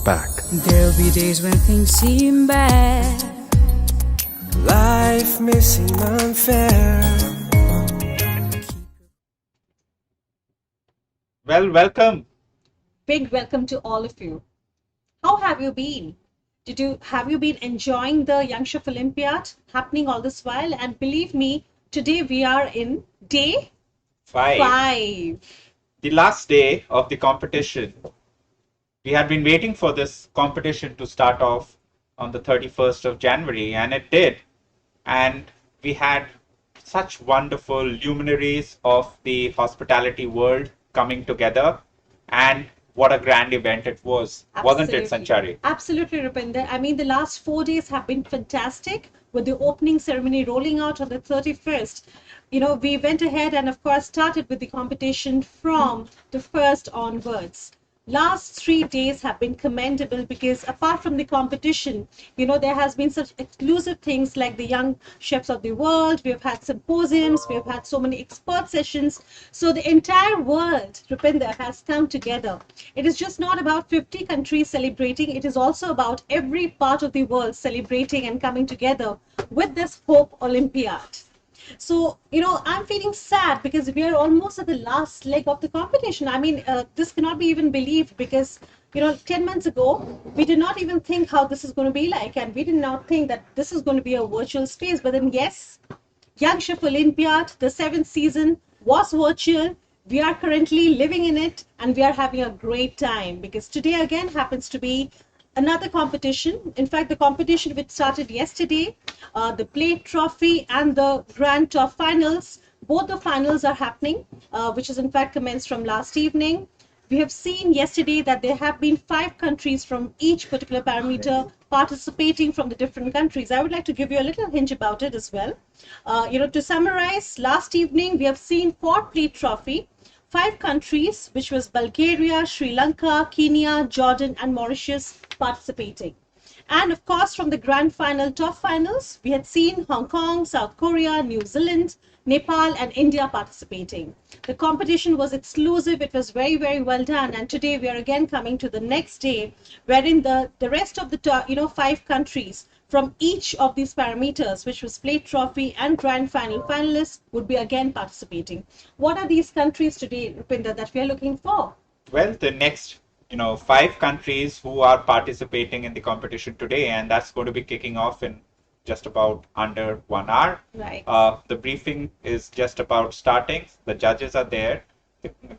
back. There'll be days when things seem bad. Life may seem unfair. Well, welcome. Big welcome to all of you. How have you been? Have you been enjoying the Young Chef Olympiad happening all this while? And believe me, today we are in day 5. The last day of the competition. We had been waiting for this competition to start off on the 31st of January, and it did. And we had such wonderful luminaries of the hospitality world coming together. And what a grand event it was, wasn't it, Sanchari? Absolutely, Rupinder. I mean, the last 4 days have been fantastic with the opening ceremony rolling out on the 31st. We went ahead and, of course, started with the competition from the 1st onwards. Last 3 days have been commendable because apart from the competition, there has been such exclusive things like the Young Chefs of the World. We have had symposiums. We have had so many expert sessions. So the entire world, Rupinder, has come together. It is just not about 50 countries celebrating. It is also about every part of the world celebrating and coming together with this Hope Olympiad. So, I'm feeling sad because we are almost at the last leg of the competition. I mean, this cannot be even believed because, 10 months ago, we did not even think how this is going to be like. And we did not think that this is going to be a virtual space. But then, yes, Young Chef Olympiad, the 7th season was virtual. We are currently living in it and we are having a great time because today again happens to be another competition. In fact, the competition which started yesterday, the plate trophy and the grand top finals, both the finals are happening, which is in fact commenced from last evening. We have seen yesterday that there have been 5 countries from each particular parameter participating from the different countries. I would like to give you a little hint about it as well. To summarize, last evening we have seen 4 plate trophy, 5 countries, which was Bulgaria, Sri Lanka, Kenya, Jordan, and Mauritius participating. And of course, from the grand final, top finals, we had seen Hong Kong, South Korea, New Zealand, Nepal, and India participating. The competition was exclusive. It was very, very well done. And today we are again coming to the next day, wherein the rest of the 5 countries from each of these parameters, which was plate trophy and grand final finalists, would be again participating. What are these countries today, Rupinder, that we are looking for? Well, the next 5 countries who are participating in the competition today, and that's going to be kicking off in just about under 1 hour. Right. The briefing is just about starting. The judges are there,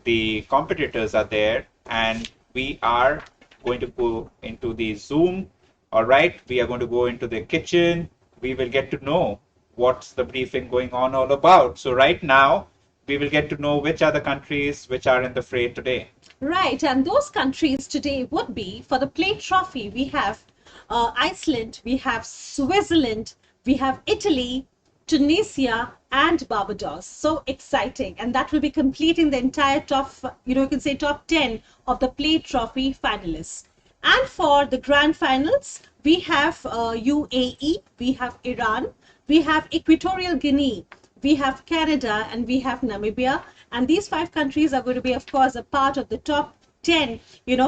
the competitors are there, and we are going to go into the Zoom. All right, we are going to go into the kitchen. We will get to know what's the briefing going on all about. So right now, we will get to know which are the countries which are in the fray today. Right, and those countries today would be, for the plate trophy, we have Iceland, we have Switzerland, we have Italy, Tunisia, and Barbados. So exciting. And that will be completing the entire top, you can say top 10 of the plate trophy finalists. And for the grand finals, we have UAE, we have Iran, we have Equatorial Guinea, we have Canada, and we have Namibia. And these 5 countries are going to be, of course, a part of the top 10,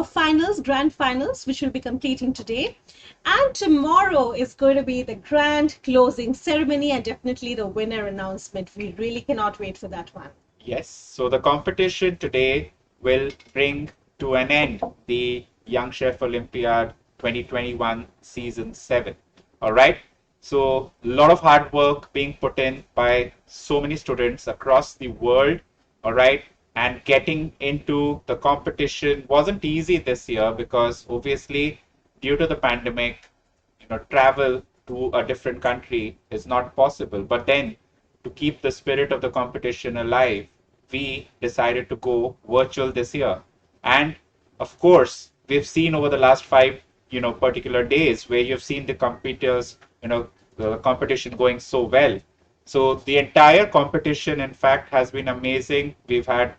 finals, grand finals, which will be completing today. And tomorrow is going to be the grand closing ceremony and definitely the winner announcement. We really cannot wait for that one. Yes, so the competition today will bring to an end the Young Chef Olympiad 2021 season 7. All right. So a lot of hard work being put in by so many students across the world. All right. And getting into the competition wasn't easy this year because obviously due to the pandemic, travel to a different country is not possible. But then to keep the spirit of the competition alive, we decided to go virtual this year. And of course, we've seen over the last 5, particular days where you've seen the competitors, the competition going so well. So the entire competition, in fact, has been amazing. We've had,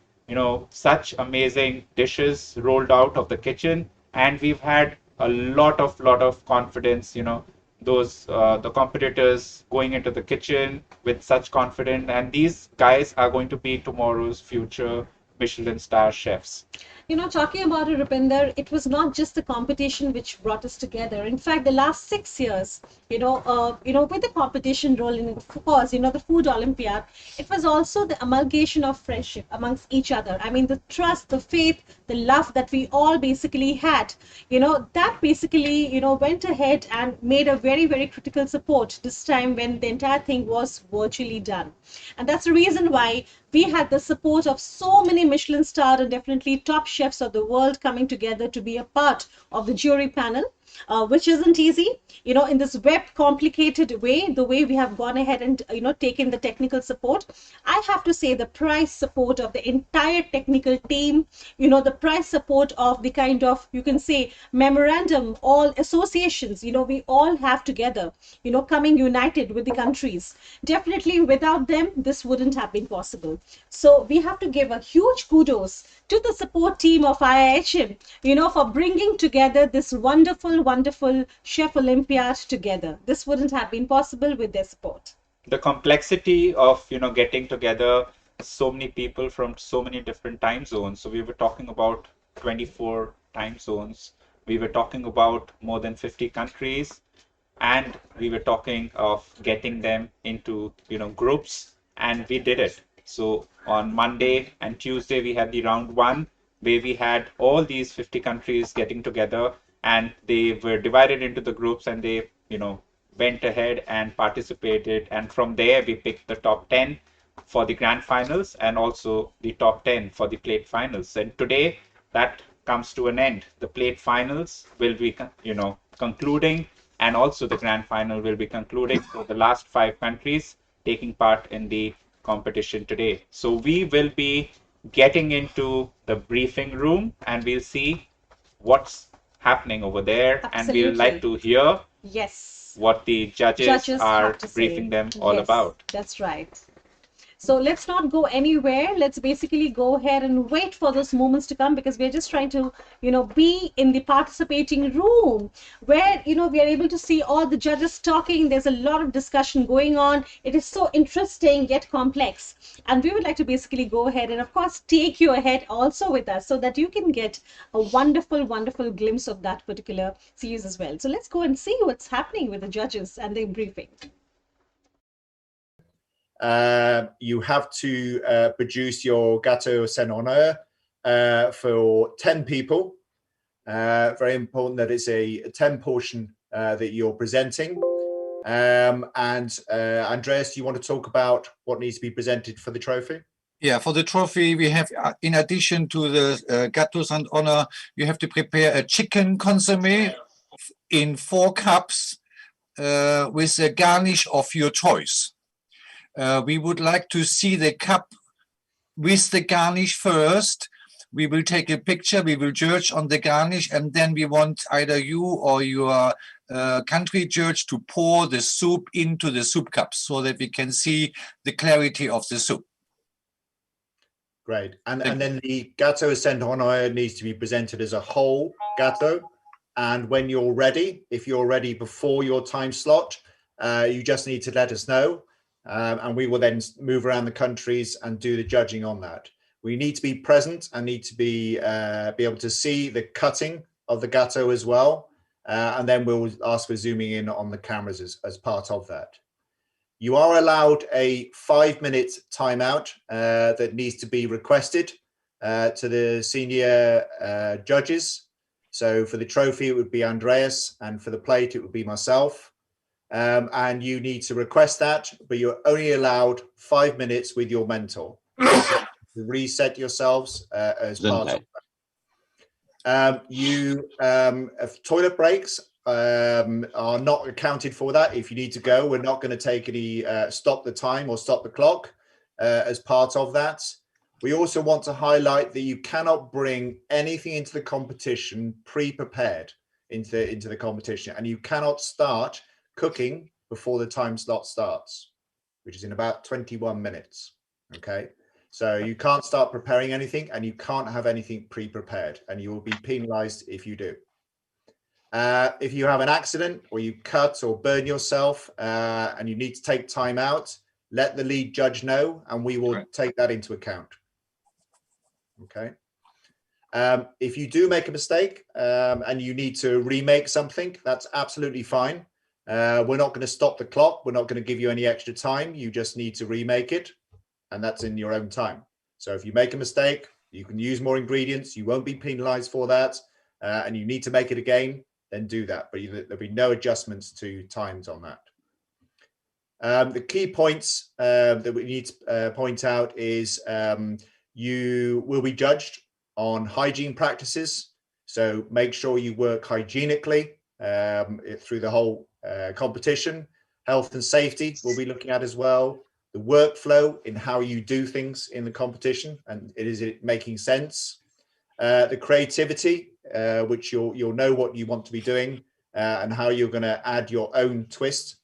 such amazing dishes rolled out of the kitchen, and we've had a lot of confidence, the competitors going into the kitchen with such confidence, and these guys are going to be tomorrow's future Michelin star chefs. Talking about it, Rupinder, it was not just the competition which brought us together. In fact, the last 6 years, with the competition rolling, of course, the Food Olympiad, it was also the amalgamation of friendship amongst each other. I mean, the trust, the faith, the love that we all basically had, that basically, went ahead and made a very, very critical support this time when the entire thing was virtually done. And that's the reason why we had the support of so many Michelin starred and definitely top chefs of the world coming together to be a part of the jury panel, which isn't easy. In this web complicated way, the way we have gone ahead and, taken the technical support, I have to say the price support of the entire technical team, the price support of the kind of, you can say, memorandum, all associations, we all have together, coming united with the countries. Definitely without them, this wouldn't have been possible. So we have to give a huge kudos to the support team of IIHM, for bringing together this wonderful, wonderful Chef Olympiad together. This wouldn't have been possible with their support. The complexity of, getting together so many people from so many different time zones. So we were talking about 24 time zones. We were talking about more than 50 countries. And we were talking of getting them into, groups, and we did it. So on Monday and Tuesday, we had the round one, where we had all these 50 countries getting together, and they were divided into the groups, and they, went ahead and participated. And from there, we picked the top 10 for the grand finals and also the top 10 for the plate finals. And today, that comes to an end. The plate finals will be, concluding, and also the grand final will be concluding for the last 5 countries taking part in the competition today. So we will be getting into the briefing room, and we'll see what's happening over there. Absolutely. And we'll like to hear what the judges are briefing them all about. That's right. So let's not go anywhere. Let's basically go ahead and wait for those moments to come, because we're just trying to, be in the participating room where, we are able to see all the judges talking. There's a lot of discussion going on. It is so interesting yet complex. And we would like to basically go ahead and, of course, take you ahead also with us so that you can get a wonderful, wonderful glimpse of that particular series as well. So let's go and see what's happening with the judges and their briefing. You have to produce your gâteau Saint Honor for 10 people. Very important that it's a 10 portion that you're presenting. And Andreas, do you want to talk about what needs to be presented for the trophy? Yeah, for the trophy, we have, in addition to the gâteau Saint Honor, you have to prepare a chicken consommé in 4 cups with a garnish of your choice. We would like to see the cup with the garnish first. We will take a picture, we will judge on the garnish, and then we want either you or your country judge to pour the soup into the soup cups so that we can see the clarity of the soup. Great. And then the gâteau Saint Honor needs to be presented as a whole gâteau. And when you're ready, if you're ready before your time slot, you just need to let us know. And we will then move around the countries and do the judging on that. We need to be present and need to be able to see the cutting of the gâteau as well. And then we'll ask for zooming in on the cameras as part of that. You are allowed a 5-minute timeout that needs to be requested to the senior judges. So for the trophy, it would be Andreas, and for the plate, it would be myself. And you need to request that, but you're only allowed 5 minutes with your mentor to reset yourselves as part of that. Toilet breaks are not accounted for that. If you need to go, we're not going to take any stop the time or stop the clock as part of that. We also want to highlight that you cannot bring anything into the competition pre-prepared into the competition, and you cannot start cooking before the time slot starts, which is in about 21 minutes. Okay, so you can't start preparing anything, and you can't have anything pre-prepared, and you will be penalized if you do. If you have an accident or you cut or burn yourself and you need to take time out, let the lead judge know, and we will take that into account. Okay. If you do make a mistake and you need to remake something, that's absolutely fine. We're not going to stop the clock. We're not going to give you any extra time. You just need to remake it, and that's in your own time. So if you make a mistake, you can use more ingredients. You won't be penalized for that. And you need to make it again, then do that. But there'll be no adjustments to times on that. The key points that we need to point out is you will be judged on hygiene practices. So make sure you work hygienically through the whole competition. Health and safety we'll be looking at as well. The workflow in how you do things in the competition, and is it making sense? The creativity, which you'll know what you want to be doing and how you're going to add your own twist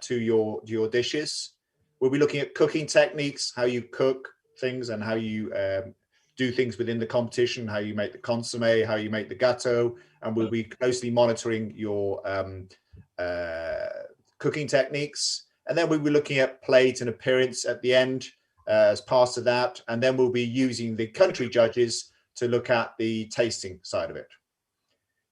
to your dishes. We'll be looking at cooking techniques, how you cook things and how you do things within the competition, how you make the consommé, how you make the gâteau, and we'll be closely monitoring your cooking techniques. And then we'll be looking at plate and appearance at the end as part of that. And then we'll be using the country judges to look at the tasting side of it.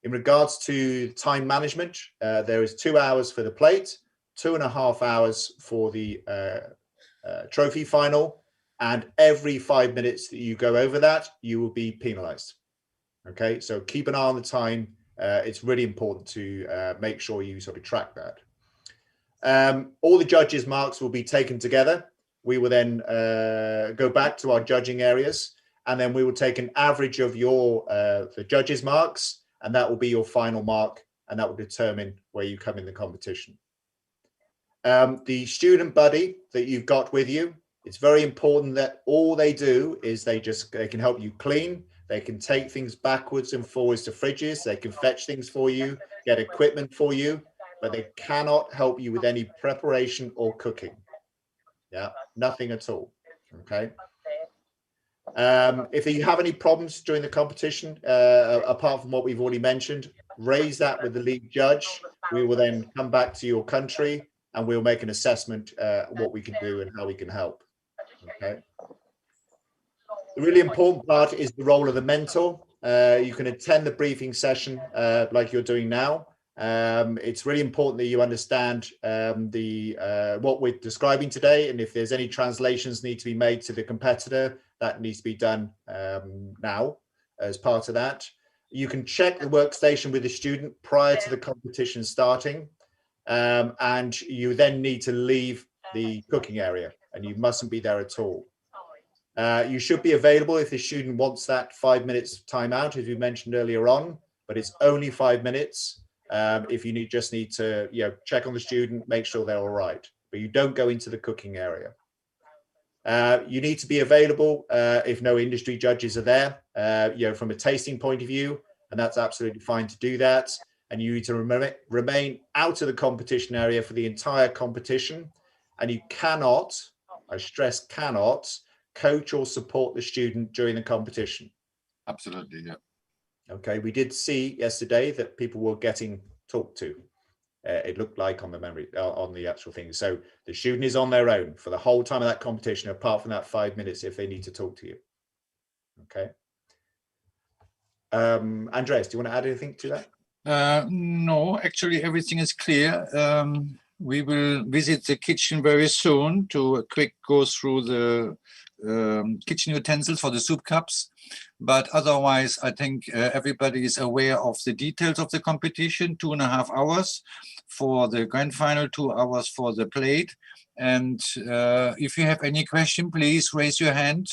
In regards to time management, there is 2 hours for the plate, 2.5 hours for the trophy final, and every 5 minutes that you go over that, you will be penalized. Okay, so keep an eye on the time. It's really important to make sure you sort of track that. All the judges' marks will be taken together. We will then go back to our judging areas, and then we will take an average of your the judges' marks, and that will be your final mark, and that will determine where you come in the competition. The student buddy that you've got with you, it's very important that all they do is they can help you clean. They can take things backwards and forwards to fridges. They can fetch things for you, get equipment for you, but they cannot help you with any preparation or cooking. Yeah, nothing at all. Okay. If you have any problems during the competition, apart from what we've already mentioned, raise that with the lead judge. We will then come back to your country and we'll make an assessment what we can do and how we can help. Okay. The really important part is the role of the mentor. You can attend the briefing session like you're doing now. It's really important that you understand what we're describing today, and if there's any translations need to be made to the competitor, that needs to be done now as part of that. You can check the workstation with the student prior to the competition starting, and you then need to leave the cooking area, and you mustn't be there at all. You should be available if the student wants that 5 minutes timeout, as we mentioned earlier on, but it's only 5 minutes. If you just need to check on the student, make sure they're all right, but you don't go into the cooking area. You need to be available if no industry judges are there, from a tasting point of view, and that's absolutely fine to do that. And you need to remain out of the competition area for the entire competition. And you cannot, I stress cannot, coach or support the student during the competition. Absolutely, yeah. Okay, we did see yesterday that people were getting talked to. It looked like on the memory, on the actual thing. So the student is on their own for the whole time of that competition, apart from that 5 minutes if they need to talk to you. Okay. Andreas, do you want to add anything to that? No, actually everything is clear. We will visit the kitchen very soon to a quick go through the kitchen utensils for the soup cups. But otherwise, I think everybody is aware of the details of the competition. 2.5 hours for the grand final, 2 hours for the plate. And if you have any question, please raise your hand,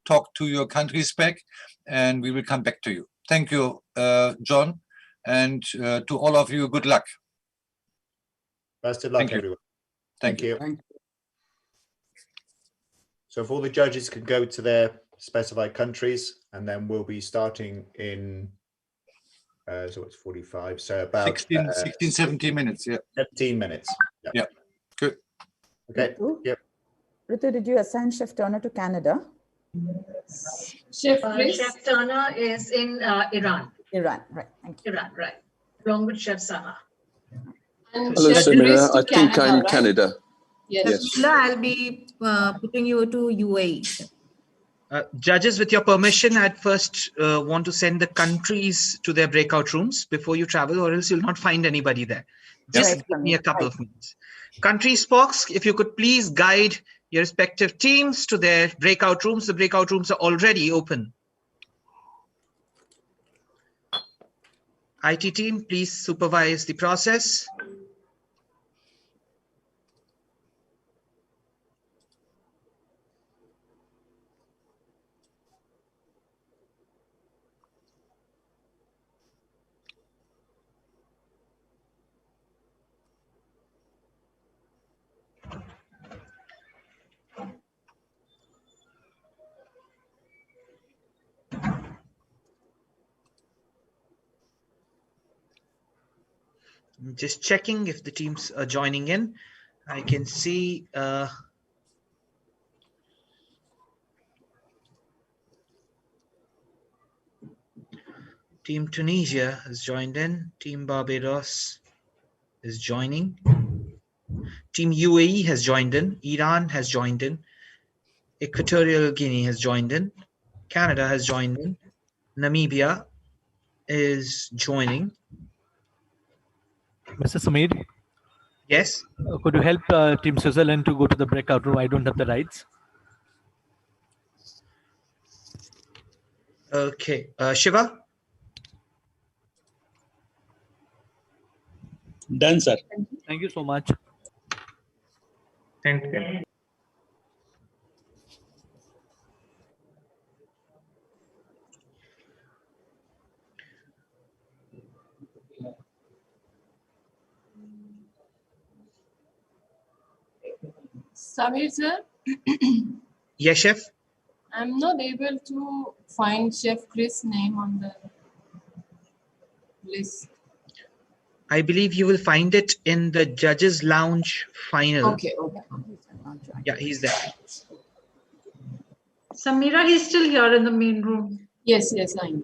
talk to your country spec, and we will come back to you. Thank you, John. And to all of you, good luck. Best of luck, everyone. Thank you. So if all the judges could go to their specified countries, and then we'll be starting in, so it's 45, so about 16, 17 minutes, yeah. 17 minutes. Yeah, good. Okay, yep. Ritu, did you assign Chef Turner to Canada? Chef Turner is in Iran. Iran, right, thank you. Iran, right. Along with Chef Sana. Hello, Samira. I think I'm Canada. Yes. Yes. I'll be putting you to UAE. Judges, with your permission, I'd first want to send the countries to their breakout rooms before you travel, or else you'll not find anybody there. Just give me a couple of minutes. Country Spokes, if you could please guide your respective teams to their breakout rooms. The breakout rooms are already open. IT team, please supervise the process. I'm just checking if the teams are joining in. I can see Team Tunisia has joined in. Team Barbados is joining. Team UAE has joined in. Iran has joined in. Equatorial Guinea has joined in. Canada has joined in. Namibia is joining. Mr. Samir? Yes? Could you help Team Switzerland to go to the breakout room? I don't have the rights. Okay. Shiva? Done, sir. Thank you so much. Thank you. Samir sir, Yes, Chef? I'm not able to find Chef Chris' name on the list. I believe you will find it in the Judges Lounge final. Okay. Yeah, he's there. Samira, he's still here in the main room. Yes, I know.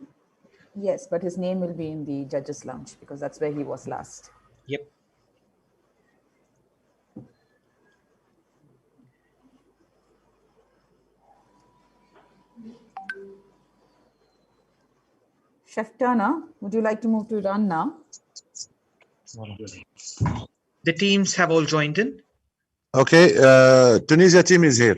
Yes, but his name will be in the judges' lounge because that's where he was last. Yep. Chef Turner, would you like to move to Iran now? The teams have all joined in. Okay, Tunisia team is here.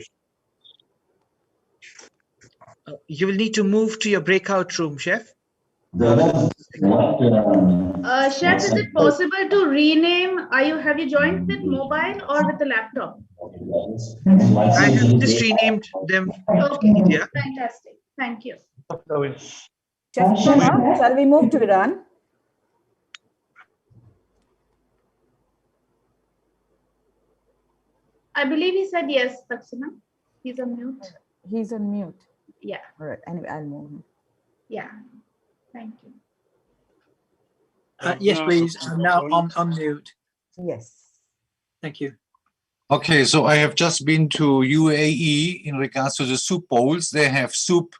You will need to move to your breakout room, Chef. Chef, is it possible to rename? Have you joined with mobile or with the laptop? I have just renamed them. Okay, fantastic. Thank you. Chef Turner, shall we move to Iran? I believe he said yes, Taksina. He's on mute. He's on mute. Yeah. All right. Anyway, I'll move him. Yeah. Thank you. Yes, please. I'm now on mute. Yes. Thank you. Okay, so I have just been to UAE in regards to the soup bowls. They have soup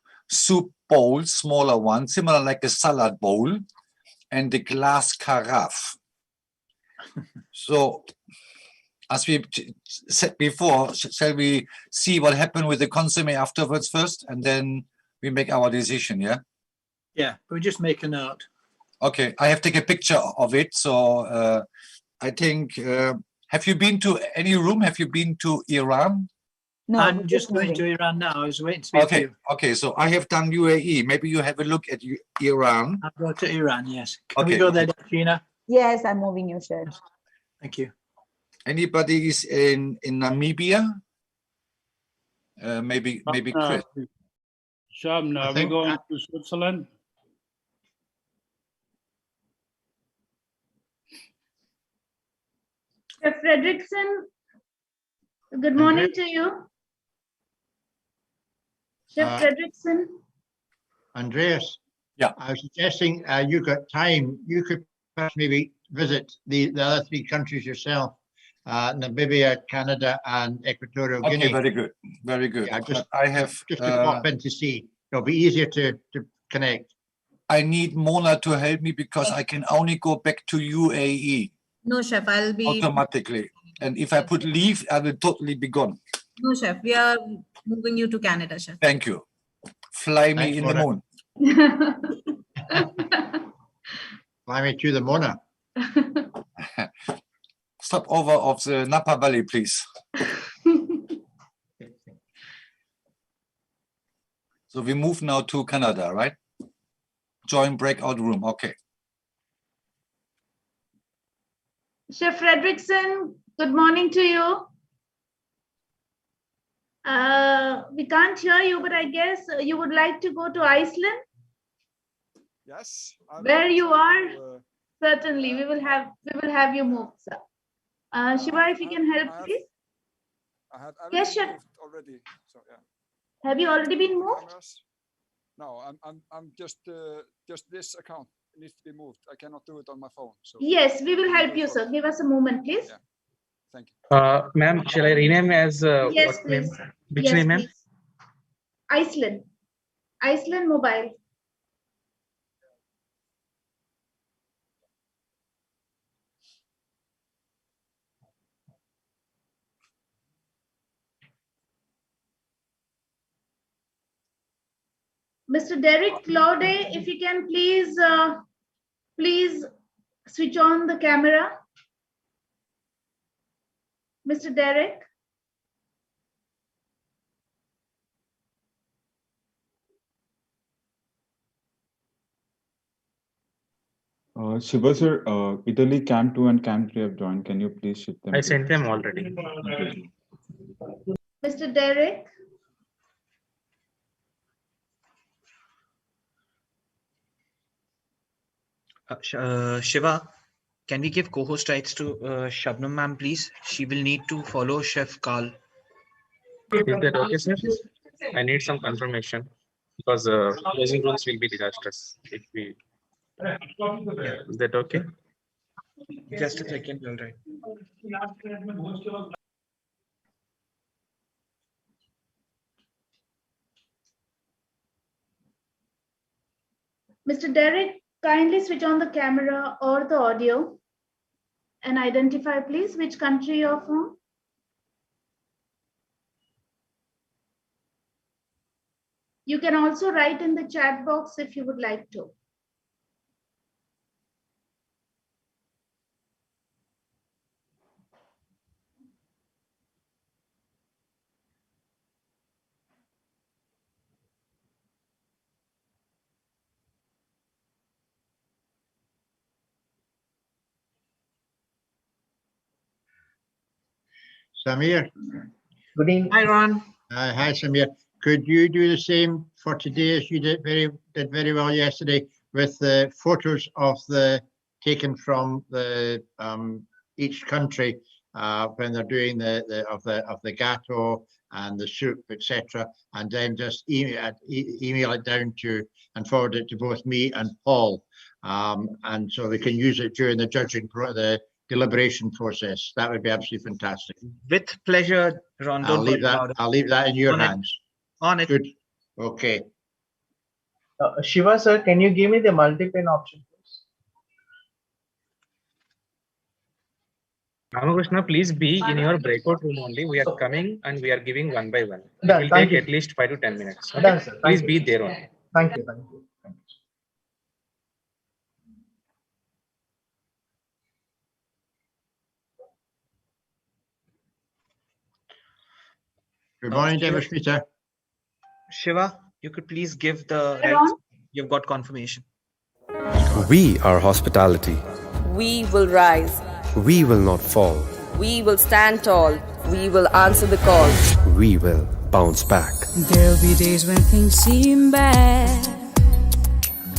bowls, smaller ones, similar like a salad bowl, and the glass carafe. So, as we said before, shall we see what happened with the consomme afterwards first, and then we make our decision, yeah? Yeah, we'll just make a note. Okay, I have to take a picture of it. So I think, have you been to any room? Have you been to Iran? No, I'm just going to Iran now. I was waiting to speak to you. Okay, so I have done UAE. Maybe you have a look at Iran. I'll go to Iran, yes. Can we go there, Gina? Yes, I'm moving you, Chef. Thank you. Anybody is in Namibia? Maybe Chris. Sham, are we going to Switzerland? Chef Fredrickson, good morning to you. Chef Fredrickson. Andreas. Yeah. I was suggesting you got time. You could perhaps maybe visit the other three countries yourself. Namibia, Canada, and Equatorial Guinea. Okay, very good. Very good. Yeah, I have just to pop in to see. It'll be easier to connect. I need Mona to help me because I can only go back to UAE. No, Chef, I'll be automatically. And if I put leave, I will totally be gone. No, Chef, we are moving you to Canada, Chef. Thank you. fly me in the moon. Fly me to the Mona. Stop over of the Napa Valley, please. So we move now to Canada, right? Join breakout room. Okay. Chef Fredrickson, good morning to you. We can't hear you, but I guess you would like to go to Iceland? Yes. Where you are? Certainly, we will have you moved, sir. Shiva, if you can help, please. I have Yes, Chef. moved already. So yeah. Have you already been moved? Cameras. No, I'm just this account needs to be moved. I cannot do it on my phone. So Yes, we will help you, sir. Give us a moment, please. Yeah. Thank you. Ma'am, shall I rename as Yes, what name? please. Which Yes, name, ma'am? please. Iceland. Iceland Mobile. Mr. Derek Claude, if you can please switch on the camera. Mr. Derek. Shiva sir, Italy Camp 2 and Camp 3 have joined. Can you please ship them? I sent them already. Mr. Derek. Shiva, can we give co-host rights to Shabnam ma'am, please? She will need to follow Chef Carl. Is that okay, sir? I need some confirmation because closing rooms will be disastrous if we. Is that okay? Just a second, all right. Mr. Derek, kindly switch on the camera or the audio and identify, please, which country you're from. You can also write in the chat box if you would like to. Samir. Good evening. Hi, Ron. Hi, Samir. Could you do the same for today as you did very well yesterday with the photos of the taken from the each country when they're doing the gatto and the soup, etc., and then just email it down to and forward it to both me and Paul, and so we can use it during the the deliberation process. That would be absolutely fantastic. With pleasure, Ron. I'll leave that in your hands. On it. Good. Okay. Shiva sir, can you give me the multi-pin option, please? Ramakrishna, please be in your breakout room only. We are coming and we are giving one by one. It Done, will thank take you. at least 5 to 10 minutes. Okay? Done, sir. Please Thank be you. there only. Thank you. Thank you. Good morning, David Peter. Shiva, you could please give the rights. You've got confirmation. We are hospitality. We will rise. We will not fall. We will stand tall. We will answer the call. We will bounce back. There'll be days when things seem bad.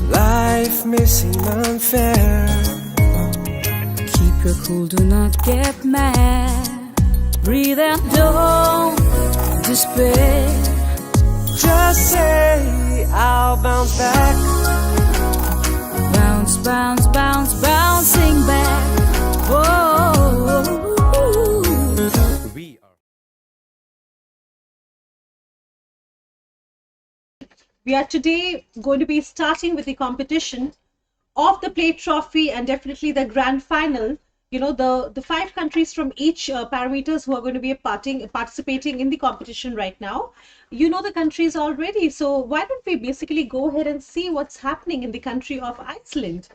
Life may seem unfair. Keep your cool, do not get mad. Breathe out, don't despair. Just say I'll bounce back. Bounce, bounce, bounce, bouncing back. Oh. We are today going to be starting with the competition of the plate trophy and definitely the grand final. the 5 countries from each parameters who are going to be participating in the competition right now. You know the countries already, so why don't we basically go ahead and see what's happening in the country of Iceland.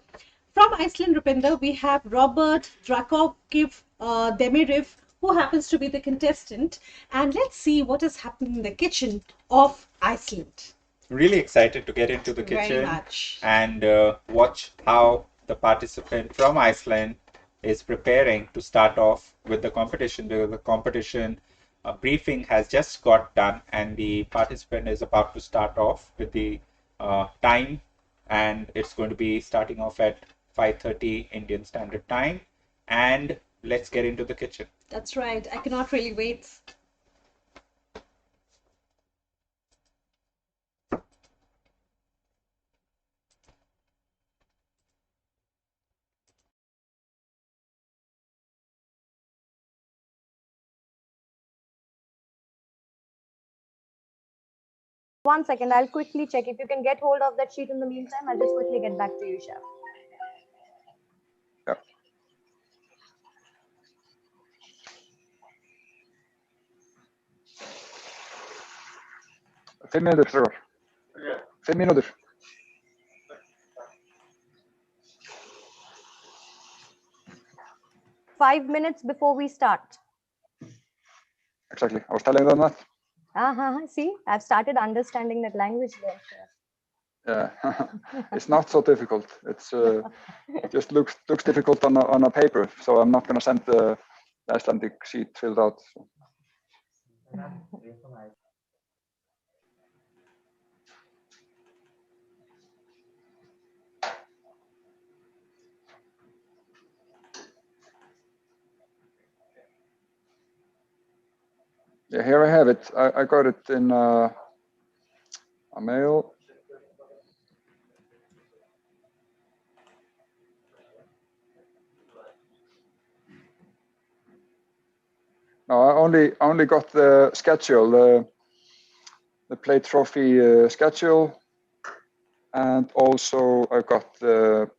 From Iceland, Rupinder, we have Robert Drakovic Demiriv, who happens to be the contestant, and let's see what is happening in the kitchen of Iceland. Really excited to get into the kitchen and watch how the participant from Iceland is preparing to start off with the competition, because the competition briefing has just got done and the participant is about to start off with the time, and it's going to be starting off at 5:30 Indian Standard Time. And let's get into the kitchen. That's right. I cannot really wait. One second, I'll quickly check. If you can get hold of that sheet in the meantime, I'll just quickly get back to you, Chef. Yeah. Fimm mínútur, strákar. 5 mínútur. Five minutes before we start. Exactly. I was telling them that. See, I've started understanding that language there, Chef. Yeah, it's not so difficult. It's it just looks difficult on a paper. So I'm not going to send the Icelandic sheet filled out. So. Yeah, here I have it. I got it in a mail. No, I only got the schedule, the plate trophy schedule, and also I got the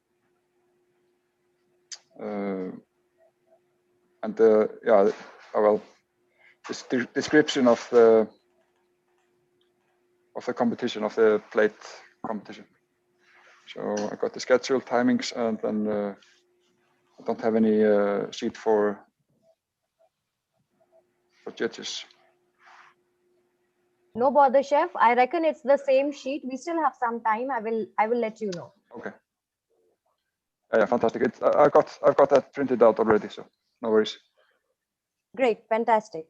this description of the competition, of the plate competition. So I got the schedule, timings, and then I don't have any sheet for judges. No bother, Chef. I reckon it's the same sheet. We still have some time. I will let you know. Okay. Yeah, fantastic. I've got that printed out already, so no worries. Great, fantastic.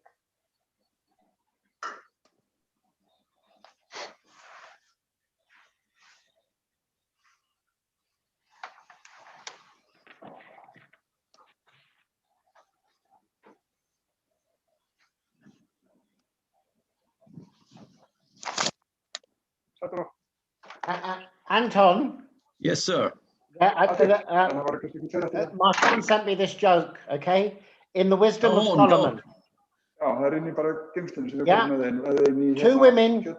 Anton? Yes, sir. My son sent me this joke, okay? In the wisdom of Solomon. Yeah. Two women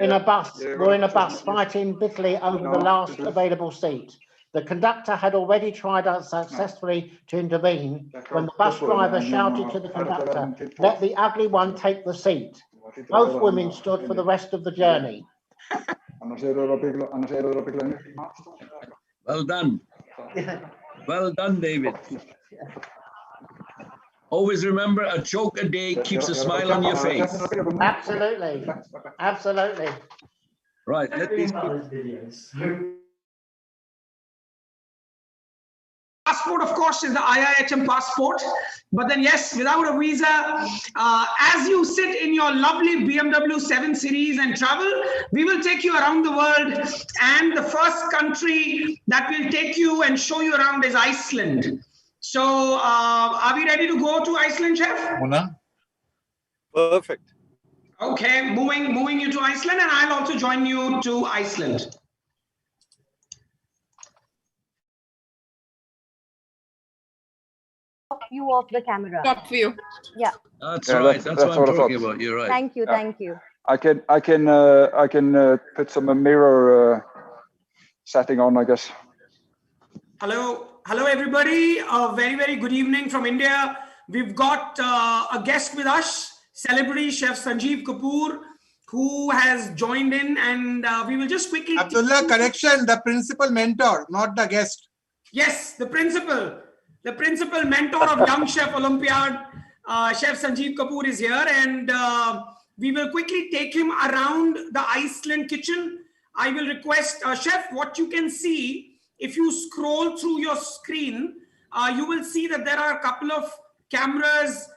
in a bus were in a bus fighting bitterly over the last available seat. The conductor had already tried unsuccessfully to intervene when the bus driver shouted to the conductor, "Let the ugly one take the seat." Both women stood for the rest of the journey. Well done. Well done, David. Always remember, a joke a day keeps a smile on your face. Absolutely. Absolutely. Right, let me Passport, of course, is the IIHM passport. But then, yes, without a visa, as you sit in your lovely BMW 7 Series and travel, we will take you around the world. And the first country that will take you and show you around is Iceland. So, are we ready to go to Iceland, Chef? Perfect. Okay, moving you to Iceland, and I'll also join you to Iceland. View of the camera. Top view. Yeah. That's right. That's what I'm talking about. You're right. Thank you. Yeah. Thank you. I can put some mirror setting on, I guess. Hello, Hello, everybody. A very, very good evening from India. We've got a guest with us, celebrity chef Sanjeev Kapoor, who has joined in, and we will just quickly... Abdullah, correction, the principal mentor, not the guest. Yes, the principal mentor of Young Chef Olympiad, Chef Sanjeev Kapoor is here, and we will quickly take him around the Iceland kitchen. I will request, Chef, what you can see, if you scroll through your screen, you will see that there are a couple of cameras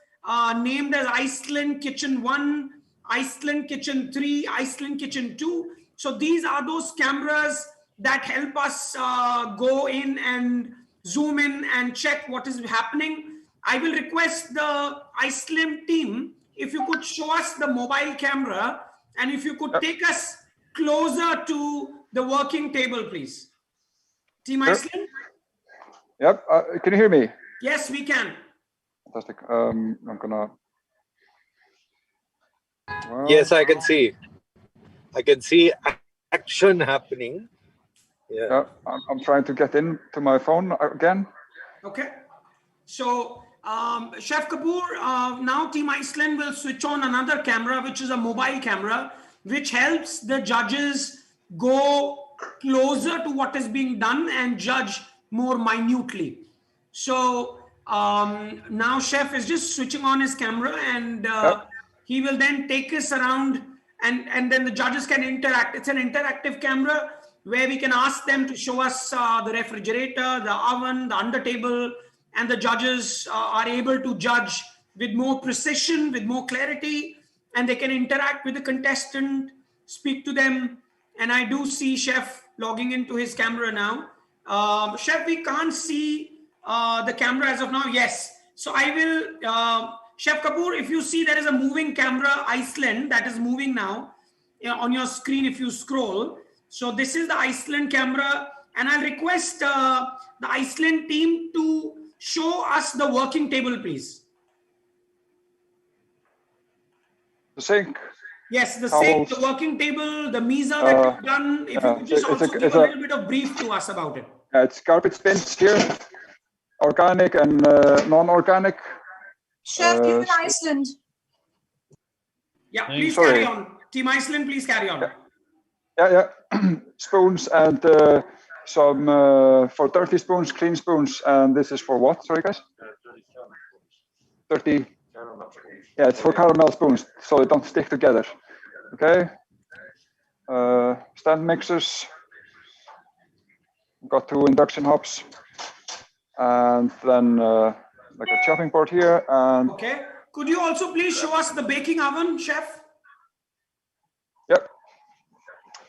named as Iceland Kitchen 1, Iceland Kitchen 3, Iceland Kitchen 2. So these are those cameras that help us go in and zoom in and check what is happening. I will request the Iceland team, if you could show us the mobile camera, and if you could take us closer to the working table, please. Team Iceland? Yep. Can you hear me? Yes, we can. Fantastic. I'm gonna... Well, yes, I can see. I can see action happening. Yeah. I'm trying to get into my phone again. Okay. So, Chef Kapoor, now Team Iceland will switch on another camera, which is a mobile camera, which helps the judges go closer to what is being done and judge more minutely. So now Chef is just switching on his camera, and he will then take us around, and then the judges can interact. It's an interactive camera where we can ask them to show us the refrigerator, the oven, the under table, and the judges are able to judge with more precision, with more clarity, and they can interact with the contestant, speak to them. And I do see Chef logging into his camera now. Chef, we can't see the camera as of now. Yes. So I will, Chef Kapoor, if you see there is a moving camera, Iceland, that is moving now on your screen if you scroll. So this is the Iceland camera. And I'll request the Iceland team to show us the working table, please. The sink. Yes, the Towels. sink, the working table, the mesa that you've done. If you could just also give a little bit of brief to us about it. It's garbage bins here, organic and non-organic. Chef, Team Iceland. Yeah, please carry on. Team Iceland, please carry on. Yeah. Spoons and some for dirty spoons, clean spoons, and this is for what? Sorry, guys. 30. Yeah, it's for caramel spoons, so they don't stick together. Okay. Stand mixers. Got 2 induction hobs, and then like a chopping board here. And okay. Could you also please show us the baking oven, Chef? Yep.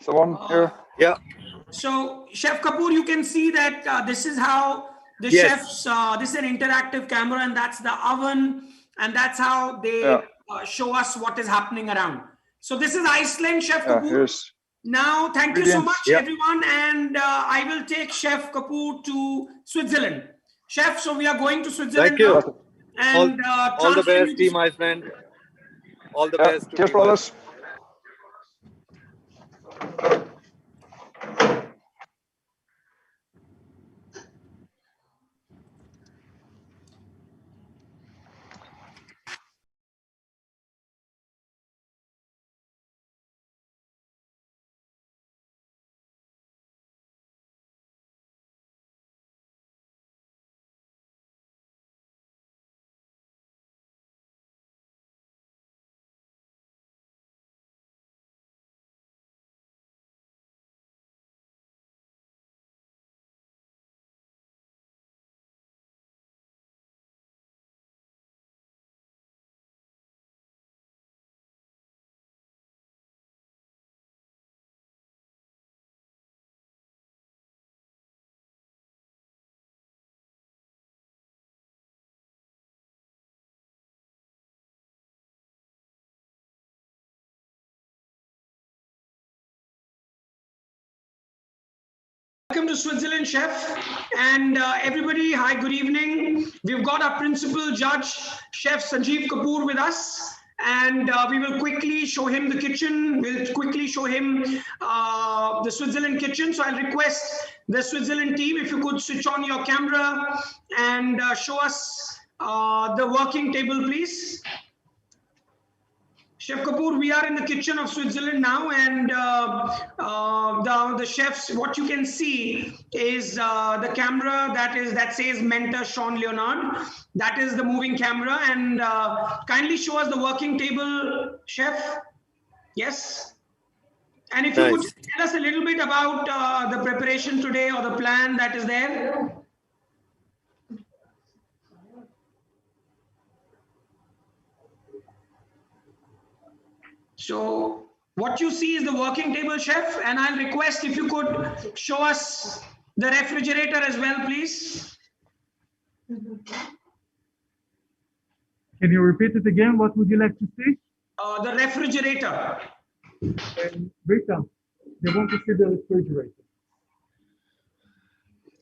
So one here. Yeah. So, Chef Kapoor, you can see that this is how the chefs, this is an interactive camera, and that's the oven, and that's how they show us what is happening around. So this is Iceland, Chef Kapoor. Now, thank you so much, everyone, and I will take Chef Kapoor to Switzerland. Chef, so we are going to Switzerland. Thank you. Now, and all the best, Team Iceland. All the best. Cheers, brothers. Welcome to Switzerland, Chef, and everybody, hi, good evening. We've got our principal judge, Chef Sanjeev Kapoor with us, and we will quickly show him the kitchen. We'll quickly show him the Switzerland kitchen. So I'll request the Switzerland team, if you could switch on your camera and show us the working table, please. Chef Kapoor, we are in the kitchen of Switzerland now, and the chefs, what you can see is the camera that says Mentor Sean Leonard. That is the moving camera, and kindly show us the working table, chef. Yes. And if you could tell us a little bit about the preparation today or the plan that is there. So what you see is the working table, chef, and I'll request if you could show us the refrigerator as well, please. Can you repeat it again? What would you like to see? The refrigerator. Rita, they want to see the refrigerator.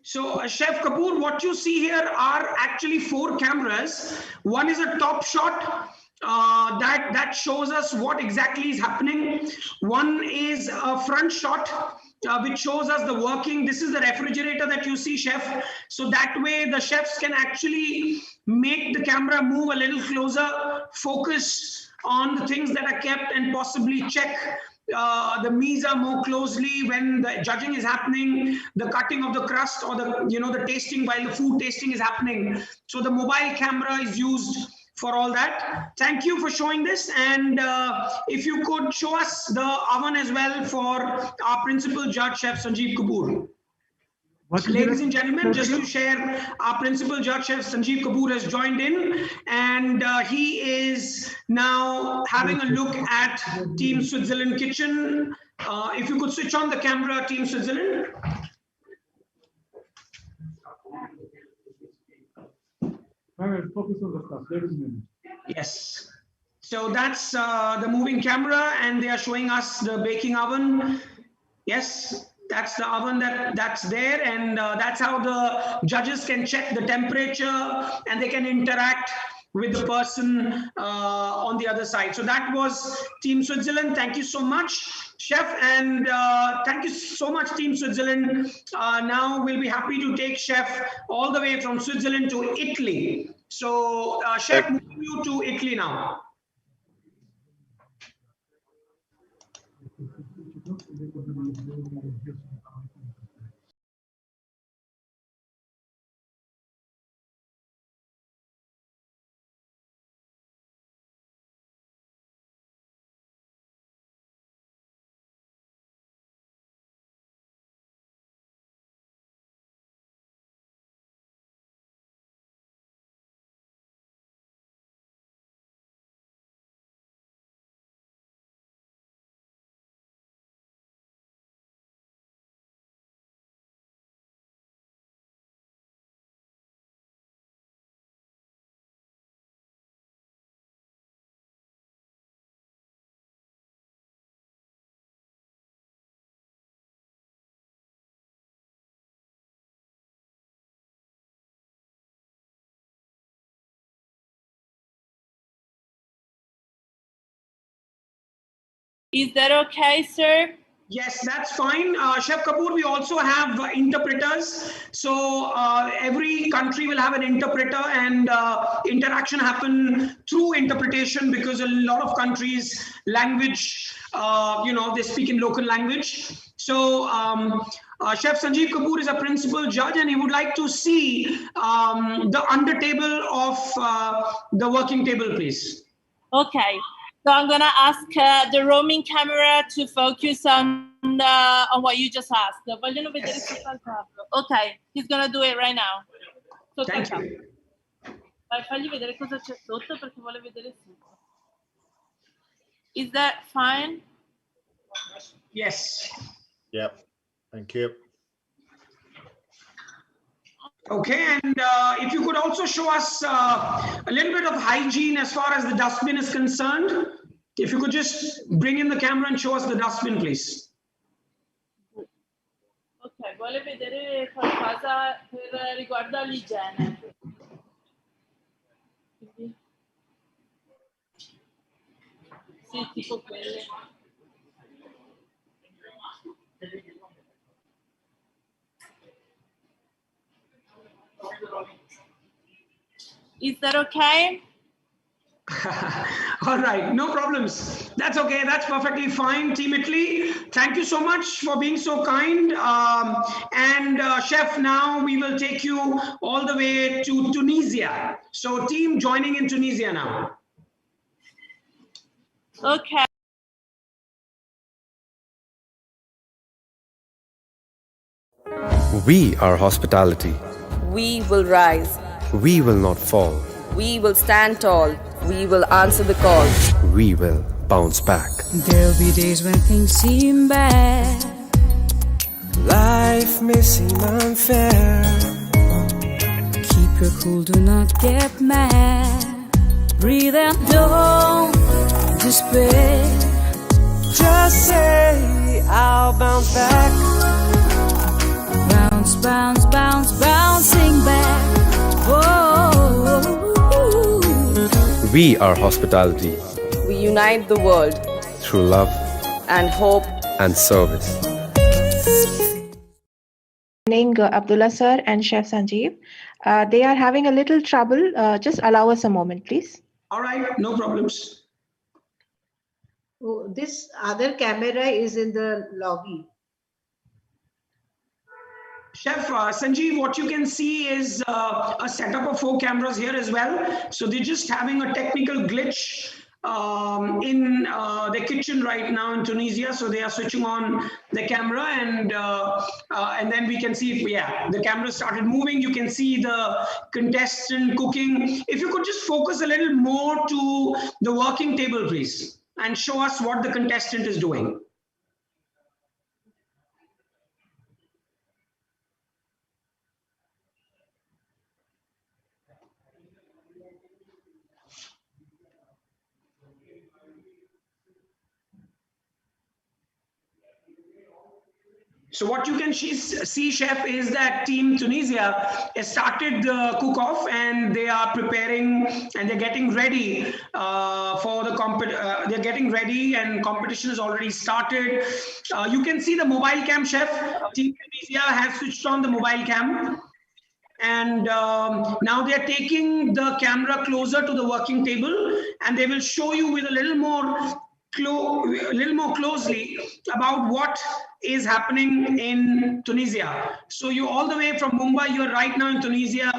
So, Chef Kapoor, what you see here are actually 4 cameras. One is a top shot. That shows us what exactly is happening. One is a front shot which shows us the working. This is the refrigerator that you see, chef. So that way the chefs can actually make the camera move a little closer, focus on the things that are kept, and possibly check the mesa more closely when the judging is happening, the cutting of the crust, or the tasting while the food tasting is happening. So the mobile camera is used for all that. Thank you for showing this, and if you could show us the oven as well for our principal judge, Chef Sanjeev Kapoor. Ladies and gentlemen, just to share, our principal judge, Chef Sanjeev Kapoor, has joined in, and he is now having a look at Team Switzerland kitchen. If you could switch on the camera, Team Switzerland. Focus on the stuff. Yes. So that's the moving camera, and they are showing us the baking oven. Yes, that's the oven that's there, and that's how the judges can check the temperature, and they can interact with the person on the other side. So that was Team Switzerland. Thank you so much, Chef, and thank you so much, Team Switzerland. Now we'll be happy to take Chef all the way from Switzerland to Italy. So Chef, moving you to Italy now. Is that okay, sir? Yes, that's fine. Chef Kapoor, we also have interpreters. So every country will have an interpreter, and interaction happen through interpretation, because a lot of countries language, they speak in local language. So Chef Sanjeev Kapoor is a principal judge, and he would like to see the under table of the working table, please. Okay. So I'm gonna ask the roaming camera to focus on what you just asked. Vogliono vedere tutto al tavolo. Okay, he's gonna do it right now. Thank you. Vai, fagli vedere cosa c'è sotto, perché vuole vedere tutto. Is that fine? Yes. Yep. Thank you. Okay, and if you could also show us a little bit of hygiene as far as the dustbin is concerned. If you could just bring in the camera and show us the dustbin, please. Ok, vuole vedere qualcosa per riguardo all'igiene. Sí, tipo puede. Is that okay? All right, no problems. That's okay. That's perfectly fine, Team Italy. Thank you so much for being so kind. Chef, now we will take you all the way to Tunisia. So, team joining in Tunisia now. Okay. We are hospitality. We will rise. We will not fall. We will stand tall. We will answer the call. We will bounce back. There'll be days when things seem bad. Life may seem unfair. Keep your cool, do not get mad. Breathe and don't despair. Just say, I'll bounce back. Bounce, bounce, bounce, bouncing back. Whoa. We are hospitality. We unite the world Through love and hope and service. Abdullah sir and Chef Sanjeev. They are having a little trouble. Just allow us a moment, please. All right, no problems. Oh, this other camera is in the lobby. Chef Sanjeev, what you can see is a setup of 4 cameras here as well. So they're just having a technical glitch in the kitchen right now in Tunisia. So they are switching on the camera and then we can see if, the camera started moving. You can see the contestant cooking. If you could just focus a little more to the working table, please, and show us what the contestant is doing. So what you can see, Chef, is that Team Tunisia has started the cook-off and they are preparing and they're getting ready for the they're getting ready and competition has already started. You can see the mobile cam, Chef. Team Tunisia has switched on the mobile cam. And now they are taking the camera closer to the working table and they will show you with a little more closely about what is happening in Tunisia. So you're all the way from Mumbai, you're right now in Tunisia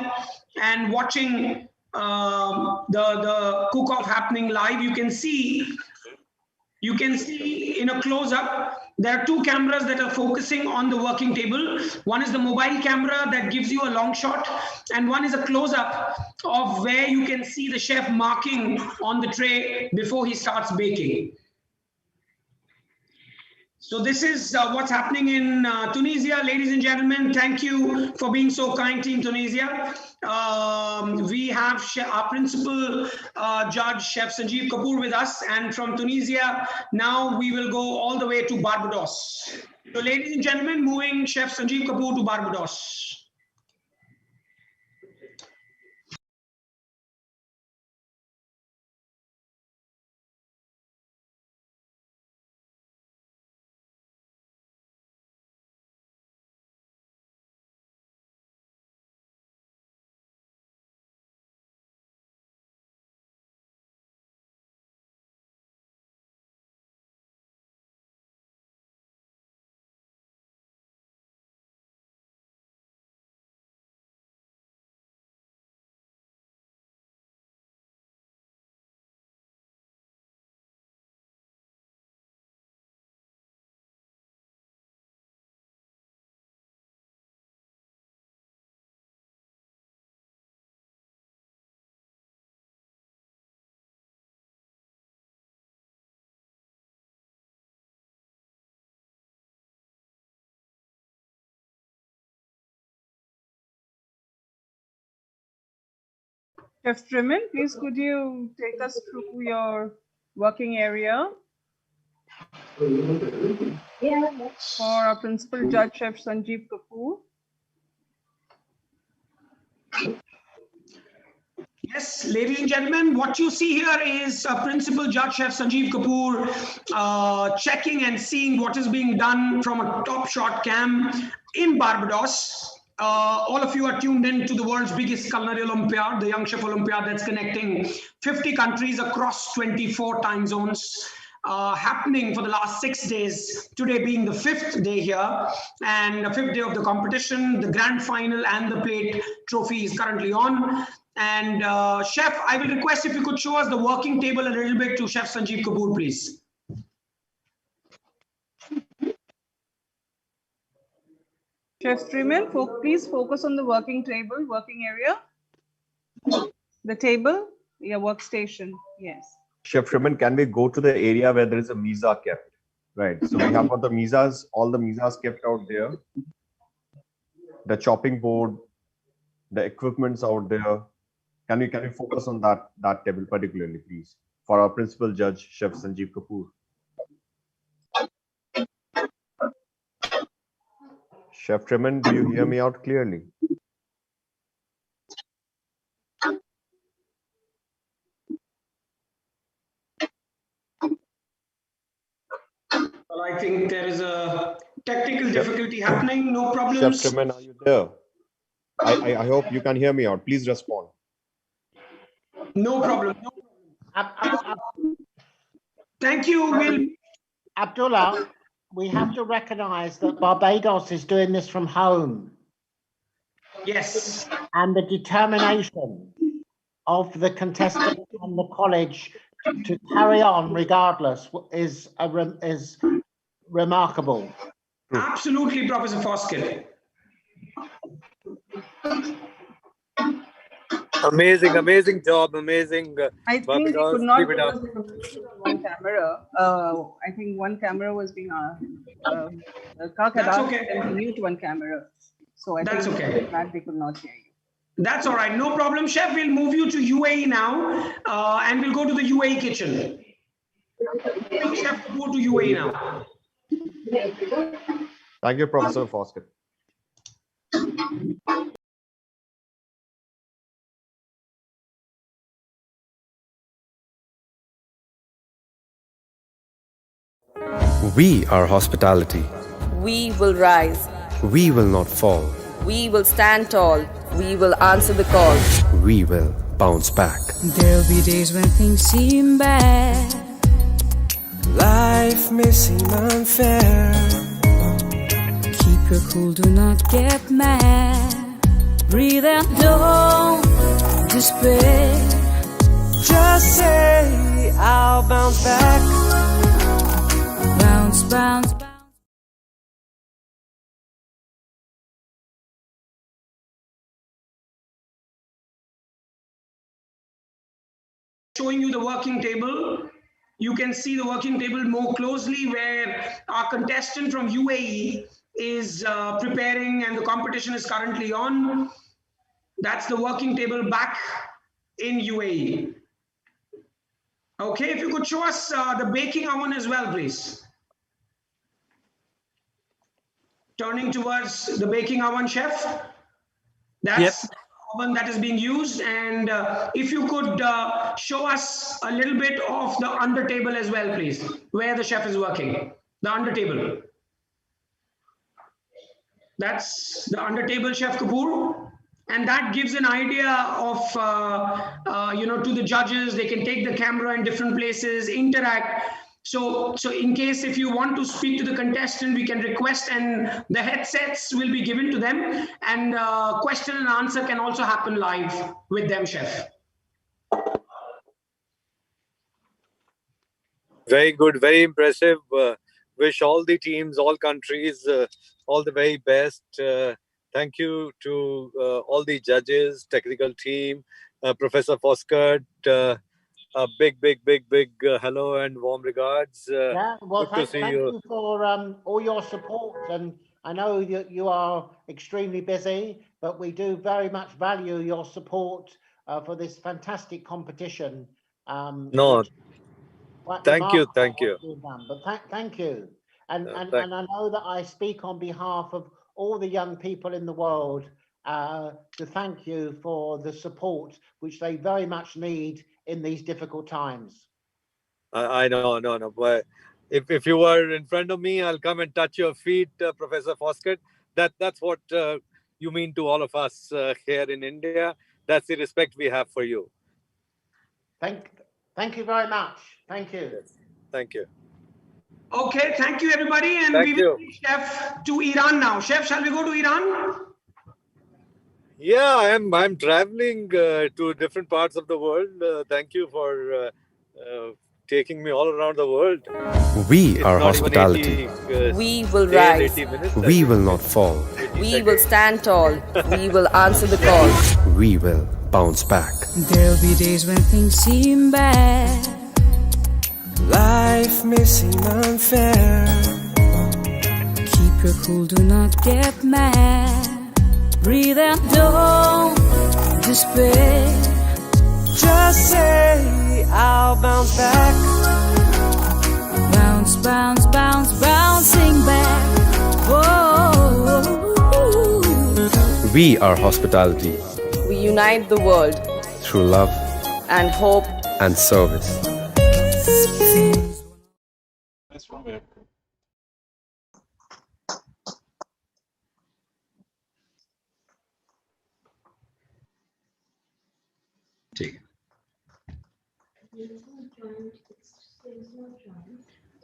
and watching the cook-off happening live. You can see in a close-up, there are 2 cameras that are focusing on the working table. One is the mobile camera that gives you a long shot, and one is a close-up of where you can see the chef marking on the tray before he starts baking. So this is what's happening in Tunisia, ladies and gentlemen. Thank you for being so kind, Team Tunisia. We have our principal judge, Chef Sanjeev Kapoor, with us, and from Tunisia, now we will go all the way to Barbados. So ladies and gentlemen, moving Chef Sanjeev Kapoor to Barbados. Chef Trimin, please could you take us through your working area for our principal judge, Chef Sanjeev Kapoor? Yes, ladies and gentlemen, what you see here is Principal Judge Chef Sanjeev Kapoor checking and seeing what is being done from a top shot cam in Barbados. All of you are tuned in to the world's biggest culinary Olympiad, the Young Chef Olympiad, that's connecting 50 countries across 24 time zones. Happening for the last 6 days, today being the 5th day here, and the 5th day of the competition. The grand final and the plate trophy is currently on. And Chef, I will request if you could show us the working table a little bit to Chef Sanjeev Kapoor, please. Chef Freeman, please focus on the working table, working area. The table, your workstation, yes. Chef Freeman, can we go to the area where there is a mesa kept? Right. So we have got the mesas, all the mesas kept out there. The chopping board, the equipment's out there. Can we focus on that table particularly, please, for our principal judge, Chef Sanjeev Kapoor? Chef Freeman, do you hear me out clearly? Well, I think there is a technical difficulty happening. No problems. Chef Freeman, are you there? I hope you can hear me out. Please respond. No problem. Thank you, Will. Abdullah, we have to recognize that Barbados is doing this from home. Yes. And the determination of the contestants and the college to carry on regardless is remarkable. Absolutely, Professor Foskett. Amazing job, amazing. I think we could not do one camera. I think one camera was being Kak had asked them to mute one camera. So I think that they could not hear you. That's all right, no problem, Chef. We'll move you to UAE now, and we'll go to the UAE kitchen. Chef, go to UAE now. Thank you, Professor Foskett. We are hospitality. We will rise. We will not fall. We will stand tall. We will answer the call. We will bounce back. There'll be days when things seem bad. Life may seem unfair. Keep your cool, do not get mad. Breathe and don't despair. Just say I'll bounce back. Bounce, bounce, bounce. Showing you the working table. You can see the working table more closely, where our contestant from UAE is preparing and the competition is currently on. That's the working table back in UAE. Okay, if you could show us the baking oven as well, please. Turning towards the baking oven, Chef. That's the oven that is being used. And if you could show us a little bit of the under table as well, please, where the chef is working. The under table. That's the under table, Chef Kapoor. And that gives an idea of, to the judges. They can take the camera in different places, interact. So in case if you want to speak to the contestant, we can request, and the headsets will be given to them, and question and answer can also happen live with them, Chef. Very good, very impressive. Wish all the teams, all countries, all the very best. Thank you to all the judges, technical team, Professor Foskett. A big hello and warm regards. Well, good thank you for all your support, and I know you are extremely busy, but we do very much value your support for this fantastic competition. No, thank you. But thank you, and I know that I speak on behalf of all the young people in the world to thank you for the support which they very much need in these difficult times. I know, no. But if you were in front of me, I'll come and touch your feet, Professor Foskett. That's what you mean to all of us here in India. That's the respect we have for you. Thank you very much. Thank you. Yes. Thank you. Okay, thank you everybody, and Thank we will take Chef to Iran now. Chef, shall we go to Iran? Yeah, I'm traveling to different parts of the world. Thank you for taking me all around the world. We are hospitality. We will rise. We will not fall. We will stand tall. We will answer the call. We will bounce back. There'll be days when things seem bad. Life may seem unfair. Keep your cool, do not get mad. Breathe and don't despair. Just say I'll bounce back. Bounce, bounce, bounce, bouncing back. Whoa. We are hospitality. We unite the world Through love and hope and service.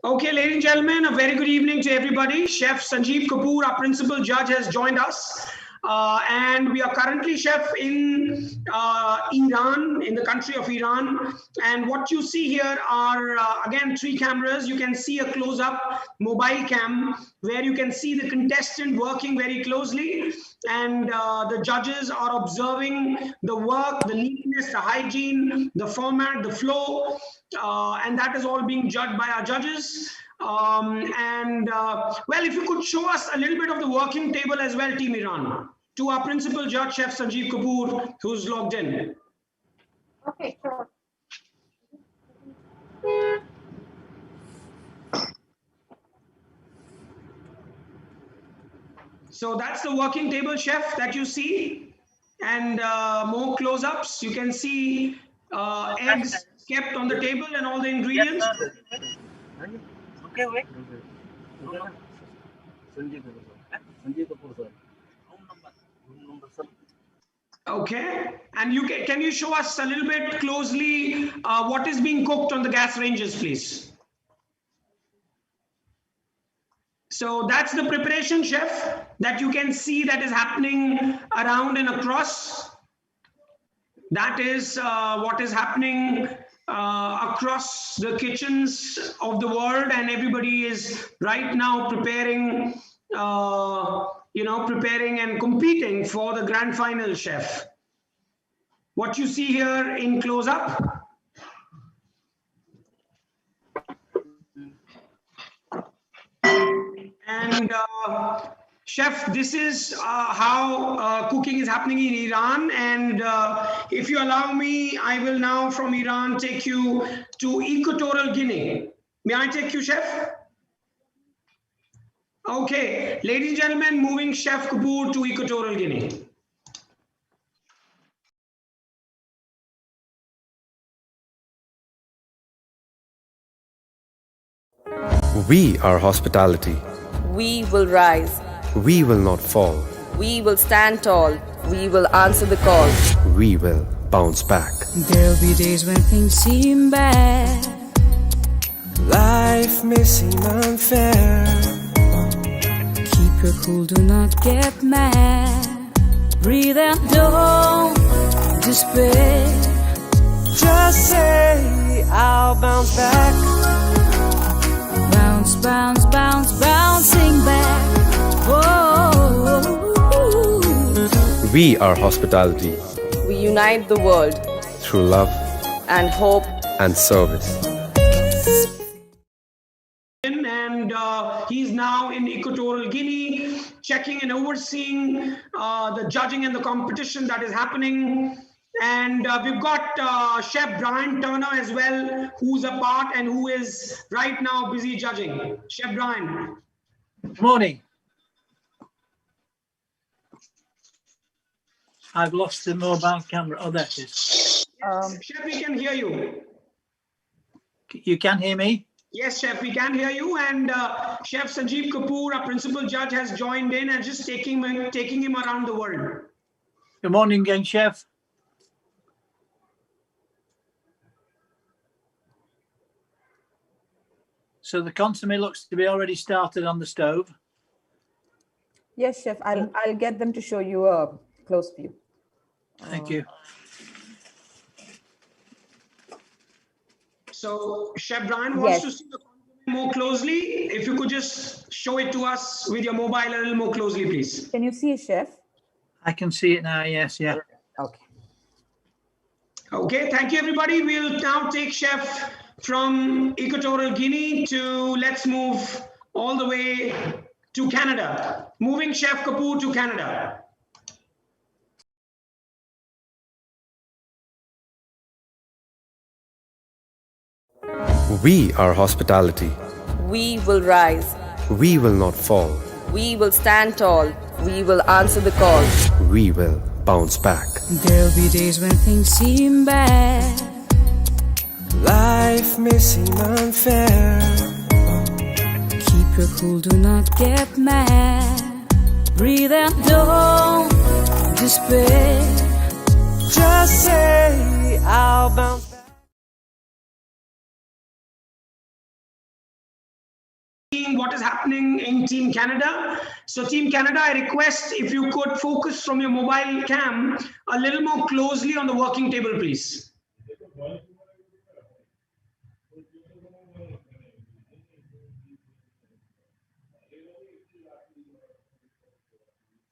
Okay, ladies and gentlemen, a very good evening to everybody. Chef Sanjeev Kapoor, our principal judge, has joined us. And we are currently, Chef, in Iran, in the country of Iran. And what you see here are, again, 3 cameras. You can see a close-up mobile cam where you can see the contestant working very closely. And the judges are observing the work, the neatness, the hygiene, the format, the flow. And that is all being judged by our judges. Well, if you could show us a little bit of the working table as well, Team Iran, to our principal judge, Chef Sanjeev Kapoor, who's logged in. Okay, sure. So that's the working table, Chef, that you see. And more close-ups. You can see eggs kept on the table and all the ingredients. Okay, and can you show us a little bit closely what is being cooked on the gas ranges, please? So that's the preparation, Chef, that you can see that is happening around and across. That is what is happening across the kitchens of the world, and everybody is right now preparing, preparing and competing for the grand final, Chef. What you see here in close-up. And Chef, this is how cooking is happening in Iran. And if you allow me, I will now from Iran take you to Equatorial Guinea. May I take you, Chef? Okay, ladies and gentlemen, moving Chef Kapoor to Equatorial Guinea. We are hospitality. We will rise. We will not fall. We will stand tall. We will answer the call. We will bounce back. There'll be days when things seem bad. Life may seem unfair. Keep your cool, do not get mad. Breathe and don't despair. Just say I'll bounce back. Bounce, bounce, bounce, bouncing back. Whoa. We are hospitality. We unite the world Through love and hope and service. And he's now in Equatorial Guinea, checking and overseeing the judging and the competition that is happening. And we've got Chef Brian Turner as well, who's a part and who is right now busy judging. Chef Brian. Good morning. I've lost the mobile camera. Oh, there it is. Chef, we can hear you. You can hear me? Yes, Chef, we can hear you. And Chef Sanjeev Kapoor, our principal judge, has joined in and just taking him around the world. Good morning again, Chef. So the consommé looks to be already started on the stove. Yes, Chef. I'll get them to show you a close view. Thank you. So Chef Brian wants to see the consommé more closely. If you could just show it to us with your mobile a little more closely, please. Can you see it, Chef? I can see it now, yes, yeah. Okay. Okay, thank you, everybody. We'll now take Chef from Equatorial Guinea to, let's move all the way to Canada. Moving Chef Kapoor to Canada. We are hospitality. We will rise. We will not fall. We will stand tall. We will answer the call. We will bounce back. There'll be days when things seem bad. Life may seem unfair. Keep your cool, do not get mad. Breathe and don't despair. Just say I'll bounce back. What is happening in Team Canada. So Team Canada, I request if you could focus from your mobile cam a little more closely on the working table, please.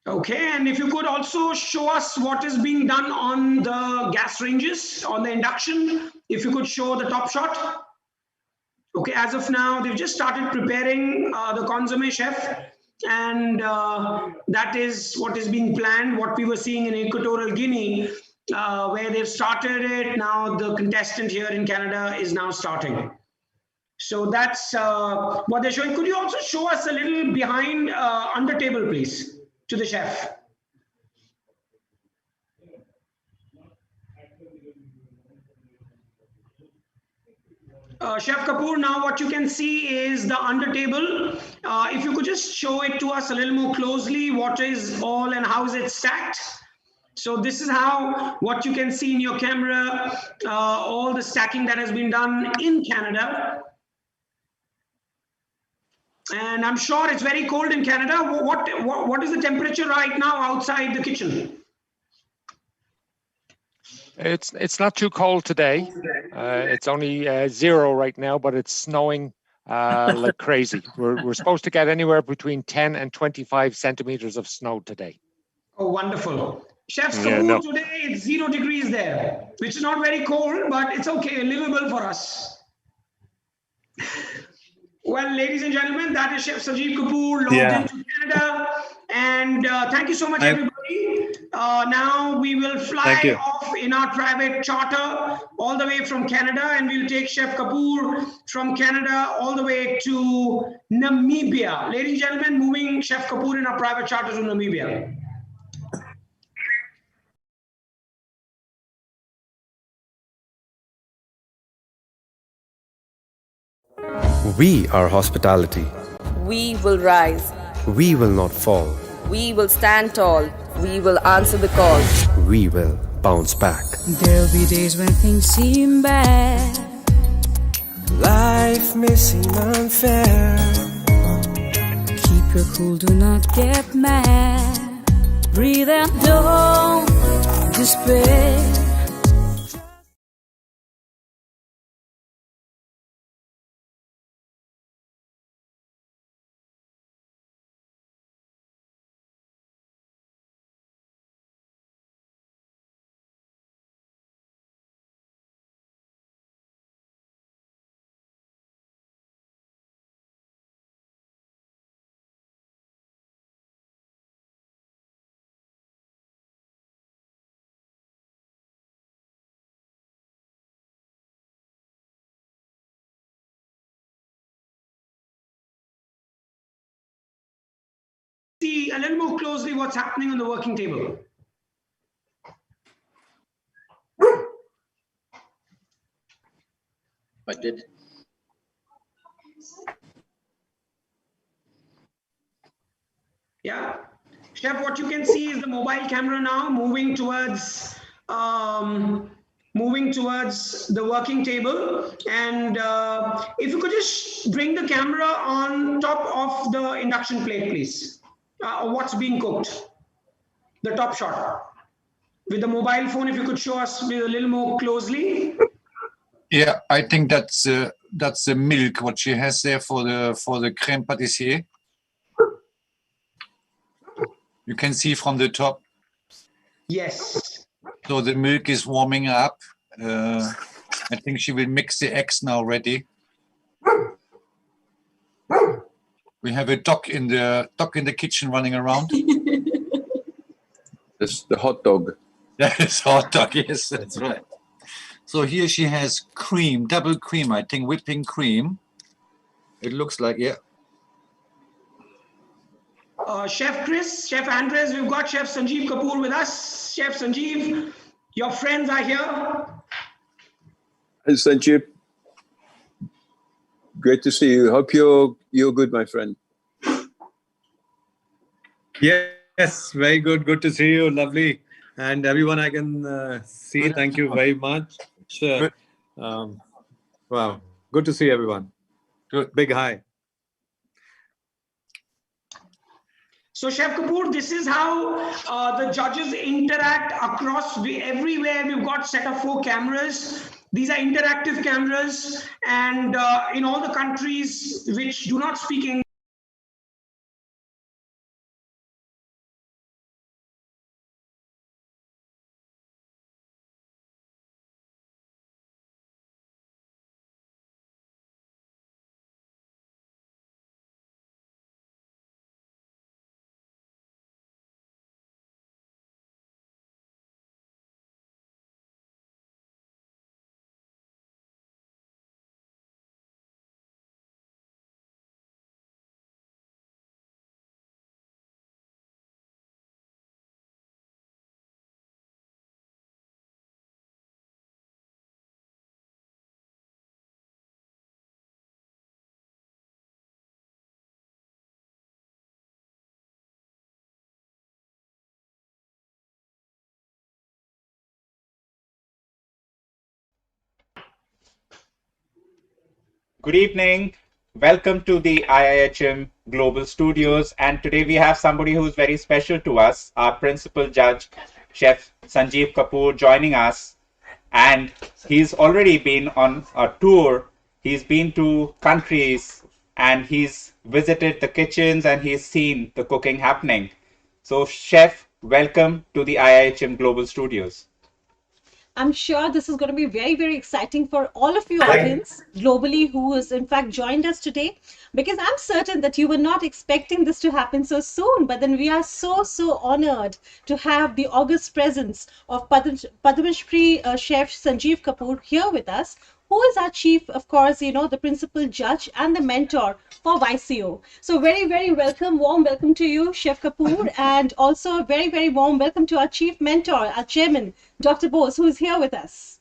Okay, and if you could also show us what is being done on the gas ranges, on the induction, if you could show the top shot. Okay, as of now, they've just started preparing the consommé, Chef, and that is what is being planned, what we were seeing in Equatorial Guinea, where they've started it. Now the contestant here in Canada is now starting. So that's what they're showing. Could you also show us a little behind under table, please, to the chef? Chef Kapoor, now what you can see is the under table. If you could just show it to us a little more closely, what is all and how is it stacked? So this is how, what you can see in your camera, all the stacking that has been done in Canada. And I'm sure it's very cold in Canada. What is the temperature right now outside the kitchen? It's not too cold today. It's only 0 right now, but it's snowing like crazy. We're supposed to get anywhere between 10 and 25 centimeters of snow today. Oh, wonderful. Chef Kapoor, today it's 0 degrees there, which is not very cold, but it's okay, livable for us. Well, ladies and gentlemen, that is Chef Sanjeev Kapoor logged into Canada. And thank you so much, everybody. Now we will fly off in our private charter all the way from Canada, and we'll take Chef Kapoor from Canada all the way to Namibia. Ladies and gentlemen, moving Chef Kapoor in our private charter to Namibia. We are hospitality. We will rise. We will not fall. We will stand tall. We will answer the call. We will bounce back. There'll be days when things seem bad. Life may seem unfair. Keep your cool, do not get mad. Breathe and don't despair. See a little more closely what's happening on the working table. I did. Yeah. Chef, what you can see is the mobile camera now moving towards the working table. And if you could just bring the camera on top of the induction plate, please. What's being cooked? The top shot. With the mobile phone, if you could show us a little more closely. Yeah, I think that's the milk what she has there for the crème pâtissier. You can see from the top. Yes. So the milk is warming up. I think she will mix the eggs now ready. We have a dog in the kitchen running around. That's the hot dog. Yes, hot dog. Yes, that's right. So here she has cream, double cream, I think, whipping cream. It looks like, yeah. Chef Chris, Chef Andres, we've got Chef Sanjeev Kapoor with us. Chef Sanjeev, your friends are here. Hi, Sanjeev. Great to see you. Hope you're good, my friend. Yes, very good. Good to see you. Lovely. And everyone I can see, thank you very much. Sure. Wow. Good to see everyone. Good. Big hi. So Chef Kapoor, this is how the judges interact across everywhere. We've got set of 4 cameras. These are interactive cameras, and in all the countries which do not speak English, Good evening. Welcome to the IIHM Global Studios. And today we have somebody who's very special to us, our principal judge, Chef Sanjeev Kapoor, joining us. And he's already been on a tour. He's been to countries and he's visited the kitchens and he's seen the cooking happening. So, Chef, welcome to the IIHM Global Studios. I'm sure this is going to be very, very exciting for all of you audience globally who has in fact joined us today, because I'm certain that you were not expecting this to happen so soon, but then we are so honored to have the august presence of Padma Shri Chef Sanjeev Kapoor here with us, who is our chief, of course, the principal judge and the mentor for YCO. So very, very welcome, warm welcome to you, Chef Kapoor, and also a very, very warm welcome to our chief mentor, our chairman, Dr. Bose, who is here with us.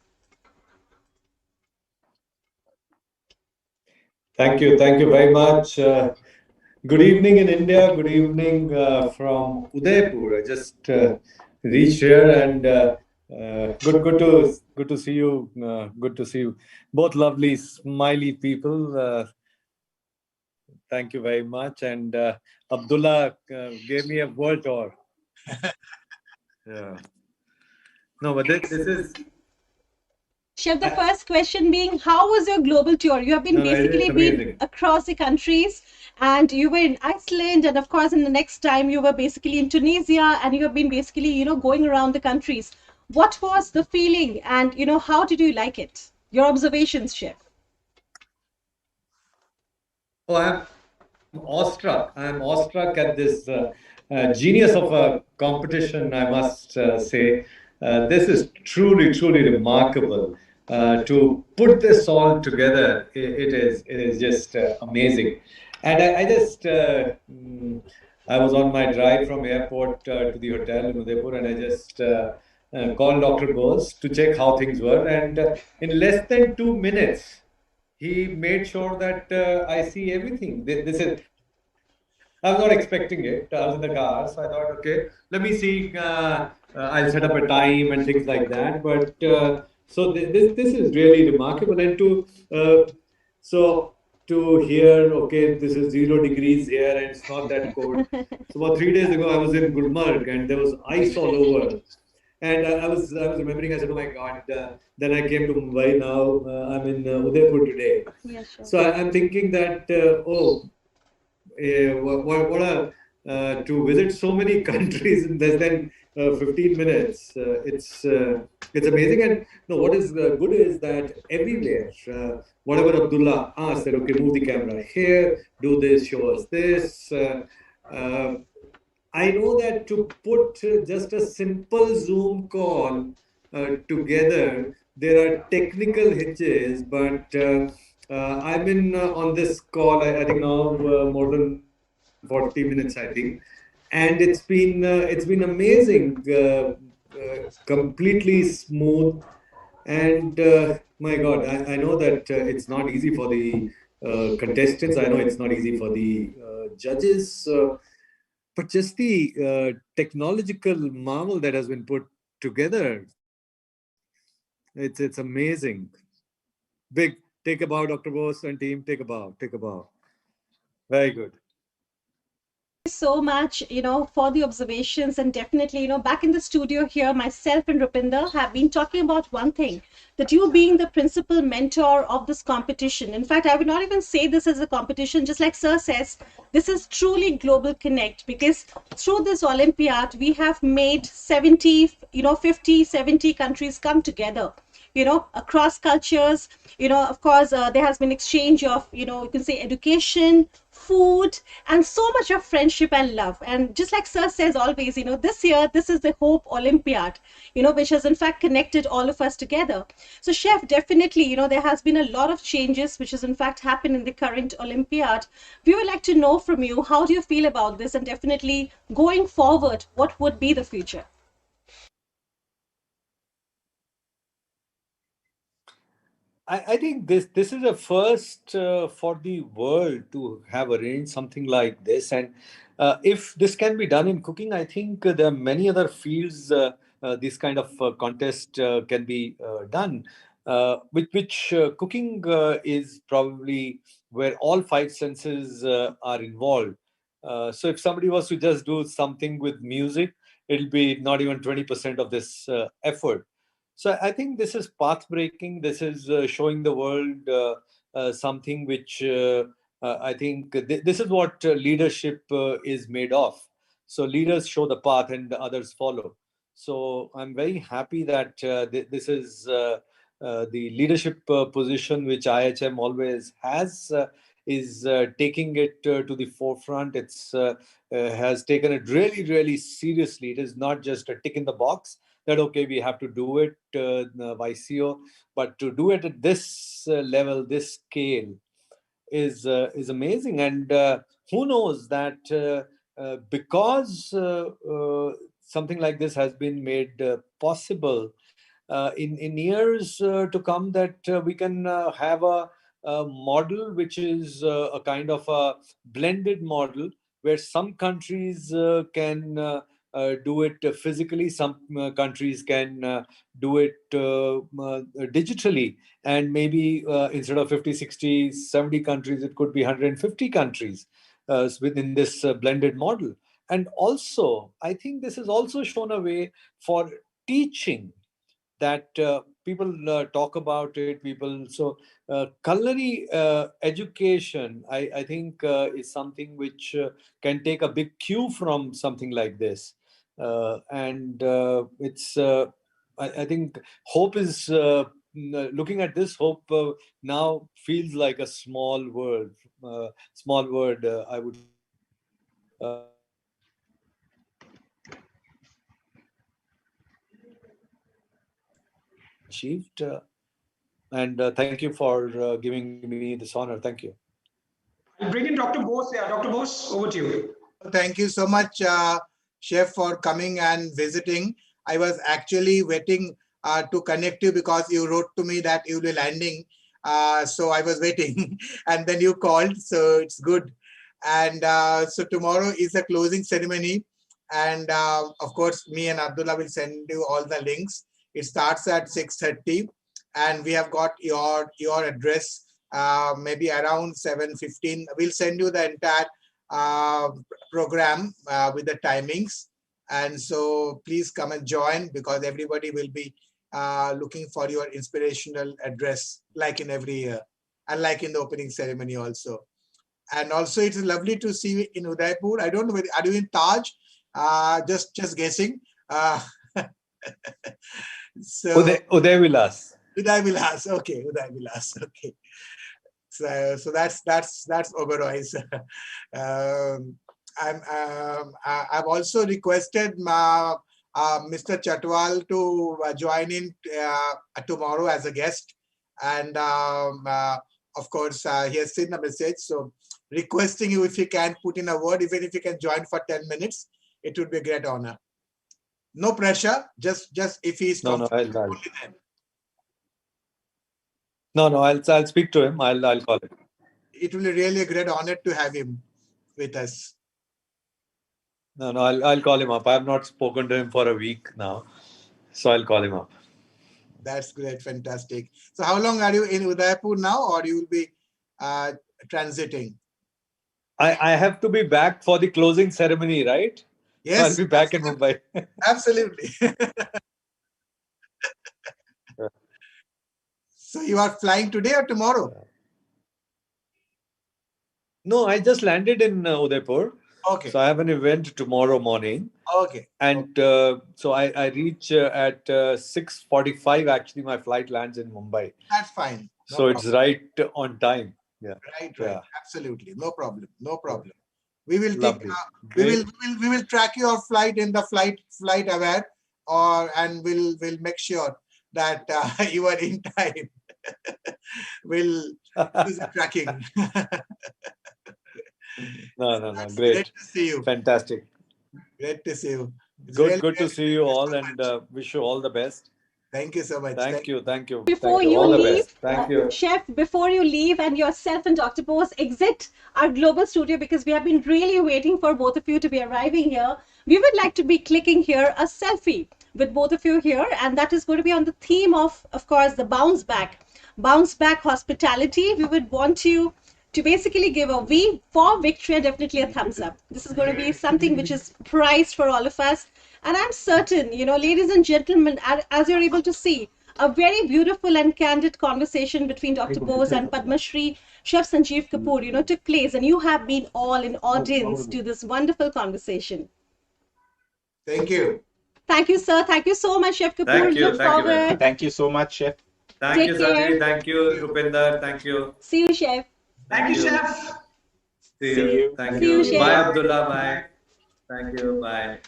Thank you very much. Good evening in India. Good evening from Udaipur. I just reached here, and good to see you. Good to see you. Both lovely, smiley people. Thank you very much. And Abdullah gave me a world tour. Yeah. No, but this is. Chef, the first question being, how was your global tour? You have been been across the countries, and you were in Iceland, and of course, in the next time you were basically in Tunisia, and you have been basically, going around the countries. What was the feeling, and how did you like it? Your observations, Chef. Oh, I'm awestruck. I'm awestruck at this genius of a competition, I must say. This is truly remarkable. To put this all together, it is just amazing. And I was on my drive from airport to the hotel in Udaipur, and I just called Dr. Bose to check how things were. And in less than 2 minutes, he made sure that I see everything. This is, I was not expecting it. I was in the car, so I thought, okay, let me see. I'll set up a time and things like that. But so this is really remarkable, and so to hear, okay, this is 0 degrees here, and it's not that cold. So about 3 days ago, I was in Gulmarg, and there was ice all over. And I was remembering, I said, oh my God, then I came to Mumbai, now I'm in Udaipur today. Yes, sure. So I'm thinking that, to visit so many countries in less than 15 minutes, it's amazing. And no, what is good is that everywhere, whatever Abdullah asked, that, okay, move the camera here, do this, show us this. I know that to put just a simple Zoom call together, there are technical hitches, but I've been on this call, I think now more than 40 minutes, I think, and it's been amazing, completely smooth, and my God, I know that it's not easy for the contestants. I know it's not easy for the judges. But just the technological marvel that has been put together, it's amazing. Big, take a bow, Dr. Bose and team, take a bow, take a bow. Very good. So much, for the observations, and definitely, back in the studio here, myself and Rupinder have been talking about one thing, that you being the principal mentor of this competition. In fact, I would not even say this as a competition, just like Sir says, this is truly global connect, because through this Olympiad, we have made 50, 70 countries come together, across cultures, of course, there has been exchange of, you can say education, food, and so much of friendship and love. And just like Sir says always, this year, this is the Hope Olympiad, which has in fact connected all of us together. So Chef, definitely, there has been a lot of changes, which has in fact happened in the current Olympiad. We would like to know from you, how do you feel about this? And definitely going forward, what would be the future? I think this is a first for the world to have arranged something like this, and if this can be done in cooking, I think there are many other fields this kind of contest can be done. Which cooking is probably where all 5 senses are involved. So if somebody was to just do something with music, it'll be not even 20% of this effort. So I think this is path breaking. This is showing the world something which I think this is what leadership is made of. So leaders show the path and the others follow. So I'm very happy that this is the leadership position which IHM always has, is taking it to the forefront. It's has taken it really, really seriously. It is not just a tick in the box that, okay, we have to do it, YCO, but to do it at this level, this scale, is amazing. And who knows that because something like this has been made possible, in years to come, that we can have a model which is a kind of a blended model, where some countries can do it physically, some countries can do it digitally, and maybe instead of 50, 60, 70 countries, it could be 150 countries within this blended model. And also, I think this has also shown a way for teaching, that people talk about it, so culinary education, I think is something which can take a big cue from something like this. And it's I think Hope is looking at this. Hope now feels like a small word, I would achieved. And thank you for giving me this honor. Thank you. I'll bring in Dr. Bose here. Dr. Bose, over to you. Thank you so much, Chef, for coming and visiting. I was actually waiting to connect you, because you wrote to me that you'll be landing So I was waiting and then you called, so it's good. And so tomorrow is the closing ceremony. And of course, me and Abdullah will send you all the links. It starts at 6:30 and we have got your address maybe around 7:15. We'll send you the entire program with the timings. And so please come and join, because everybody will be looking for your inspirational address, like in every year, and like in the opening ceremony also. And also it's lovely to see you in Udaipur. I don't know, are you in Taj? Just guessing. So Uday Vilas. Uday Vilas, okay, Uday Vilas, okay. So that's Oberoi's. I've also requested Mr. Chatwal to join in tomorrow as a guest, and of course he has seen the message. So requesting you, if you can put in a word, even if you can join for 10 minutes, it would be a great honor. No pressure, just if he's comfortable. I'll speak to him. I'll call him. It will be really a great honor to have him with us. I'll call him up. I have not spoken to him for a week now, so I'll call him up. That's great, fantastic. So how long are you in Udaipur now, or you will be transiting? I have to be back for the closing ceremony, right? Yes. So I'll be back in Mumbai. Absolutely. So you are flying today or tomorrow? No, I just landed in Udaipur. Okay. So I have an event tomorrow morning. Okay. And so I reach at 6:45. Actually, my flight lands in Mumbai. That's fine. No So problem. it's right on time. Yeah. Right. Yeah. Absolutely. No problem. No problem. We will take, Lovely. we will track your flight in the flight aware, and we'll make sure that you are in time. We'll use the tracking. No. That's Great. Great to see you. Fantastic. Great to see you. It's Good really to see you all, and wish you all the best. Thank you so much. Thank you. Before Thank you. you All the leave, best. Thank you. Chef, before you leave and yourself and Dr. Bose exit our global studio, because we have been really waiting for both of you to be arriving here, we would like to be clicking here a selfie with both of you here, and that is going to be on the theme of course, the bounce back hospitality. We would want you to basically give a V for victory and definitely a thumbs up. This is going to be something which is prized for all of us. And I'm certain, ladies and gentlemen, as you're able to see, a very beautiful and candid conversation between Dr. Bose and Padma Shri Chef Sanjeev Kapoor, took place, and you have been all in audience to this wonderful conversation. Thank you. Thank you, sir. Thank you so much, Chef Kapoor. Thank you. Look forward. Thank you so much, Chef. Take you, care. Sanjeev. Thank you, Rupinder. Thank you. See you, Chef. Thank you, Chef. See you. Thank See you, you. Chef. Bye, Abdullah. Bye. Thank you. Bye.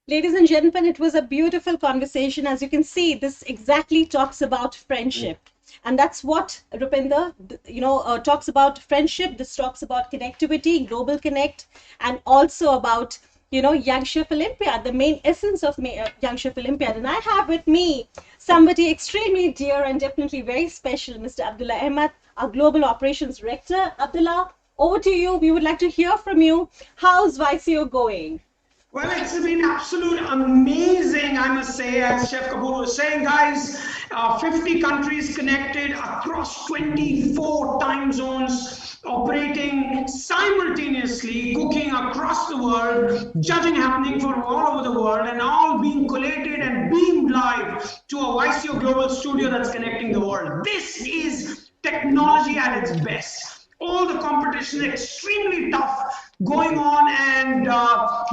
Ladies and gentlemen, it was a beautiful conversation. As you can see, this exactly talks about friendship. And that's what Rupinder, talks about friendship. This talks about connectivity, global connect, and also about, Young Chef Olympiad, the main essence of Young Chef Olympiad. And I have with me somebody extremely dear and definitely very special, Mr. Abdullah Ahmed, our Global Operations Director. Abdullah, over to you. We would like to hear from you. How's YCO going? Well, it's been absolute amazing, I must say, as Chef Kapoor was saying, guys. 50 countries connected across 24 time zones, operating simultaneously, cooking across the world, judging happening from all over the world, and all being collated and beamed live to a YCO Global Studio that's connecting the world. This is technology at its best. All the competition is extremely tough going on, and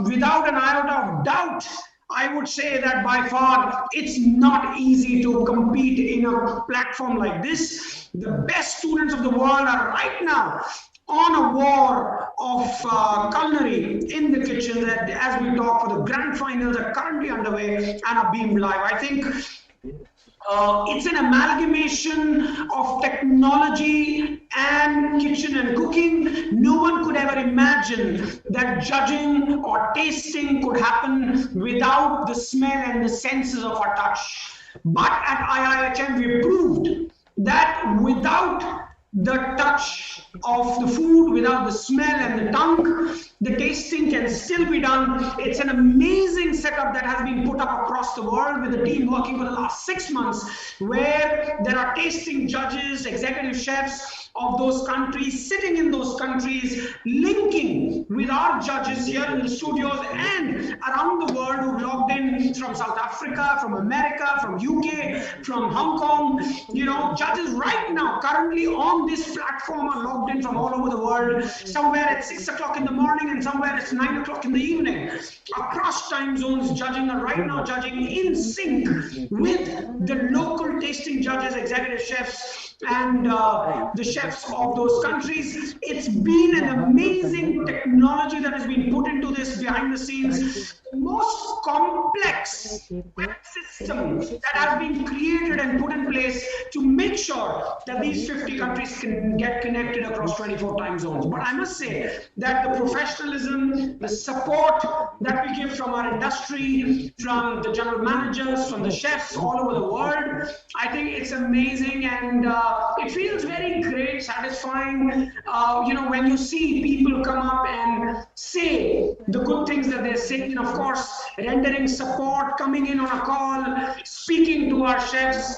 without an iota of doubt, I would say that by far it's not easy to compete in a platform like this. The best students of the world are right now on a war of culinary in the kitchen, that as we talk, for the grand finals are currently underway and are beamed live. I think it's an amalgamation of technology and kitchen and cooking. No one could ever imagine that judging or tasting could happen without the smell and the senses of our touch. But at IIHM, we proved that without the touch of the food, without the smell and the tongue, the tasting can still be done. It's an amazing setup that has been put up across the world with the team working for the last 6 months, where there are tasting judges, executive chefs of those countries, sitting in those countries, linking with our judges here in the studios and around the world who logged in from South Africa, from America, from UK, from Hong Kong. You know, judges right now currently on this platform are logged in from all over the world, somewhere at 6 o'clock in the morning and somewhere it's 9 o'clock in the evening. Across time zones, judging are right now judging in sync with the local tasting judges, executive chefs, and the chefs of those countries. It's been an amazing technology that has been put into this behind the scenes. The most complex web system that has been created and put in place to make sure that these 50 countries can get connected across 24 time zones. But I must say that the professionalism, the support that we give from our industry, from the general managers, from the chefs all over the world, I think it's amazing, and it feels very great, satisfying, you know, when you see people come up and say the good things that they're saying, and of course, rendering support, coming in on a call, speaking to our chefs,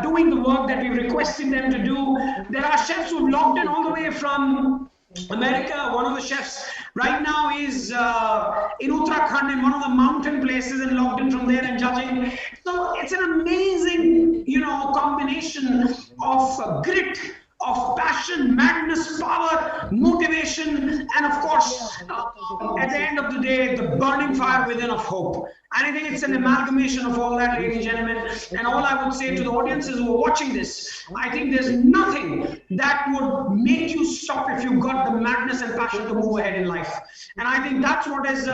doing the work that we're requesting them to do. There are chefs who've logged in all the way from America. One of the chefs right now is in Uttarakhand, in one of the mountain places, and logged in from there and judging. So it's an amazing, you know, combination of grit, of passion, madness, power, motivation, and of course, at the end of the day, the burning fire within of hope. And I think it's an amalgamation of all that, ladies and gentlemen. And all I would say to the audiences who are watching this, I think there's nothing that would make you stop if you've got the madness and passion to move ahead in life. And I think that's what is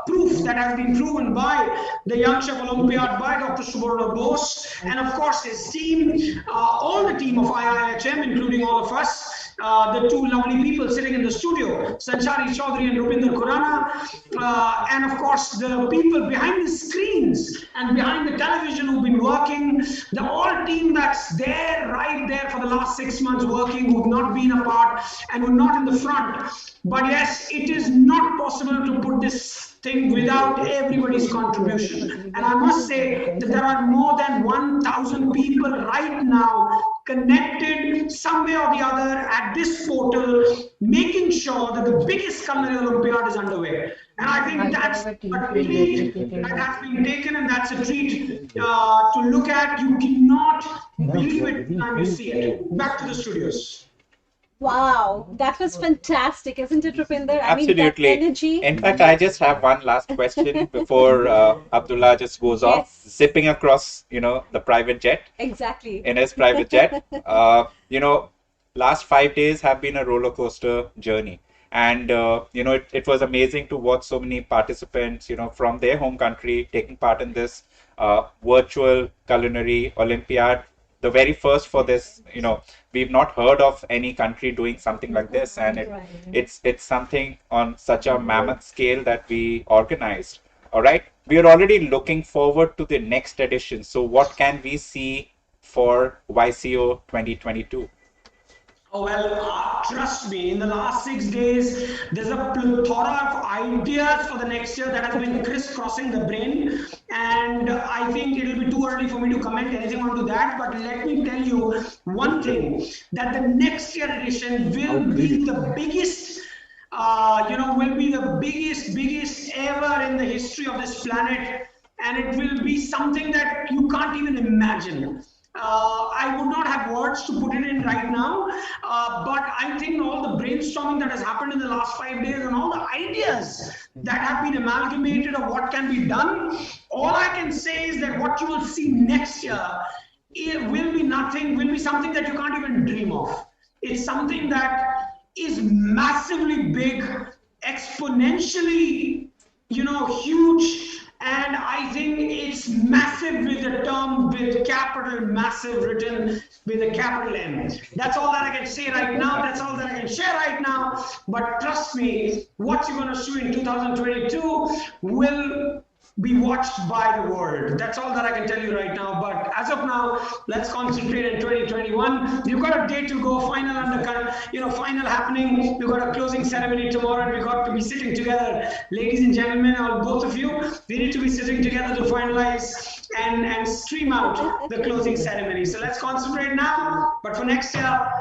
proof that has been proven by the Young Chef Olympiad, by Dr. Suborno Bose, and of course his team, all the team of IIHM, including all of us. The two lovely people sitting in the studio, Sanchari Chaudhary and Rupinder Khurana, and of course the people behind the screens and behind the television who've been working, the whole team that's there, right there for the last 6 months working, who've not been a part and who are not in the front. But yes, it is not possible to put this thing without everybody's contribution. And I must say that there are more than 1,000 people right now connected some way or the other at this portal, making sure that the biggest culinary Olympiad is underway. And I think that's a treat that has been taken, and that's a treat to look at. You cannot believe it when you see it. Back to the studios. Wow, that was fantastic, isn't it, Rupinder? Absolutely. I mean, that energy. In fact, I just have one last question before Abdullah just goes off, zipping across, you know, the private jet. Exactly. In his private jet. You know, last 5 days have been a roller coaster journey. And, you know, it was amazing to watch so many participants, you know, from their home country taking part in this virtual culinary Olympiad. The very first for this, you know, we've not heard of any country doing something like this, and it's something on such a mammoth scale that we organized. All right, we are already looking forward to the next edition. So what can we see for YCO 2022? Oh, well, trust me, in the last 6 days, there's a plethora of ideas for the next year that has been crisscrossing the brain. And I think it'll be too early for me to comment anything onto that. But let me tell you one thing, that the next year edition will be the biggest, you know, will be the biggest ever in the history of this planet. And it will be something that you can't even imagine. I would not have words to put it in right now, but I think all the brainstorming that has happened in the last 5 days and all the ideas that have been amalgamated of what can be done, all I can say is that what you will see next year, it will be nothing, will be something that you can't even dream of. It's something that is massively big, exponentially, you know, huge. And I think it's massive with the term with capital massive written with a capital M. That's all that I can say right now. That's all that I can share right now. But trust me, what you're going to see in 2022 will be watched by the world. That's all that I can tell you right now. But as of now, let's concentrate in 2021. We've got a day to go, final final happening. We've got a closing ceremony tomorrow, and we've got to be sitting together. Ladies and gentlemen, all both of you, we need to be sitting together to finalize and stream out the closing ceremony. So let's concentrate now. But for next year,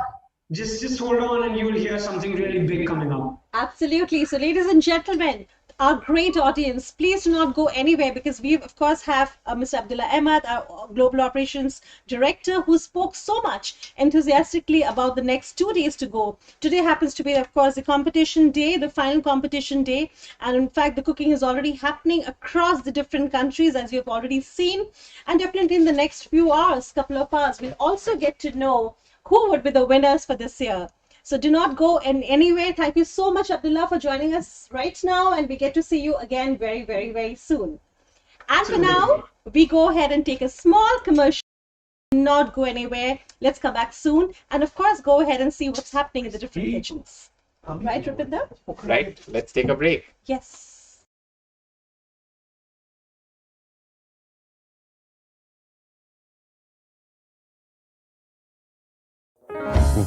just hold on and you will hear something really big coming up. Absolutely. So ladies and gentlemen, our great audience, please do not go anywhere, because we of course have Mr. Abdullah Ahmad, our Global Operations Director, who spoke so much enthusiastically about the next 2 days to go. Today happens to be, of course, the competition day, the final competition day. And in fact, the cooking is already happening across the different countries, as you've already seen. And definitely in the next few hours, couple of hours, we'll also get to know who would be the winners for this year. So do not go anywhere. Thank you so much, Abdullah, for joining us right now. And we get to see you again very, very, very soon. And for now, we go ahead and take a small commercial. Not go anywhere. Let's come back soon. And of course, go ahead and see what's happening in the different kitchens. Right, Rupinder? Right. Let's take a break. Yes.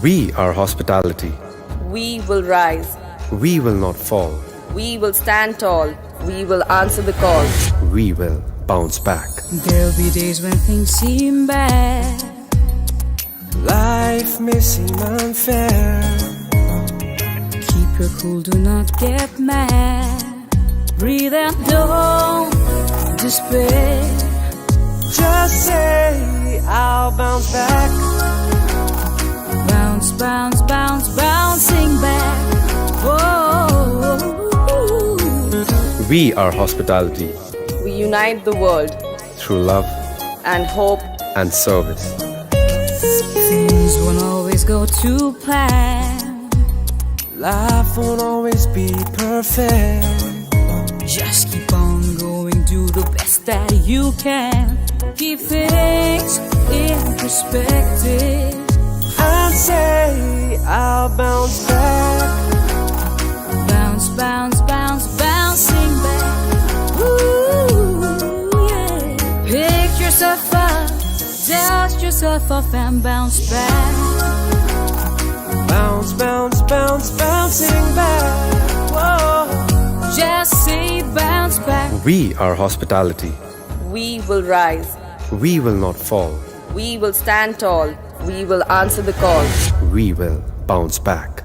We are hospitality. We will rise. We will not fall. We will stand tall. We will answer the call. We will bounce back. There'll be days when things seem bad. Life may seem unfair. Keep your cool, do not get mad. Breathe and don't despair. Just say, I'll bounce back. Bounce, bounce, bounce, bouncing back. Whoa. We are hospitality. We unite the world Through love and hope and service. Things won't always go to plan. Life won't always be perfect. Just keep on going, do the best that you can. Keep things in perspective. And say, I'll bounce back. Bounce, bounce, bounce, bouncing back. Ooh, yeah. Pick yourself up, dust yourself off and bounce back. Bounce, bounce, bounce, bouncing back. Whoa. Just say bounce back. We are hospitality. we will rise. We will not fall. We will stand tall. We will answer the call. We will bounce back.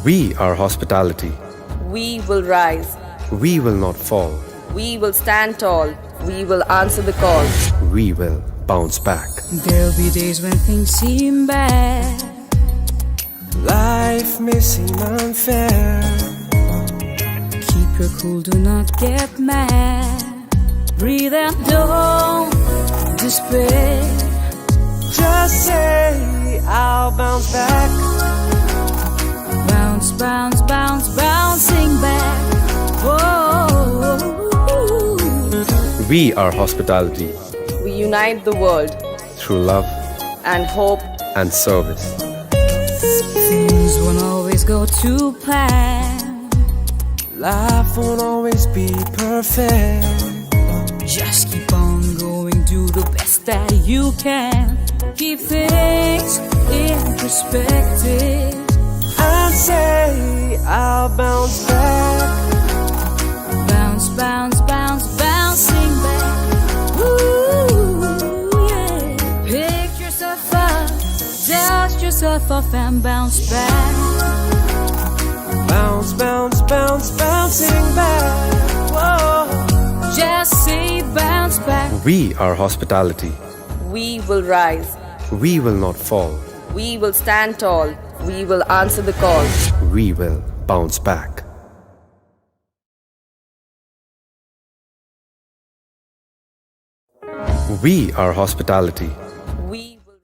We are hospitality. We will rise. We will not fall. We will stand tall. We will answer the call. We will bounce back. There'll be days when things seem bad. Life may seem unfair. Keep your cool, do not get mad. Breathe and don't despair. Just say, I'll bounce back. Bounce, bounce, bounce, bouncing back. Whoa. We are hospitality. We unite the world Through love and hope and service. Things won't always go to plan. Life won't always be perfect. Just keep on going, do the best that you can. Keep things in perspective. And say, I'll bounce back. Bounce, bounce, bounce, bouncing back. Ooh, yeah. Pick yourself up, dust yourself off and bounce back. Bounce, bounce, bounce, bouncing back. Whoa. Just say bounce back. We are hospitality. we will rise. We will not fall. We will stand tall. We will answer the call. We will bounce back. We are hospitality. We will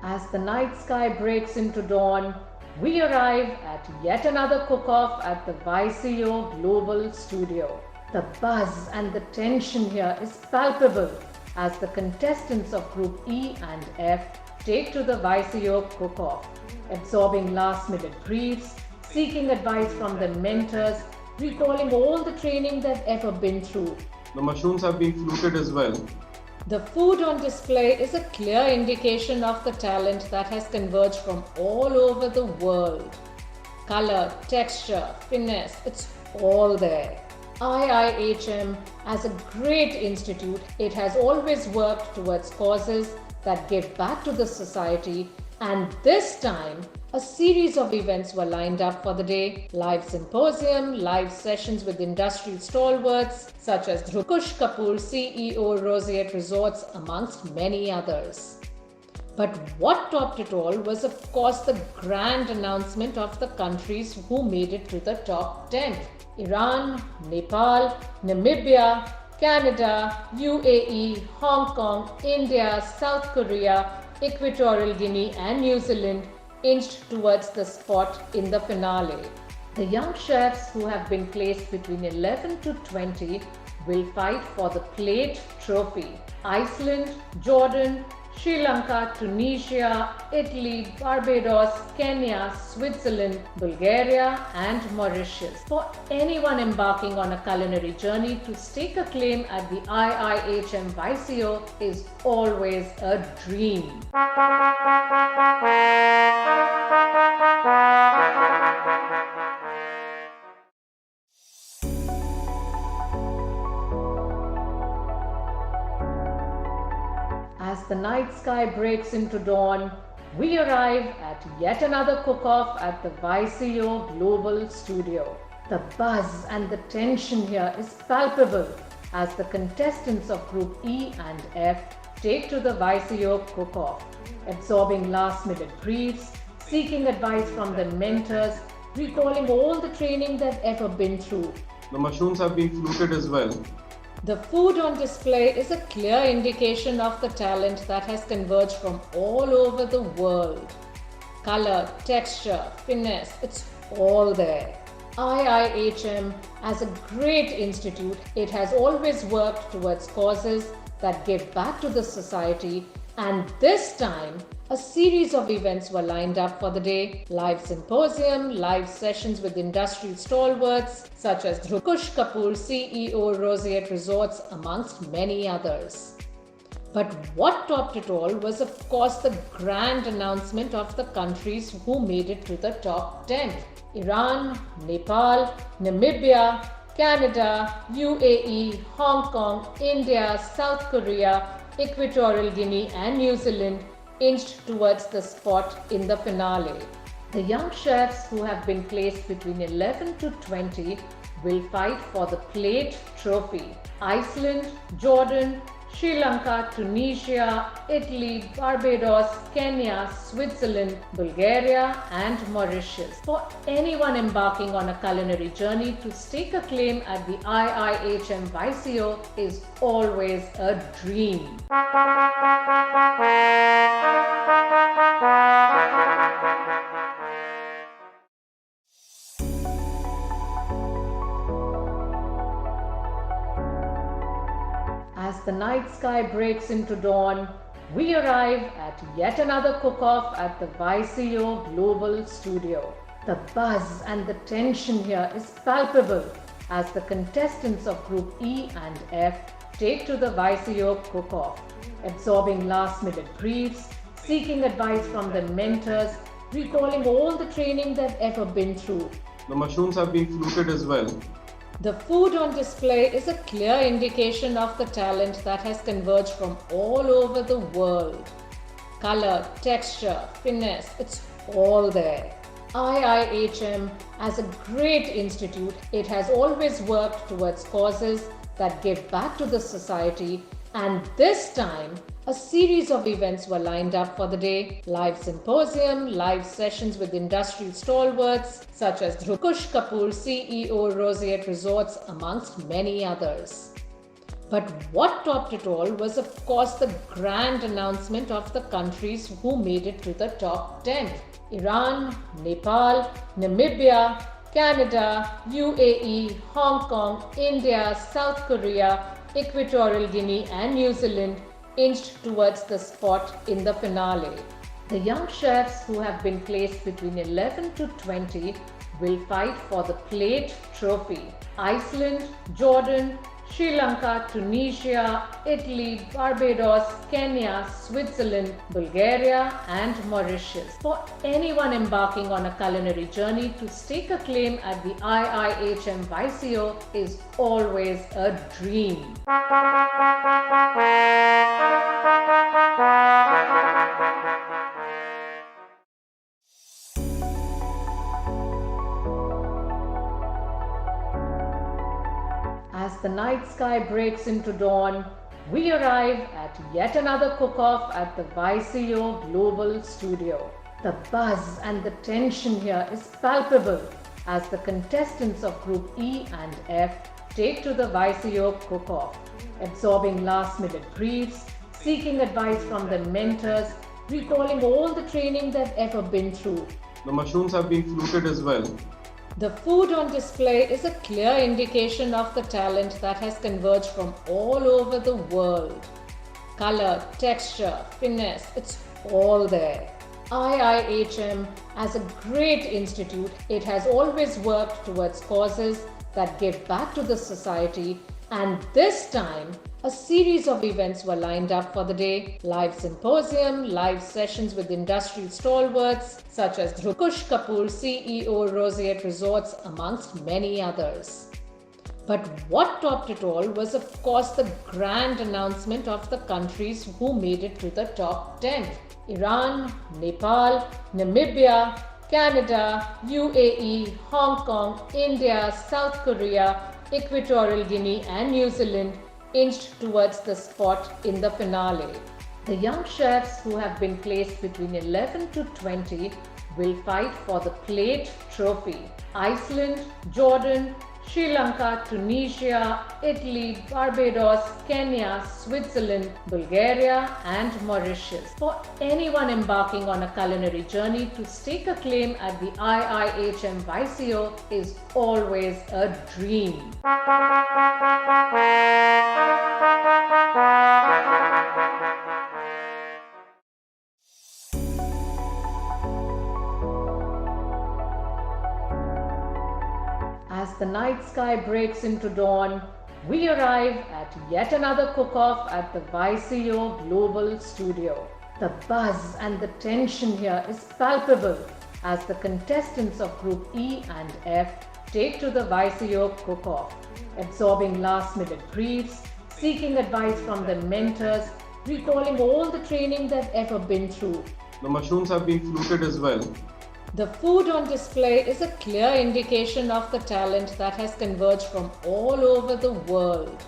As the night sky breaks into dawn, we arrive at yet another cook-off at the YCO Global Studio. The buzz and the tension here is palpable as the contestants of Group E and F take to the YCO cook-off, absorbing last-minute briefs, seeking advice from their mentors, recalling all the training they've ever been through. The mushrooms have been fluted as well. The food on display is a clear indication of the talent that has converged from all over the world. Color, texture, finesse, it's all there. IIHM, as a great institute, it has always worked towards causes that give back to the society, and this time a series of events were lined up for the day. Live symposium, live sessions with industry stalwarts such as Kush Kapoor, CEO, Roseate Resorts, amongst many others. But what topped it all was, of course, the grand announcement of the countries who made it to the top 10. Iran, Nepal, Namibia, Canada, UAE, Hong Kong, India, South Korea, Equatorial Guinea and New Zealand inched towards the spot in the finale. The young chefs who have been placed between 11 to 20 will fight for the plate trophy. Iceland, Jordan, Sri Lanka, Tunisia, Italy, Barbados, Kenya, Switzerland, Bulgaria and Mauritius. For anyone embarking on a culinary journey, to stake a claim at the IIHM YCO is always a dream. As the night sky breaks into dawn, we arrive at yet another cook-off at the YCO Global Studio. The buzz and the tension here is palpable as the contestants of Group E and F take to the YCO cook-off, absorbing last-minute briefs, seeking advice from their mentors, recalling all the training they've ever been through. The mushrooms have been fluted as well. The food on display is a clear indication of the talent that has converged from all over the world. Color, texture, finesse, it's all there. IIHM, as a great institute, it has always worked towards causes that give back to the society, and this time a series of events were lined up for the day. Live symposium, live sessions with industry stalwarts such as Kush Kapoor, CEO, Roseate Resorts, amongst many others. But what topped it all was, of course, the grand announcement of the countries who made it to the top 10. Iran, Nepal, Namibia, Canada, UAE, Hong Kong, India, South Korea, Equatorial Guinea and New Zealand inched towards the spot in the finale. The young chefs who have been placed between 11 to 20 will fight for the plate trophy. Iceland, Jordan, Sri Lanka, Tunisia, Italy, Barbados, Kenya, Switzerland, Bulgaria and Mauritius. For anyone embarking on a culinary journey, to stake a claim at the IIHM YCO is always a dream. As the night sky breaks into dawn, we arrive at yet another cook-off at the YCO Global Studio. The buzz and the tension here is palpable as the contestants of Group E and F take to the YCO cook-off, absorbing last-minute briefs, seeking advice from their mentors, recalling all the training they've ever been through. The mushrooms have been fluted as well. The food on display is a clear indication of the talent that has converged from all over the world. Color, texture, finesse, it's all there. IIHM, as a great institute, it has always worked towards causes that give back to the society, and this time a series of events were lined up for the day. Live symposium, live sessions with industry stalwarts such as Kush Kapoor, CEO, Roseate Resorts, amongst many others. But what topped it all was, of course, the grand announcement of the countries who made it to the top 10. Iran, Nepal, Namibia, Canada, UAE, Hong Kong, India, South Korea, Equatorial Guinea and New Zealand inched towards the spot in the finale. The young chefs who have been placed between 11 to 20 will fight for the plate trophy. Iceland, Jordan, Sri Lanka, Tunisia, Italy, Barbados, Kenya, Switzerland, Bulgaria and Mauritius. For anyone embarking on a culinary journey, to stake a claim at the IIHM YCO is always a dream. As the night sky breaks into dawn, we arrive at yet another cook-off at the YCO Global Studio. The buzz and the tension here is palpable as the contestants of Group E and F take to the YCO cook-off, absorbing last-minute briefs, seeking advice from their mentors, recalling all the training they've ever been through. The mushrooms have been fluted as well. The food on display is a clear indication of the talent that has converged from all over the world. Color, texture, finesse, it's all there. IIHM, as a great institute, it has always worked towards causes that give back to the society, and this time, a series of events were lined up for the day. Live symposium, live sessions with industry stalwarts such as Kush Kapoor, CEO, Roseate Resorts, amongst many others. But what topped it all was, of course, the grand announcement of the countries who made it to the top 10. Iran, Nepal, Namibia, Canada, UAE, Hong Kong, India, South Korea, Equatorial Guinea and New Zealand inched towards the spot in the finale. The young chefs who have been placed between 11 to 20 will fight for the plate trophy. Iceland, Jordan, Sri Lanka, Tunisia, Italy, Barbados, Kenya, Switzerland, Bulgaria and Mauritius. For anyone embarking on a culinary journey, to stake a claim at the IIHM YCO is always a dream. As the night sky breaks into dawn, we arrive at yet another cook-off at the YCO Global Studio. The buzz and the tension here is palpable as the contestants of Group E and F take to the YCO cook-off, absorbing last-minute briefs, seeking advice from their mentors, recalling all the training they've ever been through. The mushrooms have been fluted as well. The food on display is a clear indication of the talent that has converged from all over the world.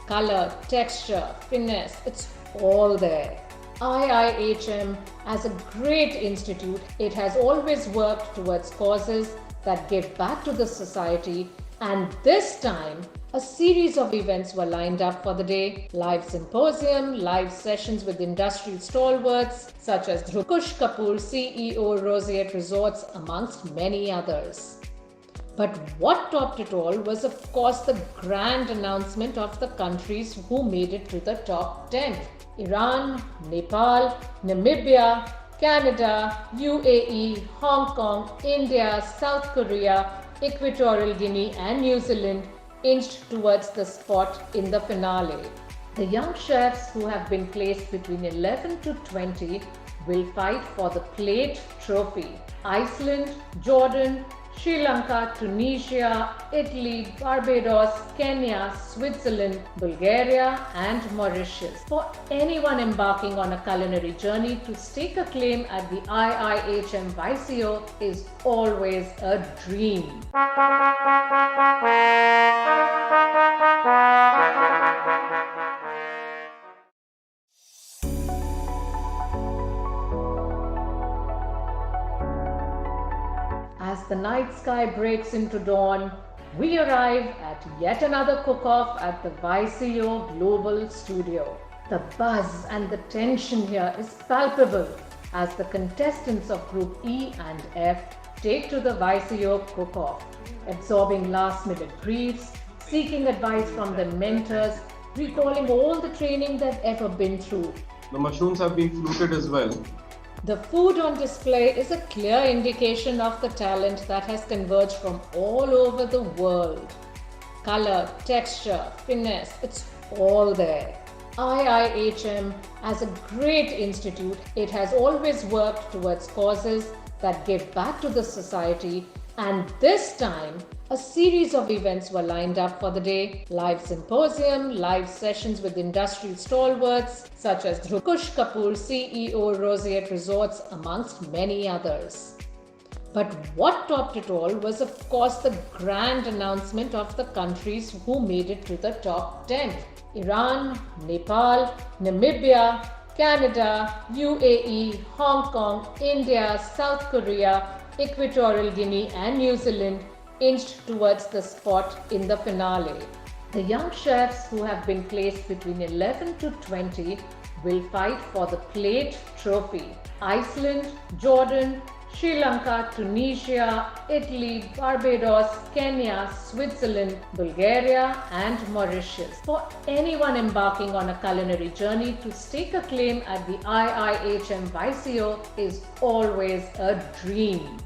Color, texture, finesse, it's all there. IIHM, as a great institute, it has always worked towards causes that give back to the society, and this time, a series of events were lined up for the day. Live symposium, live sessions with industry stalwarts such as Kush Kapoor, CEO, Roseate Resorts, amongst many others. But what topped it all was, of course, the grand announcement of the countries who made it to the top 10. Iran, Nepal, Namibia, Canada, UAE, Hong Kong, India, South Korea, Equatorial Guinea and New Zealand inched towards the spot in the finale. The young chefs who have been placed between 11 to 20 will fight for the plate trophy. Iceland, Jordan, Sri Lanka, Tunisia, Italy, Barbados, Kenya, Switzerland, Bulgaria and Mauritius. For anyone embarking on a culinary journey, to stake a claim at the IIHM YCO is always a dream. As the night sky breaks into dawn, we arrive at yet another cook-off at the YCO Global Studio. The buzz and the tension here is palpable as the contestants of Group E and F take to the YCO cook-off, absorbing last-minute briefs, seeking advice from their mentors, recalling all the training they've ever been through. The mushrooms have been fluted as well. The food on display is a clear indication of the talent that has converged from all over the world. Color, texture, finesse, it's all there. IIHM, as a great institute, it has always worked towards causes that give back to the society, and this time a series of events were lined up for the day. Live symposium, live sessions with industry stalwarts such as Kush Kapoor, CEO, Roseate Resorts, amongst many others. But what topped it all was, of course, the grand announcement of the countries who made it to the top 10. Iran, Nepal, Namibia, Canada, UAE, Hong Kong, India, South Korea, Equatorial Guinea and New Zealand inched towards the spot in the finale. The young chefs who have been placed between 11 to 20 will fight for the plate trophy. Iceland, Jordan, Sri Lanka, Tunisia, Italy, Barbados, Kenya, Switzerland, Bulgaria and Mauritius. For anyone embarking on a culinary journey, to stake a claim at the IIHM YCO is always a dream.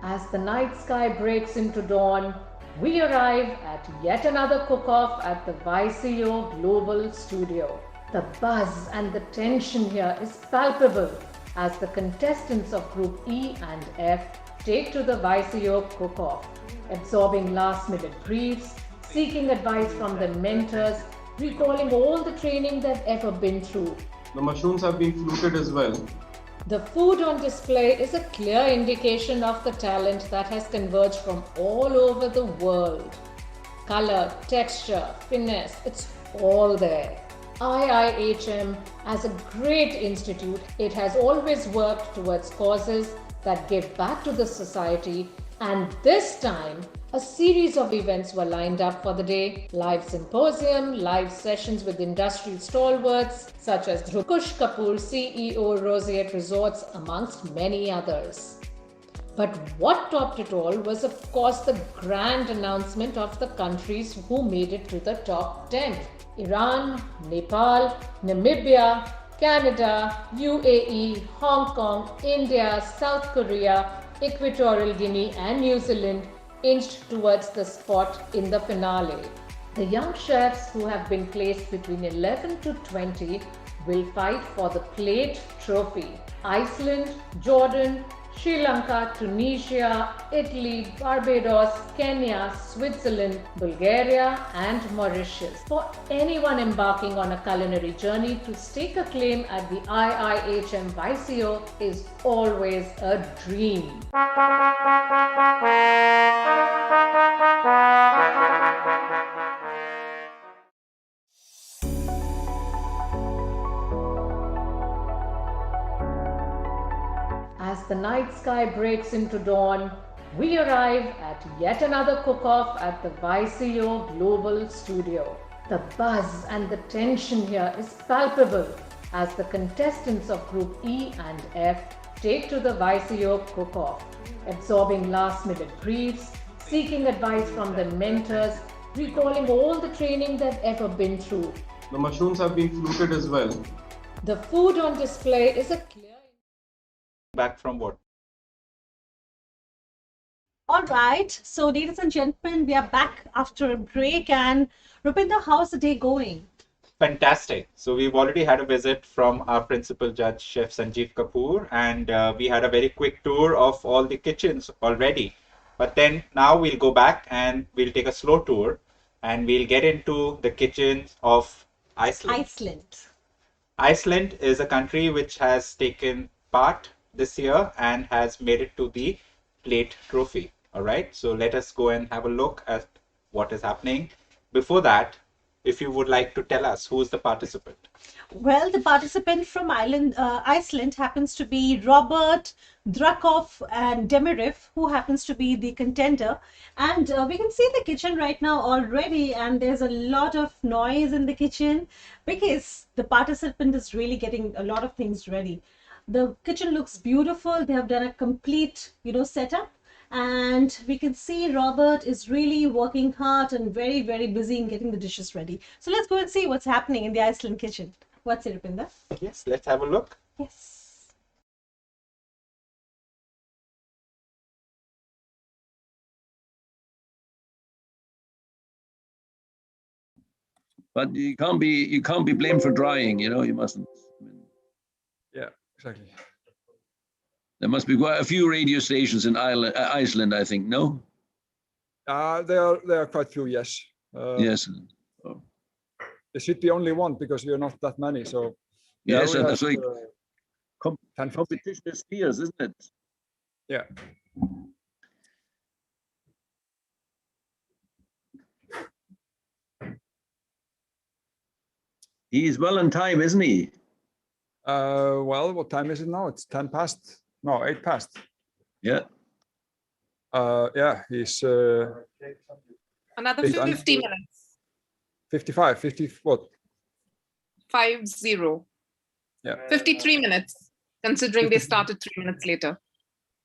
As the night sky breaks into dawn, we arrive at yet another cook-off at the YCO Global Studio. The buzz and the tension here is palpable as the contestants of Group E and F take to the YCO cook-off, absorbing last-minute briefs, seeking advice from their mentors, recalling all the training they've ever been through. The mushrooms have been fluted as well. The food on display is a clear indication of the talent that has converged from all over the world. Color, texture, finesse, it's all there. IIHM, as a great institute, it has always worked towards causes that give back to the society, and this time a series of events were lined up for the day. Live symposium, live sessions with industry stalwarts such as Kush Kapoor, CEO, Roseate Resorts, amongst many others. But what topped it all was, of course, the grand announcement of the countries who made it to the top 10. Iran, Nepal, Namibia, Canada, UAE, Hong Kong, India, South Korea, Equatorial Guinea and New Zealand inched towards the spot in the finale. The young chefs who have been placed between 11 to 20 will fight for the plate trophy. Iceland, Jordan, Sri Lanka, Tunisia, Italy, Barbados, Kenya, Switzerland, Bulgaria and Mauritius. For anyone embarking on a culinary journey, to stake a claim at the IIHM YCO is always a dream. As the night sky breaks into dawn, we arrive at yet another cook-off at the YCO Global Studio. The buzz and the tension here is palpable as the contestants of Group E and F take to the YCO cook-off, absorbing last-minute briefs, seeking advice from their mentors, recalling all the training they've ever been through. The mushrooms have been fluted as well. The food on display is a clear... Back from what? All right. So, ladies and gentlemen, we are back after a break. And Rupinder, how's the day going? Fantastic. So we've already had a visit from our principal judge, Chef Sanjeev Kapoor, and we had a very quick tour of all the kitchens already. But then now we'll go back and we'll take a slow tour and we'll get into the kitchens of Iceland. Iceland is a country which has taken part this year and has made it to the plate trophy. All right, so let us go and have a look at what is happening. Before that, if you would like to tell us who's the participant. Well, the participant from Iceland happens to be Robert Drakov and Demiriv, who happens to be the contender. And we can see the kitchen right now already, and there's a lot of noise in the kitchen because the participant is really getting a lot of things ready. The kitchen looks beautiful. They have done a complete, setup. And we can see Robert is really working hard and very, very busy in getting the dishes ready. So let's go and see what's happening in the Iceland kitchen. What's it, Rupinder? Yes, let's have a look. Yes. But you can't be blamed for drying. You mustn't. Yeah, exactly. There must be quite a few radio stations in Iceland, I think. No. There are quite few. Yes. Yes. There should be only one because we are not that many. So. Yes, we that's have, like competition is fierce, isn't it? Yeah. He's well on time, isn't he? Well, what time is it now? It's 10 past. No, 8 past. Yeah. Yeah, he's. Another 50 minutes. 55, 50 what? 50. Yeah. 53 minutes, considering they started 3 minutes later.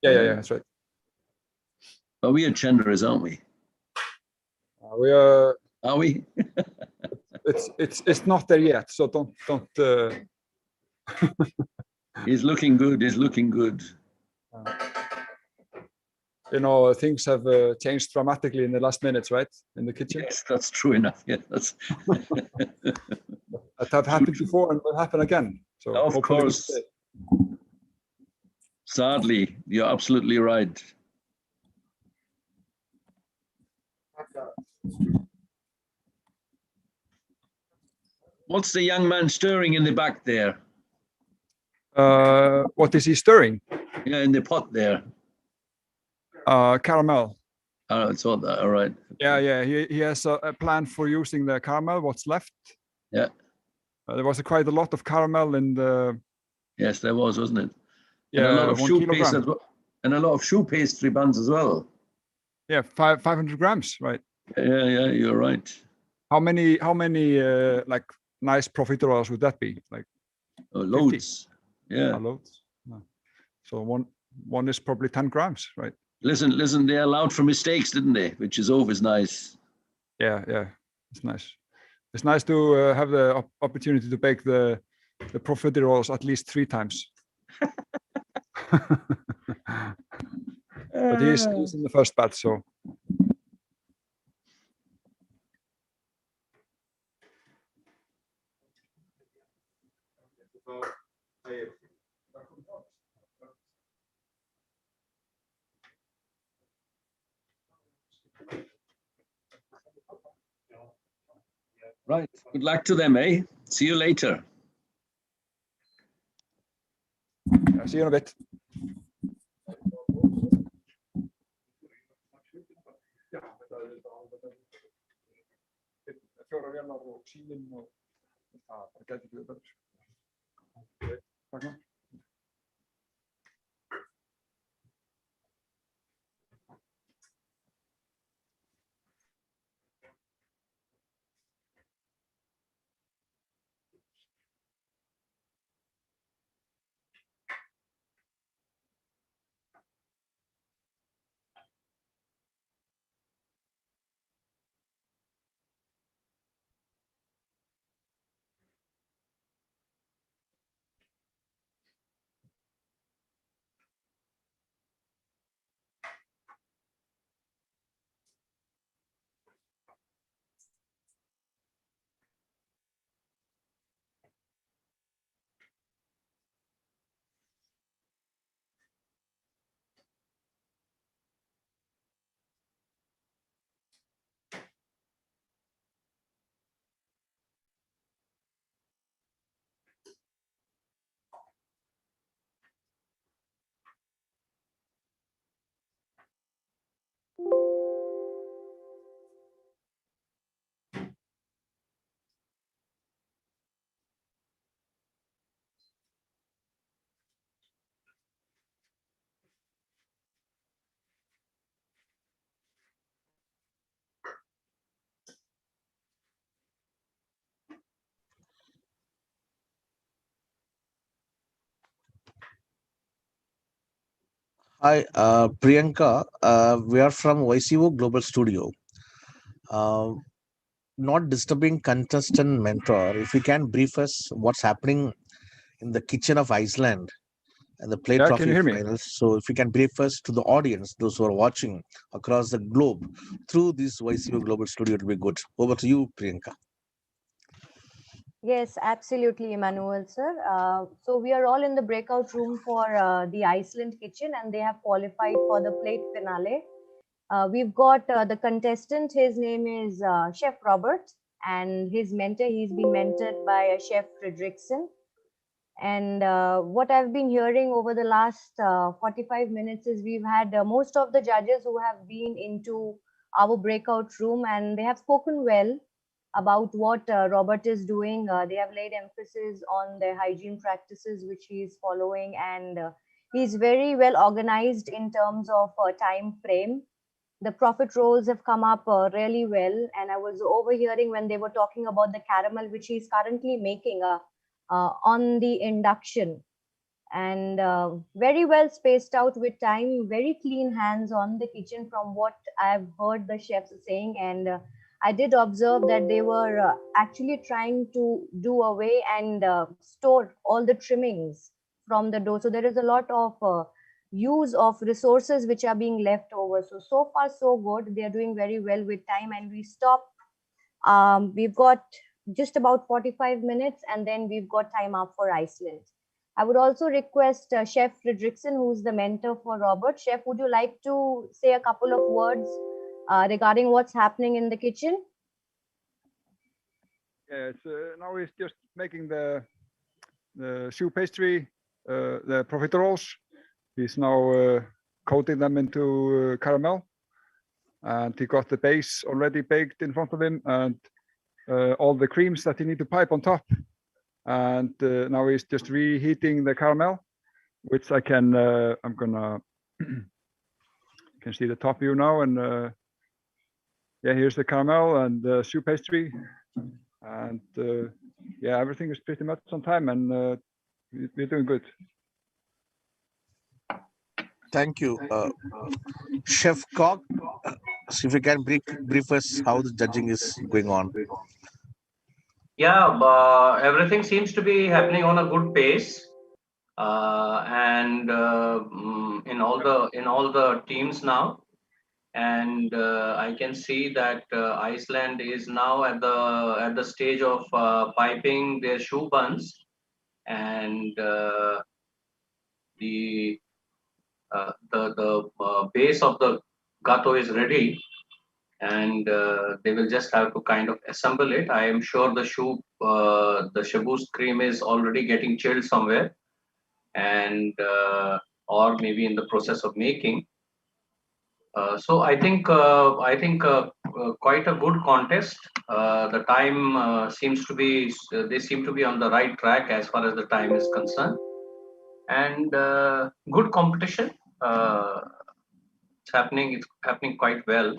Yeah, that's right. Well, we are Chandras, aren't we? We are. Are we? It's not there yet, so don't. He's looking good. He's looking good. Things have changed dramatically in the last minutes, right? In the kitchen. Yes, that's true enough. Yeah, that's. That have happened before and will happen again. So of course. Sadly, you're absolutely right. What's the young man stirring in the back there? What is he stirring? Yeah, in the pot there. Caramel. Oh, I thought that. All right. Yeah. He has a plan for using the caramel. What's left? Yeah. There was quite a lot of caramel in the. Yes, there was, wasn't it? Yeah, and a lot of 1 shoe kilogram. paste as well, and a lot of shoe pastry buns as well. Yeah, 500 grams, right? Yeah, you're right. How many like nice profiteroles would that be? Like loads. 50? Yeah. Loads. No. So one is probably 10 grams, right? Listen, they allowed for mistakes, didn't they? Which is always nice. Yeah, it's nice. It's nice to have the opportunity to bake the profiteroles at least 3 times. But he's in the first batch, so. Right. Good luck to them, eh? See you later. Yeah, see you in a bit. Hi, Priyanka. We are from YCO Global Studio. Uh, Not disturbing contestant mentor. If you can brief us what's happening in the kitchen of Iceland and the plate Yeah, can trophy you hear me? finals. So if you can brief us to the audience, those who are watching across the globe through this YCO Global Studio, it will be good. Over to you, Priyanka. Yes, absolutely, Emmanuel, sir. So we are all in the breakout room for the Iceland kitchen, and they have qualified for the plate finale. We've got the contestant. His name is Chef Robert, and his mentor. He's been mentored by Chef Fredrickson. And what I've been hearing over the last 45 minutes is we've had most of the judges who have been into our breakout room, and they have spoken well about what Robert is doing. They have laid emphasis on their hygiene practices, which he is following, and he's very well organized in terms of time frame. The profit rolls have come up really well, and I was overhearing when they were talking about the caramel, which he's currently making on the induction, and very well spaced out with time, very clean hands on the kitchen from what I've heard the chefs saying. And I did observe that they were actually trying to do away and store all the trimmings from the dough. So there is a lot of use of resources which are being left over. So far so good. They are doing very well with time, and we stop. We've got just about 45 minutes, and then we've got time up for Iceland. I would also request Chef Fredrickson, who's the mentor for Robert. Chef, would you like to say a couple of words regarding what's happening in the kitchen? Yes, now he's just making the choux pastry, the profiteroles. He's now coating them into caramel, and he got the base already baked in front of him, and all the creams that he need to pipe on top. And now he's just reheating the caramel, which I can, I'm gonna, can see the top view now. And yeah, here's the caramel and the choux pastry. And yeah, everything is pretty much on time, and we're doing good. Thank you. Chef Cock, if you can brief us how the judging is going on. Yeah, everything seems to be happening on a good pace, and in all the teams now. And I can see that Iceland is now at the stage of piping their choux buns, and the base of the gato is ready, and they will just have to kind of assemble it. I am sure the shaboos cream is already getting chilled somewhere, and or maybe in the process of making. So I think quite a good contest. The time seems to be they seem to be on the right track as far as the time is concerned, and good competition. It's happening quite well,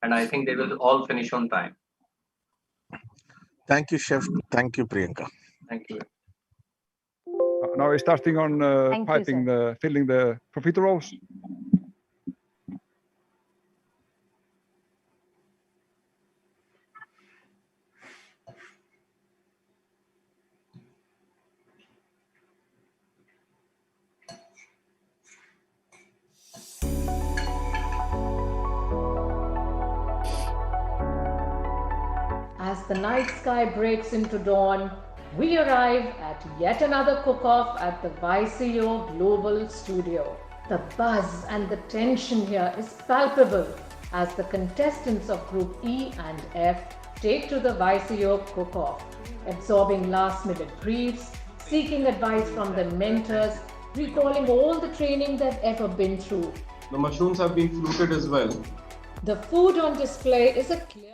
and I think they will all finish on time. Thank you, Chef. Thank you, Priyanka. Thank you. Now we're starting on filling the profiteroles. As the night sky breaks into dawn, we arrive at yet another cook-off at the YCO Global Studio. The buzz and the tension here is palpable as the contestants of Group E and F take to the YCO cook-off, absorbing last-minute briefs, seeking advice from their mentors, recalling all the training they've ever been through. The mushrooms have been fluted as well. The food on display is a clear.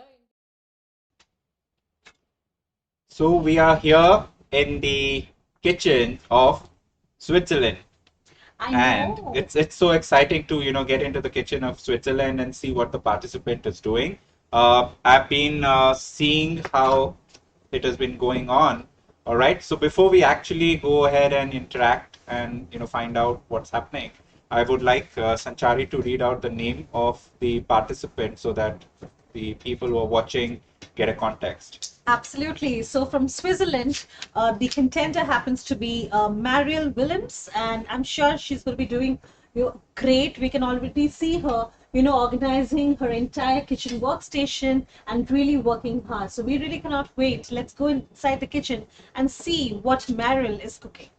So we are here in the kitchen of Switzerland. And it's so exciting to get into the kitchen of Switzerland and see what the participant is doing. I've been seeing how it has been going on. All right. So before we actually go ahead and interact and find out what's happening, I would like Sanchari to read out the name of the participant so that the people who are watching get a context. Absolutely. So from Switzerland, the contender happens to be Mariel Willems, and I'm sure she's going to be doing great. We can already see her, organizing her entire kitchen workstation and really working hard. So we really cannot wait. Let's go inside the kitchen and see what Mariel is cooking.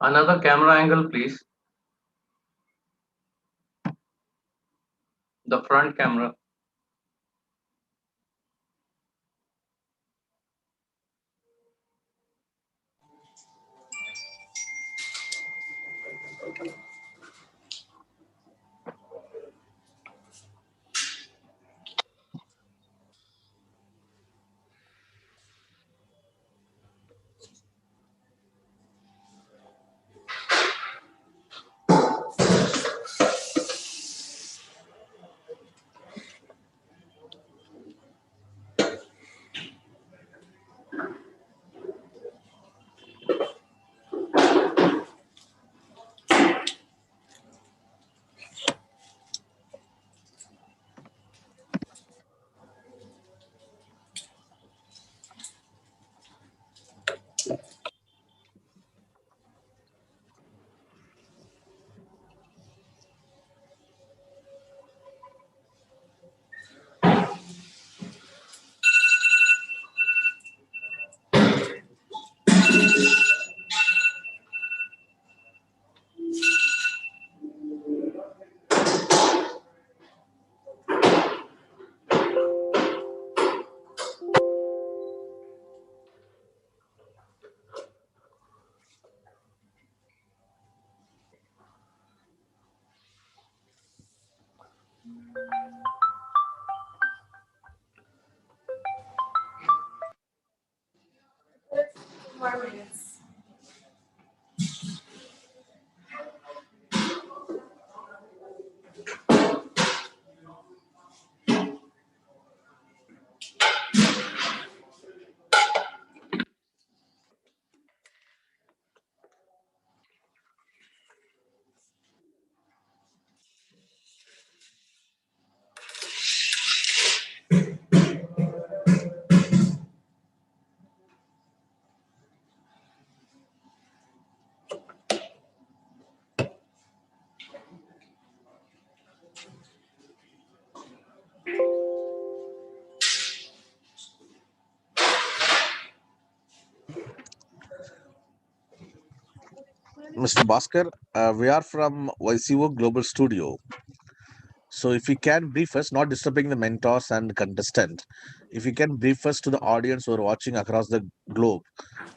Another camera angle, please. The front camera. Mr. Bhaskar, we are from YCO Global Studio. So, if you can brief us, not disturbing the mentors and contestant, if you can brief us to the audience who are watching across the globe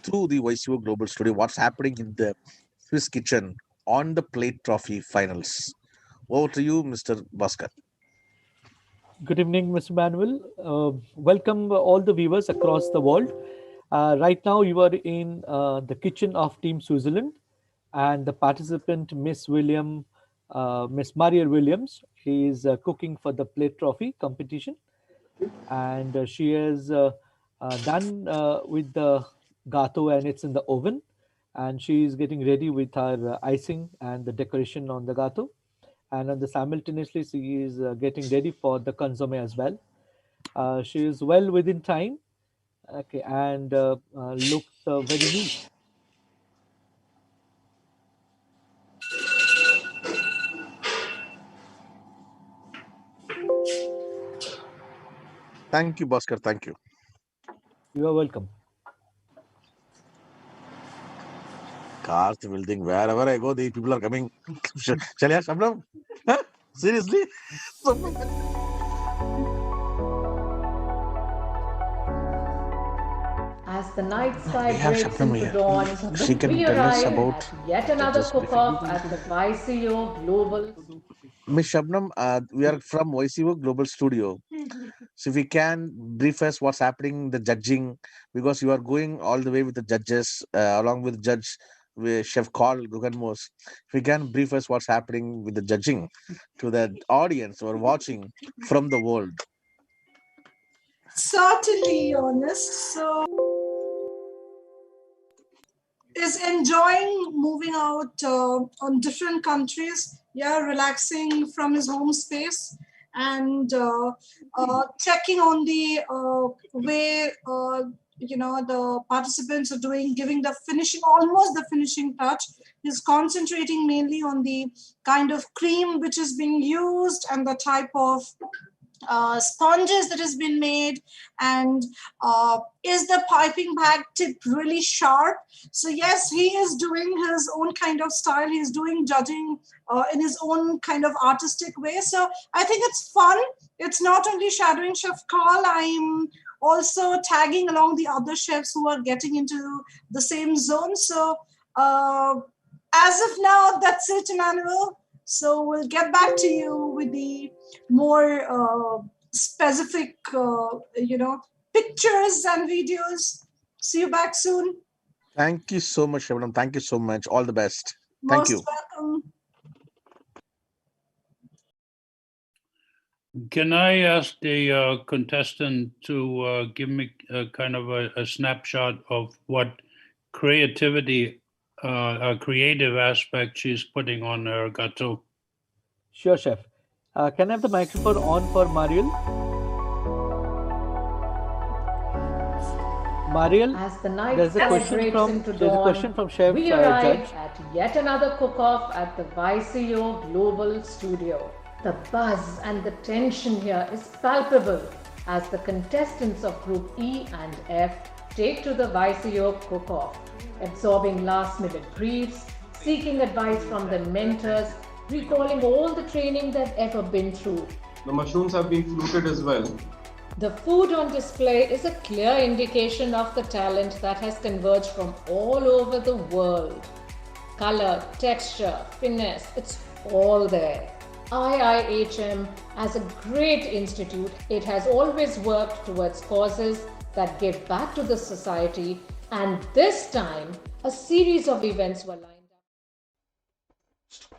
through the YCO Global Studio, what's happening in the Swiss Kitchen on the Plate Trophy finals. Over to you, Mr. Bhaskar. Good evening, Mr. Manuel. Welcome all the viewers across the world. Right now, you are in the kitchen of Team Switzerland, and the participant, Miss Mariel Williams, is cooking for the Plate Trophy competition, and she is done with the gato, and it's in the oven, and she is getting ready with her icing and the decoration on the gato, and on the simultaneously she is getting ready for the consomme as well. She is well within time, okay, and looks very neat. Thank you, Bhaskar. Thank you. You are welcome. Cars building, wherever I go, the people are coming. Chaliya, Shabnam? Huh? Seriously? As the night sky We have breaks Shabnam into here. dawn, She can we tell us arrive about at yet another judges cook-off at the YCO Global. Miss Shabnam, we are from YCO Global Studio. So if we can brief us what's happening, the judging, because you are going all the way with the judges, along with Judge Chef Carl Guggenmos. If we can brief us what's happening with the judging to the audience who are watching from the world. Certainly, honest. So is enjoying moving out on different countries, yeah, relaxing from his home space, and checking on the way the participants are doing, giving the finishing, almost the finishing touch. He's concentrating mainly on the kind of cream which is being used and the type of sponges that has been made, and is the piping bag tip really sharp? So yes, he is doing his own kind of style. He's doing judging in his own kind of artistic way. So I think it's fun. It's not only shadowing Chef Carl, I'm also tagging along the other chefs who are getting into the same zone. So as of now, that's it, Emmanuel. So we'll get back to you with the more specific, pictures and videos. See you back soon. Thank you so much, Shabnam. Thank you so much. All the best. Thank you. Most welcome. Can I ask the contestant to give me kind of a snapshot of what creativity, creative aspect she's putting on her gato? Sure, Chef. Can I have the microphone on for Mariel? Mariel, As the night there's a sky question breaks from into there's a dawn, question from Chef we arrive Judge. at yet another cook-off at the YCO Global Studio. The buzz and the tension here is palpable as the contestants of Group E and F take to the YCO cook-off, absorbing last-minute briefs, seeking advice from their mentors, recalling all the training they've ever been through. The mushrooms have been fluted as well. The food on display is a clear indication of the talent that has converged from all over the world. Color, texture, finesse, it's all there. IIHM as a great institute, it has always worked towards causes that give back to the society, and this time a series of events were lined up.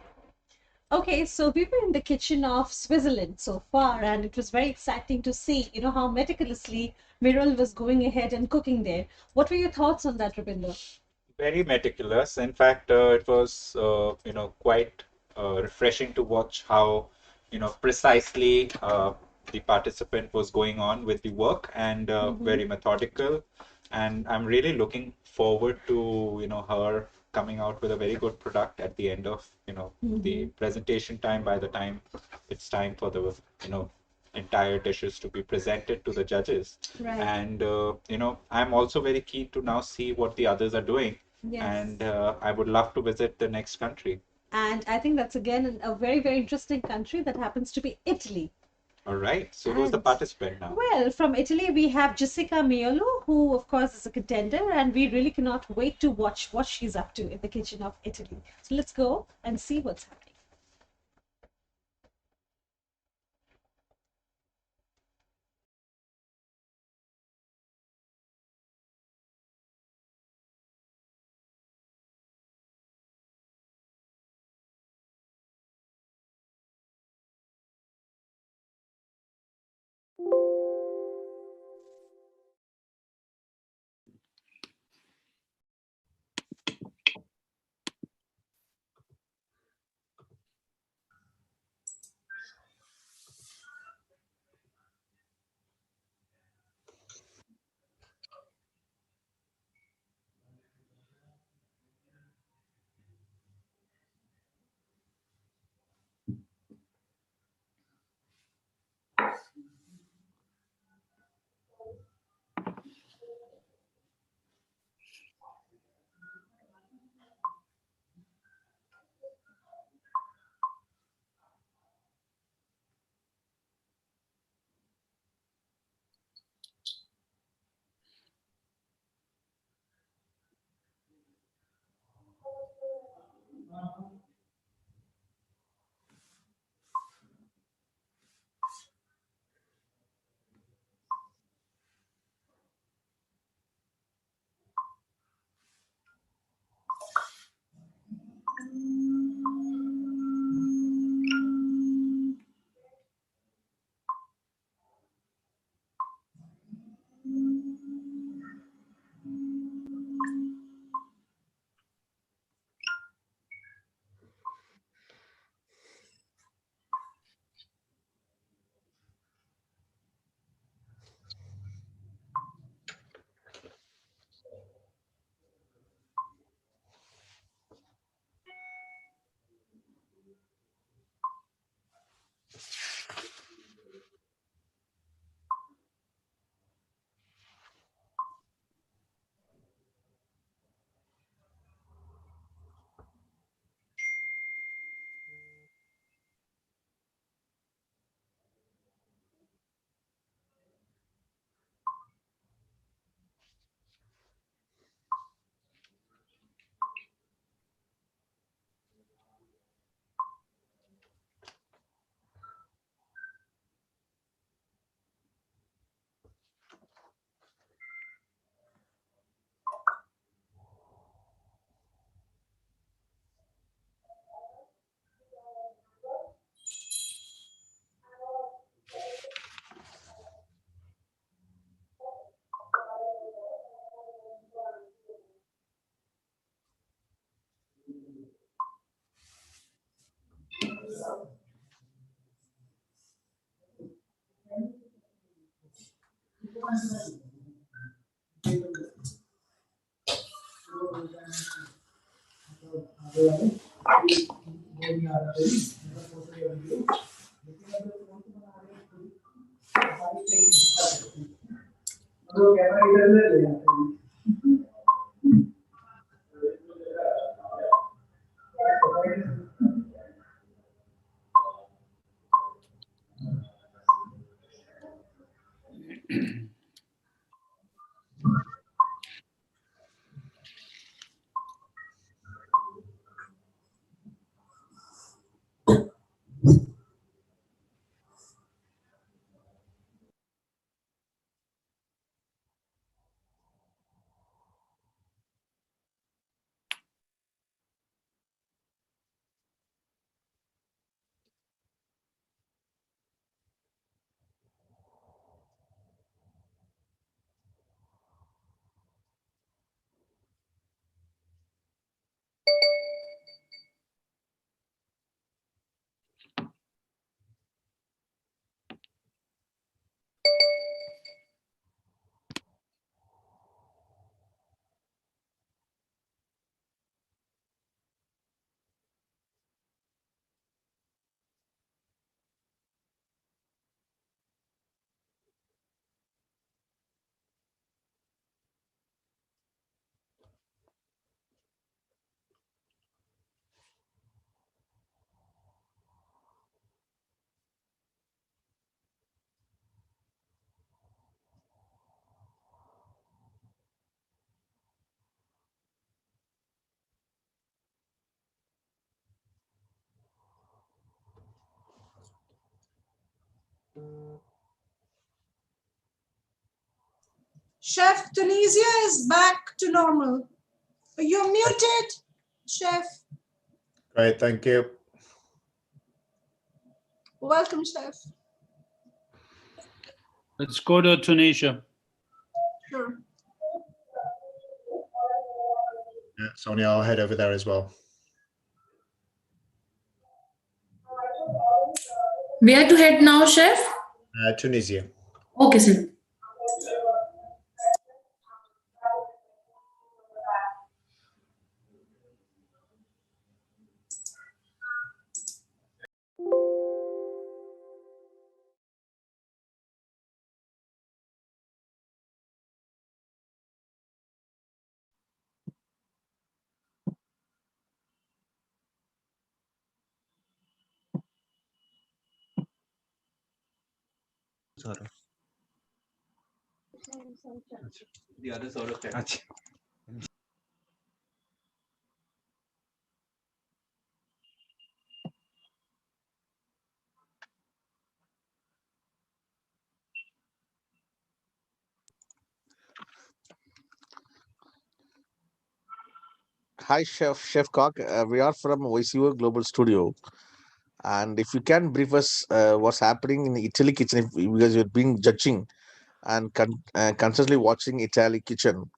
Okay, so we were in the kitchen of Switzerland so far, and it was very exciting to see, how meticulously Mirul was going ahead and cooking there. What were your thoughts on that, Rupinder? Very meticulous. In fact, it was quite refreshing to watch how precisely the participant was going on with the work, and very methodical. And I'm really looking forward to her coming out with a very good product at the end of the presentation time. By the time it's time for the entire dishes to be presented to the judges. Right. And I'm also very keen to now see what the others are doing. Yes. And I would love to visit the next country. And I think that's again a very, very interesting country that happens to be Italy. All right. So who's the participant now? Well, from Italy, we have Jessica Miolo, who, of course, is a contender, and we really cannot wait to watch what she's up to in the kitchen of Italy. So let's go and see what's happening. Chef, Tunisia is back to normal. You're muted, Chef. Right, thank you. Welcome, Chef. Let's go to Tunisia. Sure. Yeah, Sonia, I'll head over there as well. Where to head now, Chef? Tunisia. Okay, sir. The other sort of touch. Hi, Chef Cock. We are from YCO Global Studio. And if you can brief us what's happening in the Italy kitchen, because you're being judging and constantly watching Italy kitchen.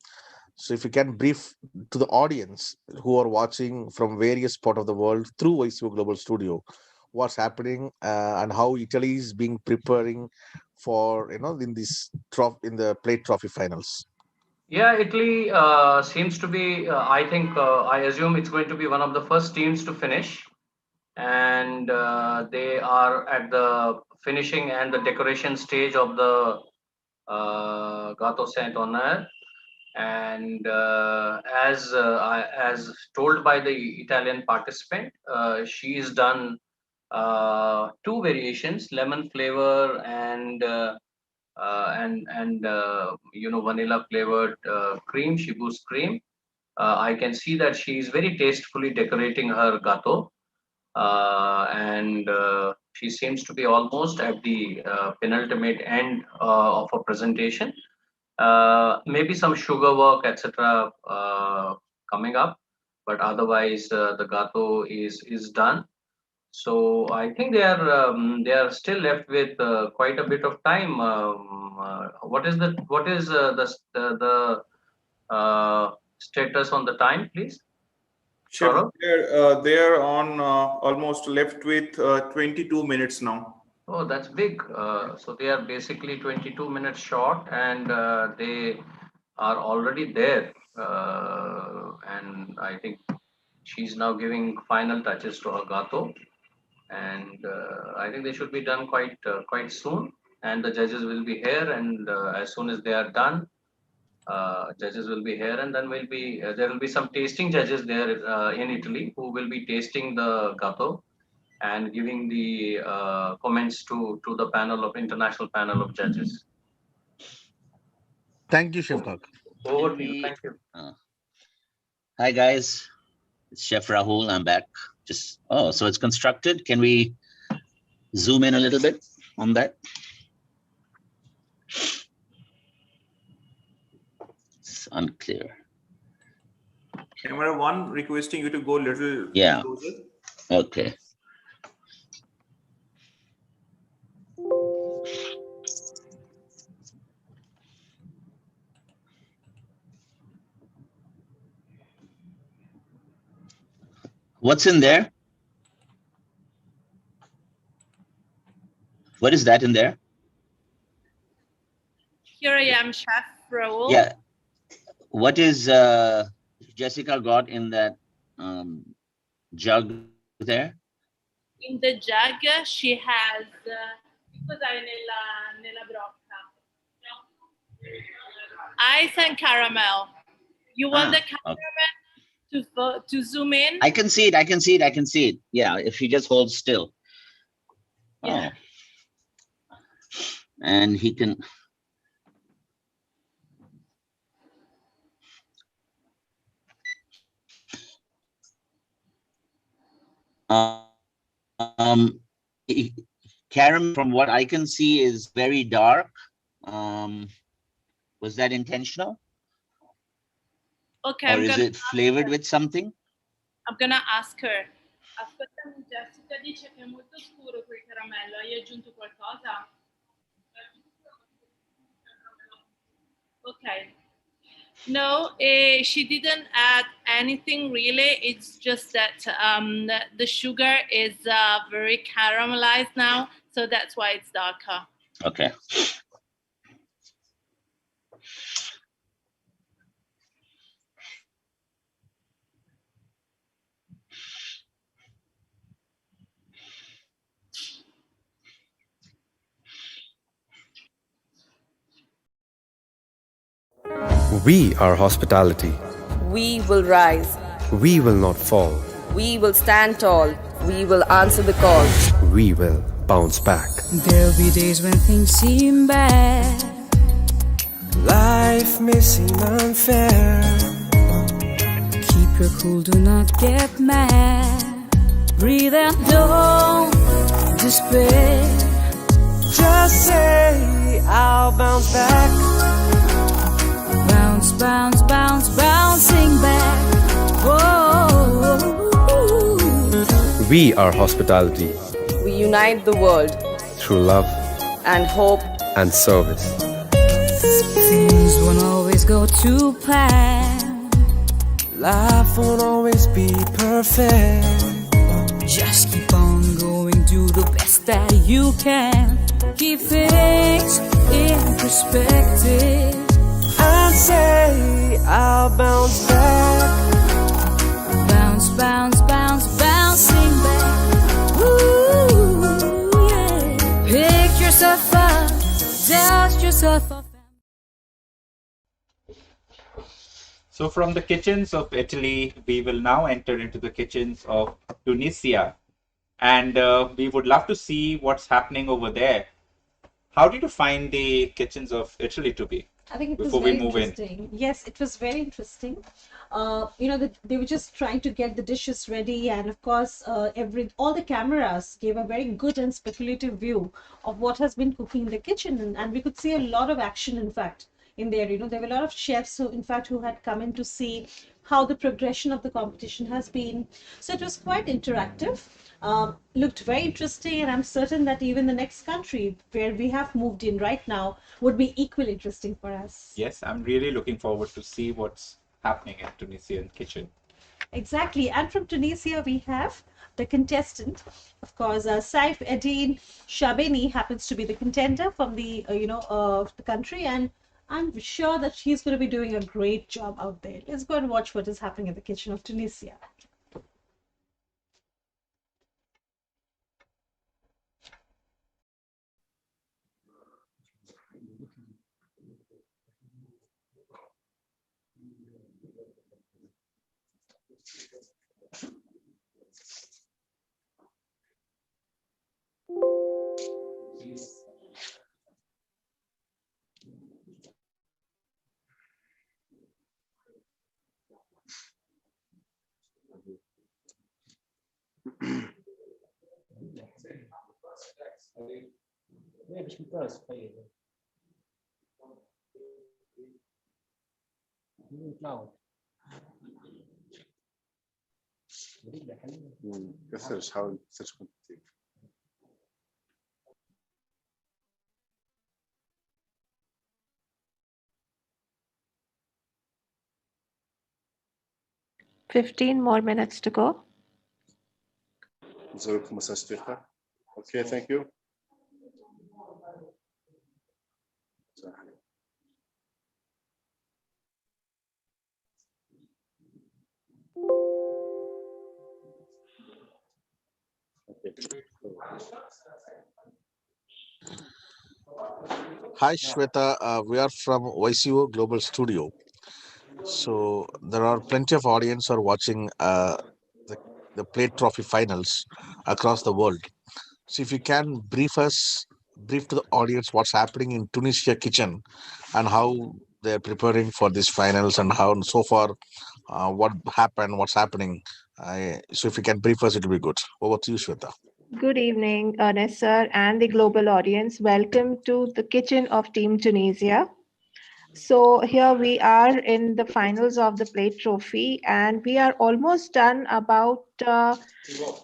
So if you can brief to the audience who are watching from various part of the world through YCO Global Studio, what's happening and how Italy is being preparing for in the plate trophy finals. Yeah, Italy seems to be, I think, I assume it's going to be one of the first teams to finish. And they are at the finishing and the decoration stage of the Gato Saint Honor. And as told by the Italian participant, she's done two variations: lemon flavor and vanilla flavored cream, Shibu's cream. I can see that she is very tastefully decorating her gato, and she seems to be almost at the penultimate end of a presentation. Maybe some sugar work, etc., coming up, but otherwise the gato is done. So I think they are still left with quite a bit of time. What is the status on the time, please? Chef, Saurabh? they're on almost left with 22 minutes now. Oh, that's big. So they are basically 22 minutes short, and they are already there. And I think she's now giving final touches to her gato, and I think they should be done quite soon. And the judges will be here, and as soon as they are done, judges will be here, and then there will be some tasting judges there in Italy who will be tasting the gato and giving the comments to the international panel of judges. Thank you, Chef Cock. Over to you. Thank you. Hi guys, it's Chef Rahul. I'm back. So it's constructed. Can we zoom in a little bit on that? It's unclear. Camera 1 requesting you to go a little closer. Okay. What's in there? What is that in there? Here I am, Chef Rahul. Yeah. What is Jessica got in that jug there? In the jug, she has nella brocca. Ice and caramel. You want the cameraman to zoom in? I can see it. Yeah, if she just holds still. Yeah. Oh. And he can. Caramel, from what I can see, is very dark. Was that intentional? Okay, Or is it flavored with something? I'm gonna ask her. Aspettami, Jessica dice che è molto scuro quel caramello. Hai aggiunto qualcosa? Okay. No, she didn't add anything really. It's just that the sugar is very caramelized now, so that's why it's darker. Okay. We are hospitality. We will rise. We will not fall. We will stand tall. We will answer the call. We will bounce back. There'll be days when things seem bad. Life may seem unfair. Keep your cool, do not get mad. Breathe out, don't despair. Just say, I'll bounce back. Bounce, bounce, bounce, bouncing back. Whoa. We are hospitality. We unite the world Through love and hope and service. Things won't always go to plan. Life won't always be perfect. Just keep on going, do the best that you can. Keep things in perspective. And say, I'll bounce back. Bounce, bounce, bounce, bouncing back. Ooh, yeah. Pick yourself up, dust yourself off. So from the kitchens of Italy, we will now enter into the kitchens of Tunisia. And we would love to see what's happening over there. How did you find the kitchens of Italy to be? I think it was Before very we move in. interesting. Yes, it was very interesting. They were just trying to get the dishes ready, and of course, all the cameras gave a very good and speculative view of what has been cooking in the kitchen, and we could see a lot of action. In fact, in there, there were a lot of chefs who had come in to see how the progression of the competition has been. So it was quite interactive. Looked very interesting, and I'm certain that even the next country where we have moved in right now would be equally interesting for us. Yes, I'm really looking forward to see what's happening in Tunisian kitchen. Exactly. And from Tunisia, we have the contestant. Of course, Saif Eddin Shabeni happens to be the contender from the country, and I'm sure that he's going to be doing a great job out there. Let's go and watch what is happening in the kitchen of Tunisia. كسرش حاول تسرش كنت 15 more minutes to go. نزوركم مساج دقيقة. Okay, thank you. Hi, Shweta. We are from YCO Global Studio. So there are plenty of audience are watching the Plate Trophy finals across the world. So if you can brief to the audience what's happening in Tunisia kitchen and how they're preparing for these finals and how so far what happened, what's happening. So if you can brief us, it will be good. Over to you, Shweta. Good evening, Ernest sir, and the global audience. Welcome to the kitchen of Team Tunisia. So here we are in the finals of the plate trophy, and we are almost done. About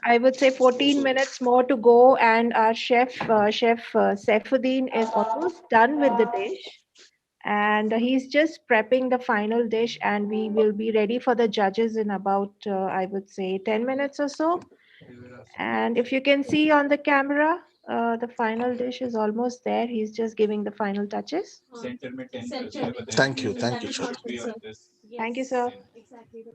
I would say 14 minutes more to go, and our chef Saifuddin is almost done with the dish, and he's just prepping the final dish, and we will be ready for the judges in about I would say 10 minutes or so. And if you can see on the camera, the final dish is almost there. He's just giving the final touches. Thank you. Thank you, Chef. Thank you, sir. Exactly.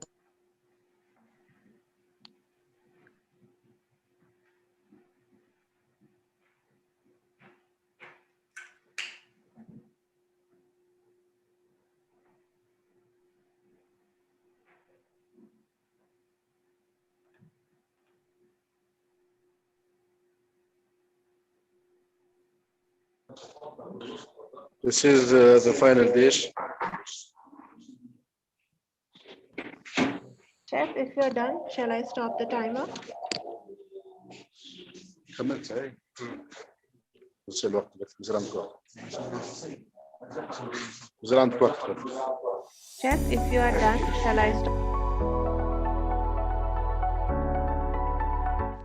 This is the final dish. Chef, if you're done, shall I stop the timer? كملت هاي. بس الوقت بس بصير عندك وقت. بصير عندك وقت. Chef, if you are done, shall I stop?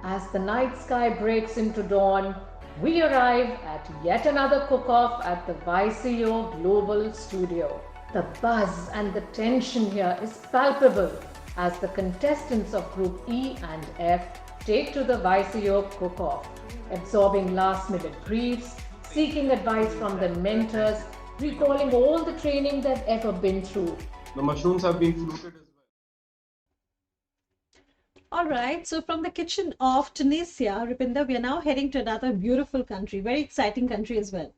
As the night sky breaks into dawn, we arrive at yet another cook-off at the YCO Global Studio. The buzz and the tension here is palpable as the contestants of Group E and F take to the YCO cook-off, absorbing last-minute briefs, seeking advice from their mentors, recalling all the training they've ever been through. The mushrooms have been fluted as well. All right, so from the kitchen of Tunisia, Rupinder, we are now heading to another beautiful country, very exciting country as well.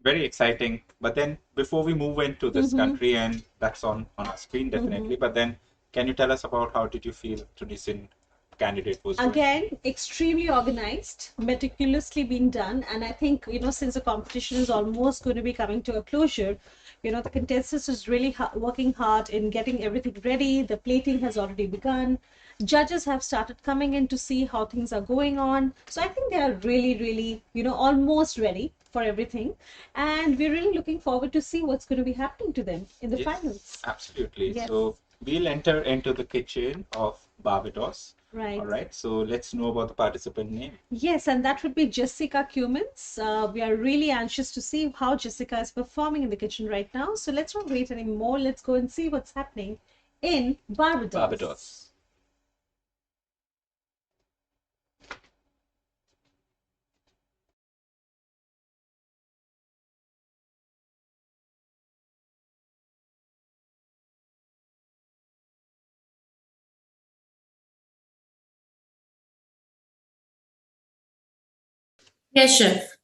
Very exciting. But then before we move into this country, and that's on our screen definitely, but then can you tell us about how did you feel Tunisian candidate was doing? Again, extremely organized, meticulously being done. And I think, since the competition is almost going to be coming to a closure, the contestants is really working hard in getting everything ready. The plating has already begun. Judges have started coming in to see how things are going on. So I think they are really, really, almost ready for everything. And we're really looking forward to see what's going to be happening to them in the finals. Absolutely. Yes. So we'll enter into the kitchen of Barbados. Right. All right. So let's know about the participant name. Yes, and that would be Jessica Cummins. We are really anxious to see how Jessica is performing in the kitchen right now. So let's not wait anymore. Let's go and see what's happening in Barbados. Yes, chef.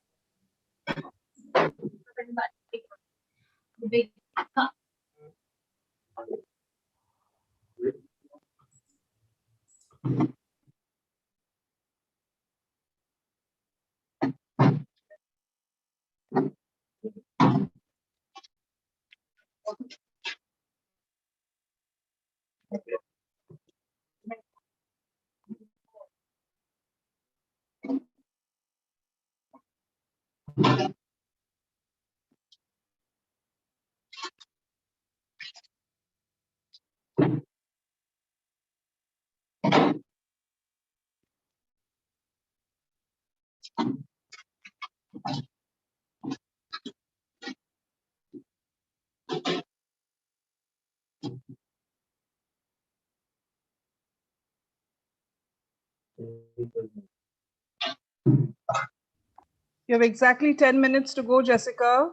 You have exactly 10 minutes to go, Jessica.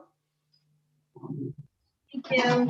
Thank you.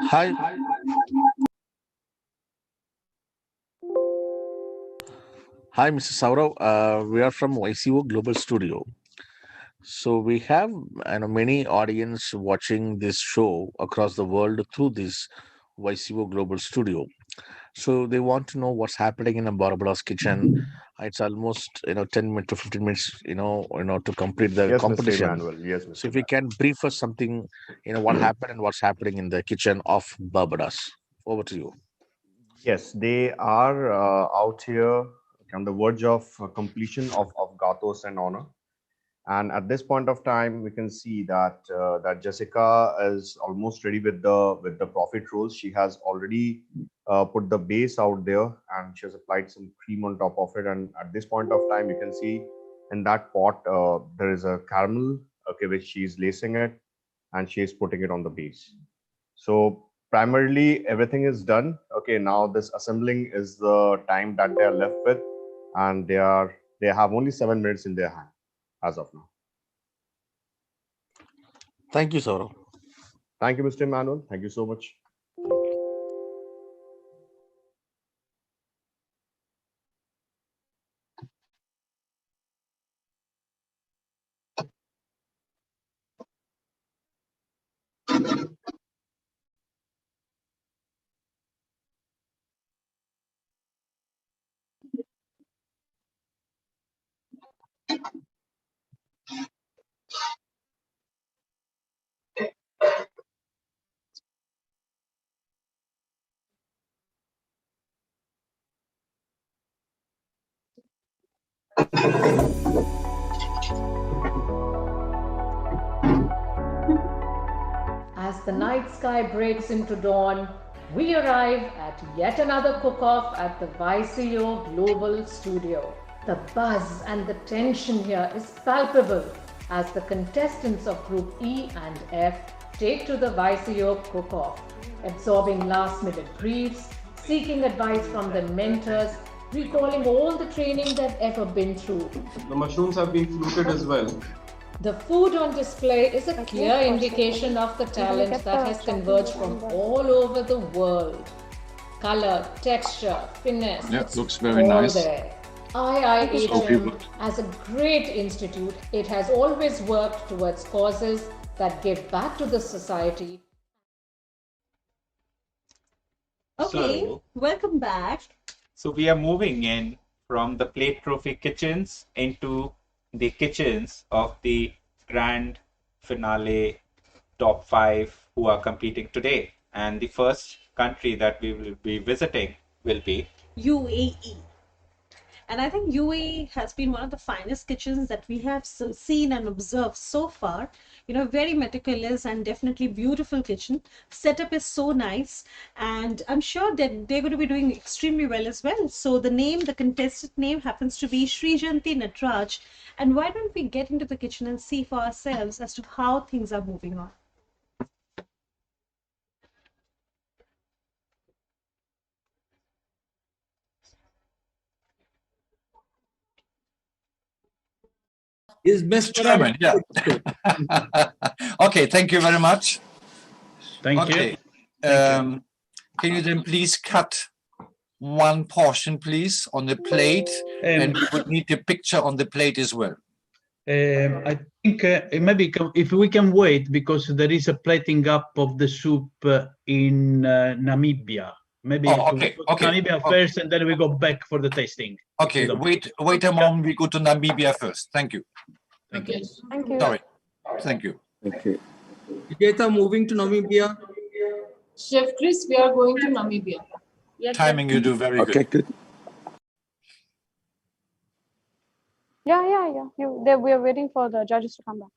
Hi. Hi, Mr. Saurav. We are from YCO Global Studio. So we have many audience watching this show across the world through this YCO Global Studio. So they want to know what's happening in a Barbados kitchen. It's almost 10 minutes to 15 minutes to complete the Yes, Mr. competition. Emmanuel. Yes, So Mr. if we can brief us something, what happened and what's happening in the kitchen of Barbados. Over to you. Yes, they are out here on the verge of completion of Gatos and Honor. And at this point of time, we can see that that Jessica is almost ready with the profit rolls. She has already put the base out there, and she has applied some cream on top of it. And at this point of time, you can see in that pot there is a caramel, okay, which she's lacing it, and she is putting it on the base. So primarily everything is done. Okay, now this assembling is the time that they are left with, and they have only 7 minutes in their hand as of now. Thank you, Saurav. Thank you, Mr. Emmanuel. Thank you so much. As the night sky breaks into dawn, we arrive at yet another cook-off at the YCO Global Studio. The buzz and the tension here is palpable as the contestants of Group E and F take to the YCO cook-off, absorbing last-minute briefs, seeking advice from their mentors, recalling all the training they've ever been through. The mushrooms have been fluted as well. The food on display is a clear indication of the talent that has converged from all over the world. Color, texture, finesse, Yeah, looks very all nice. there. IIHM, as a great institute, it has always worked towards causes that give back to the society. Okay, So- welcome back. So we are moving in from the plate trophy kitchens into the kitchens of the grand finale top 5 who are competing today. And the first country that we will be visiting will be UAE. And I think UAE has been one of the finest kitchens that we have seen and observed so far. Very meticulous and definitely beautiful kitchen. Setup is so nice, and I'm sure that they're going to be doing extremely well as well. So the contestant name happens to be Srijanti Natraj. And why don't we get into the kitchen and see for ourselves as to how things are moving on. Is Miss Chairman, yeah. Okay, thank you very much. Thank you. Okay. Can you then please cut one portion, please, on the plate? And we would need the picture on the plate as well. I think maybe if we can wait, because there is a plating up of the soup in Namibia. Maybe okay, okay, Namibia first, and then we go back for the tasting. Okay, wait a moment. We go to Namibia first. Thank you. Thank you. Thank you. Sorry. Thank you. Okay. Iketa, moving to Namibia. Chef Chris, we are going to Namibia. Timing you do very Okay, good. good. Yeah. We are waiting for the judges to come back.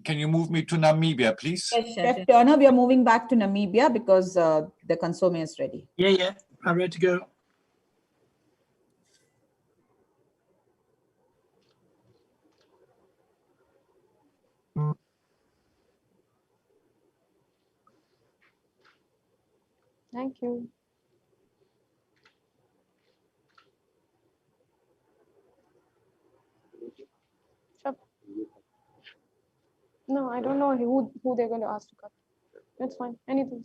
Can you move me to Namibia, please? Chef Turner, we are moving back to Namibia because the consomme is ready. Yeah. I'm ready to go. Thank you. Sure. No, I don't know who they're going to ask to cut. It's fine. Anything.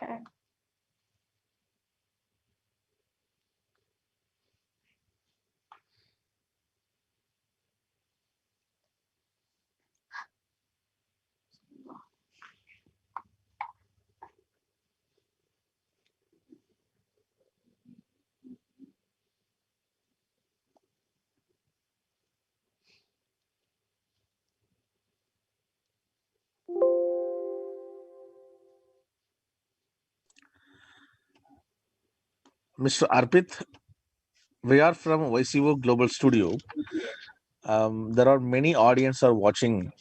Okay. Mr. Arpit, we are from YCO Global Studio. There are many audience are watching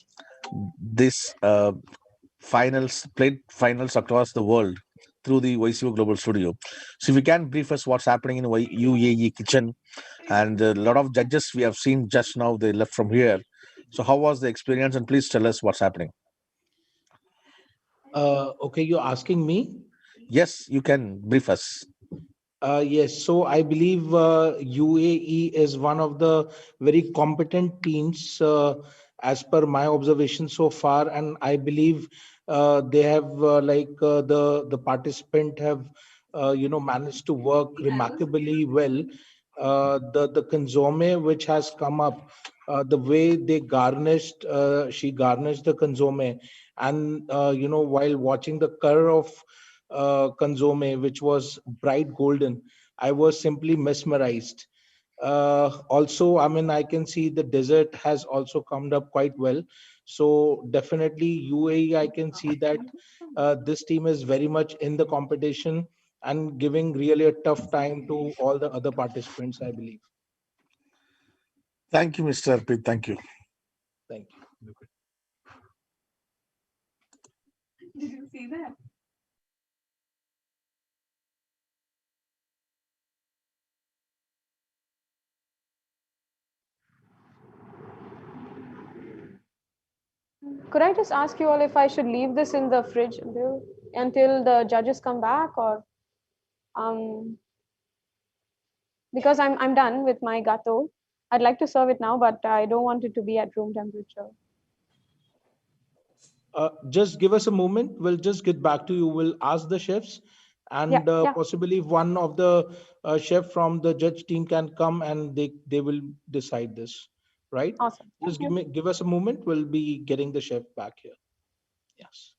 this played finals across the world through the YCO Global Studio. So if you can brief us what's happening in UAE kitchen, and a lot of judges we have seen just now, they left from here. So how was the experience, and please tell us what's happening. Okay, you're asking me? Yes, you can brief us. Yes, so I believe UAE is one of the very competent teams as per my observation so far, and I believe they have the participant have managed to work remarkably well. The consomme which has come up, the way they garnished, she garnished the consomme, and while watching the color of consomme, which was bright golden, I was simply mesmerized. Also, I mean, I can see the dessert has also come up quite well. So definitely UAE, I can see that this team is very much in the competition and giving really a tough time to all the other participants, I believe. Thank you, Mr. Arpit. Thank you. Thank you. Did you see that? Could I just ask you all if I should leave this in the fridge until the judges come back, or because I'm done with my gato. I'd like to serve it now, but I don't want it to be at room temperature. Just give us a moment. We'll just get back to you. We'll ask the chefs, and possibly one of the chef from the judge team can come and they will decide this. Right? Awesome. Just give us a moment. We'll be getting the chef back here. Yes.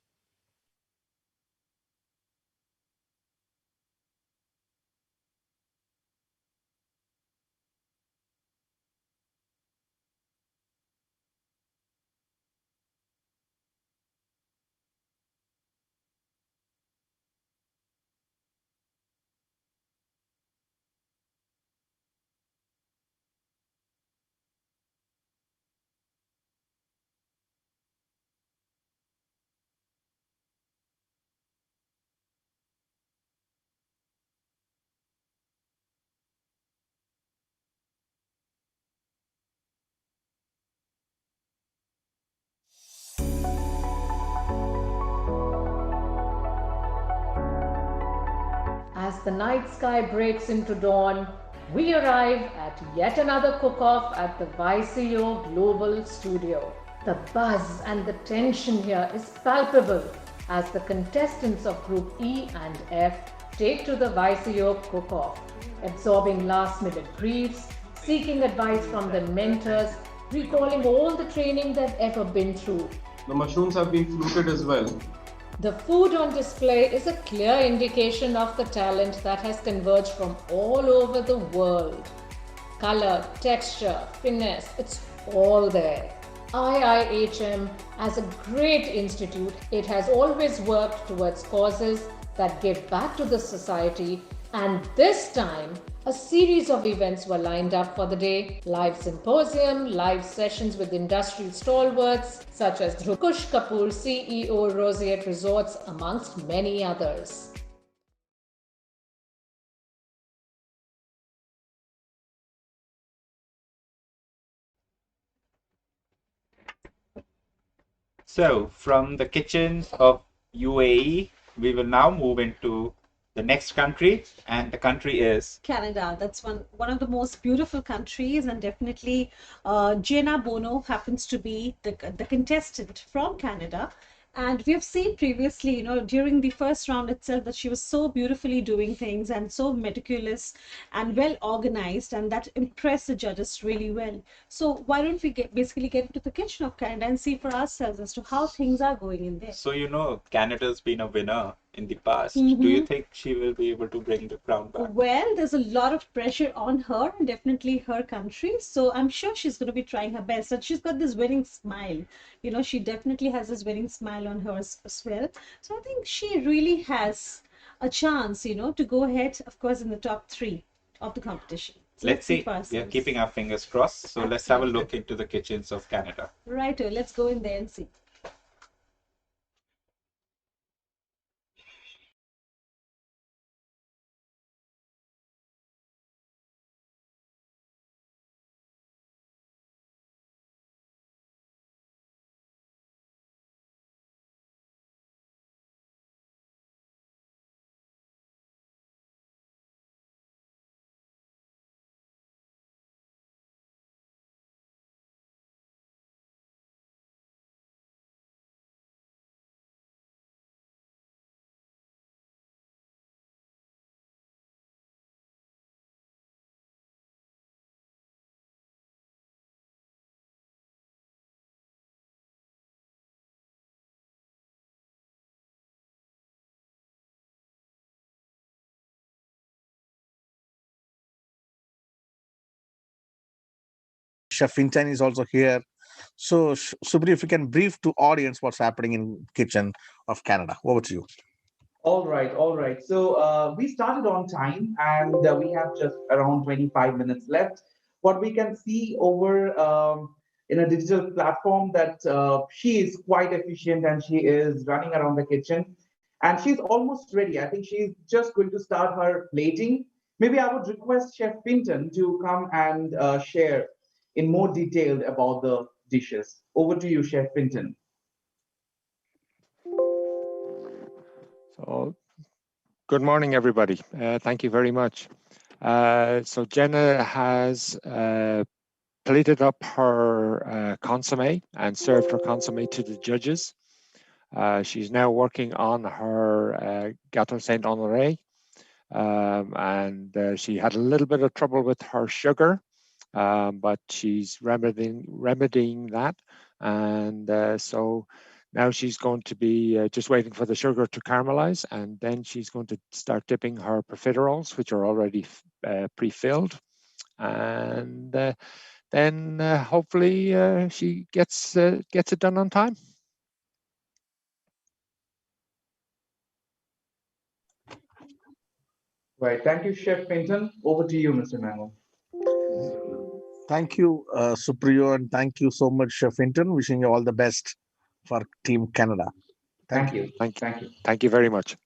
As the night sky breaks into dawn, we arrive at yet another cook-off at the YCO Global Studio. The buzz and the tension here is palpable as the contestants of Group E and F take to the YCO cook-off, absorbing last-minute briefs, seeking advice from their mentors, recalling all the training they've ever been through, The mushrooms have been fluted as well. The food on display is a clear indication of the talent that has converged from all over the world. Color, texture, finesse, it's all there. IIHM, as a great institute, it has always worked towards causes that give back to the society, and this time a series of events were lined up for the day. Live symposium, live sessions with industry stalwarts such as Kush Kapoor, CEO, Roseate Resorts, amongst many others. So, from the kitchens of UAE, we will now move into the next country, and the country is Canada. That's one of the most beautiful countries, and definitely Jenna Bono happens to be the contestant from Canada. And we have seen previously, during the first round itself, that she was so beautifully doing things and so meticulous and well organized, and that impressed the judges really well. So why don't we basically get into the kitchen of Canada and see for ourselves as to how things are going in there. So Canada's been a winner in the past. Do you think she will be able to bring the crown back? Well, there's a lot of pressure on her and definitely her country. So I'm sure she's going to be trying her best. And she's got this winning smile. She definitely has this winning smile on her as well. So I think she really has a chance, to go ahead, of course, in the top 3 of the competition. So Let's see. for We are ourselves. keeping our fingers crossed. So let's have a look into the kitchens of Canada. Right, let's go in there and see. Chef Vinton is also here. So, Subri, if you can brief to audience what's happening in kitchen of Canada. Over to you. All right, all right. So we started on time, and we have just around 25 minutes left. What we can see over in a digital platform that she is quite efficient and she is running around the kitchen, and she's almost ready. I think she's just going to start her plating. Maybe I would request Chef Pinton to come and share in more detail about the dishes. Over to you, Chef Pinton. So, good morning, everybody. Thank you very much. So Jenna has plated up her consommé and served her consommé to the judges. She's now working on her Gâteau Saint-Honoré, and she had a little bit of trouble with her sugar, but she's remedying that, and so now she's going to be just waiting for the sugar to caramelize, and then she's going to start dipping her profiteroles, which are already pre-filled, and then hopefully she gets it done on time. Right. Thank you, Chef Pinton. Over to you, Mr. Mango. Thank you, Supriyo, and thank you so much, Chef Vinton. Wishing you all the best for Team Canada. Thank you. Thank you very much.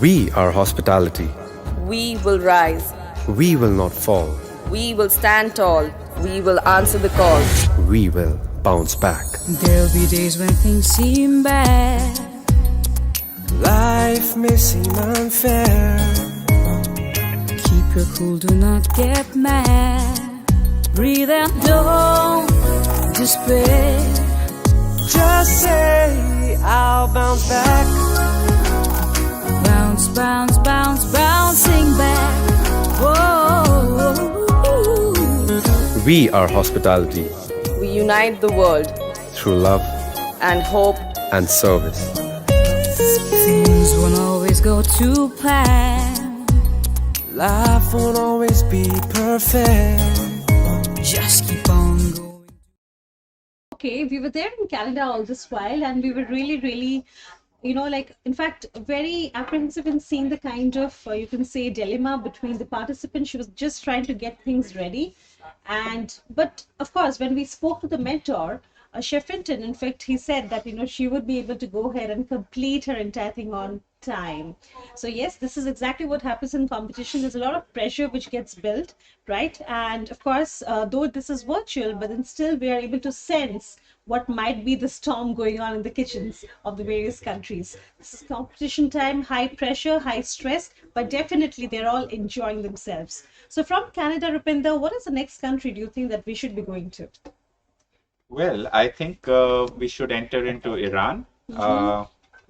We are hospitality. We will rise. We will not fall. We will stand tall. We will answer the call. We will bounce back. There'll be days when things seem bad. Life may seem unfair. Keep your cool, do not get mad. Breathe and don't despair. Just say, I'll bounce back. Bounce, bounce, bounce, bouncing back. Whoa. We are hospitality. We unite the world Through love and hope and service. Things won't always go to plan. Life won't always be perfect. Just keep on going. Okay, we were there in Canada all this while, and we were really, in fact, very apprehensive in seeing the kind of, you can say, dilemma between the participants. She was just trying to get things ready. But of course, when we spoke to the mentor, Chef Hinton, in fact, he said that, she would be able to go ahead and complete her entire thing on time. So yes, this is exactly what happens in competition. There's a lot of pressure which gets built, right? And of course, though this is virtual, but then still we are able to sense what might be the storm going on in the kitchens of the various countries. This is competition time, high pressure, high stress, but definitely they're all enjoying themselves. So from Canada, Rupinder, what is the next country do you think that we should be going to? Well, I think we should enter into Iran.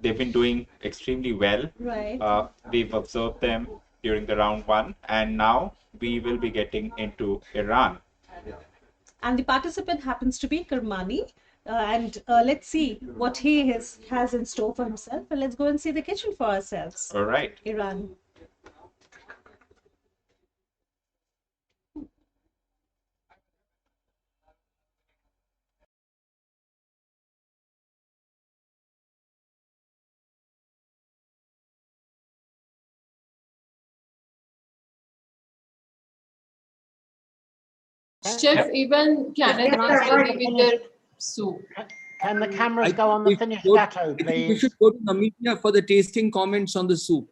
They've been doing extremely well. Right. We've observed them during the round one, and now we will be getting into Iran. And the participant happens to be Kermani. Let's see what he has in store for himself. And let's go and see the kitchen for ourselves. All right. Iran. Chef, even Canada is ready with their soup. Can the cameras go on the finished gâteau, please? I think we should go to Namibia for the tasting comments on the soup.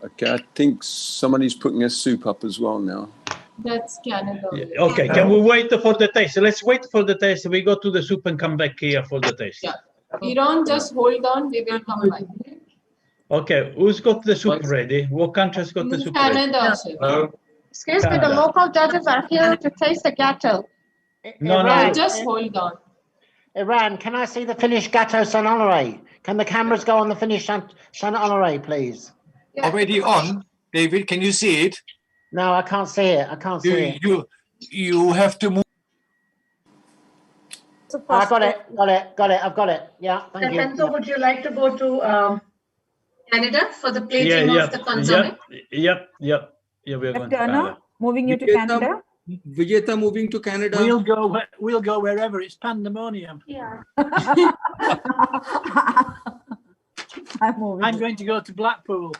Okay, I think somebody's putting a soup up as well now. That's Canada. Yeah. Okay, can we wait for the taste? Let's wait for the taste. We go to the soup and come back here for the taste. Yeah. Iran, just hold on. We will come back. Okay, who's got the soup ready? What country's got the soup Canada. ready? Excuse me, the local judges are here to taste the gâteau. No. Just hold on. Iran, can I see the finished gâteau Saint Honoré? Can the cameras go on the finished Saint Honoré, please? Already on, David. Can you see it? No, I can't see it. I can't see it. You have to move. I got it. I've got it. Yeah, thank you. So would you like to go to Canada for the plating of the consomme? Yep. Yeah, we're going to Canada. Moving you to Canada? Vijeta moving to Canada. We'll go wherever. It's pandemonium. Yeah. I'm going to go to Blackpool.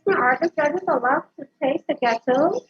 Are the judges allowed to taste the gâteau?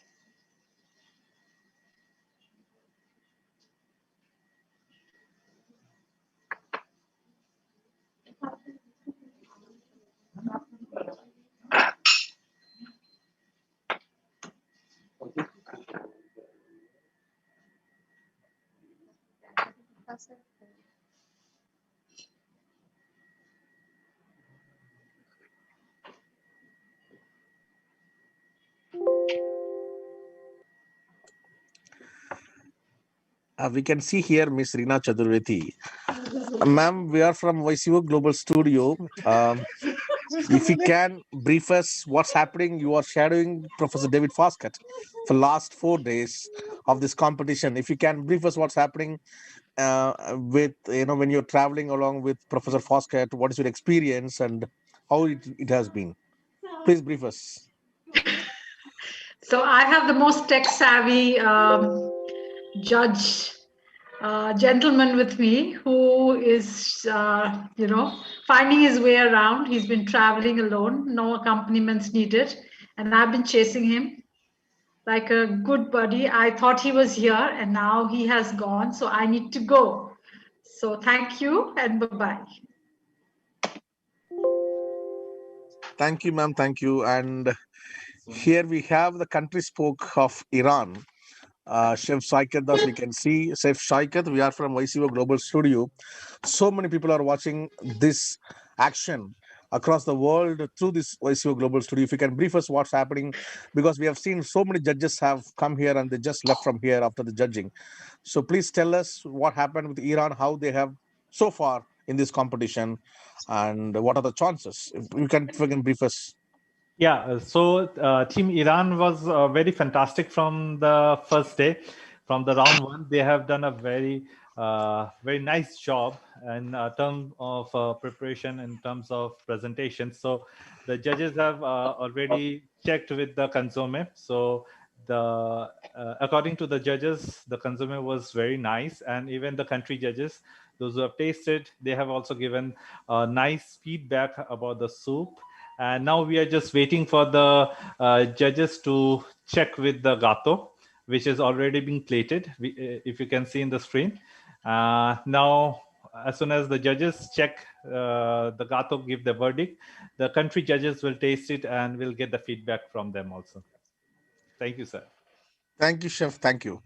We can see here Miss Reena Chaturvedi. Ma'am, we are from YCO Global Studio. If you can brief us what's happening, you are shadowing Professor David Foskett for last 4 days of this competition. If you can brief us what's happening with, when you're traveling along with Professor Foskett, what is your experience and how it has been? Please brief us. So I have the most tech savvy judge gentleman with me who is, finding his way around. He's been traveling alone, no accompaniments needed. And I've been chasing him like a good buddy. I thought he was here and now he has gone. So I need to go. So thank you and bye-bye. Thank you, ma'am. Thank you. And here we have the country spoke of Iran. Chef Shaikat Das, we can see. Chef Shaikat, we are from YCO Global Studio. So many people are watching this action across the world through this YCO Global Studio. If you can brief us what's happening, because we have seen so many judges have come here and they just left from here after the judging. So please tell us what happened with Iran, how they have so far in this competition, and what are the chances. If you can brief us. Yeah, so Team Iran was very fantastic from the first day. From the round one, they have done a very nice job in terms of preparation, in terms of presentation. So the judges have already checked with the consomme. So the according to the judges, the consomme was very nice, and even the country judges, those who have tasted, they have also given nice feedback about the soup. And now we are just waiting for the judges to check with the gato, which is already being plated, if you can see in the screen. Now, as soon as the judges check the gato, give the verdict, the country judges will taste it and will get the feedback from them also. Thank you, sir. Thank you, Chef. Thank you.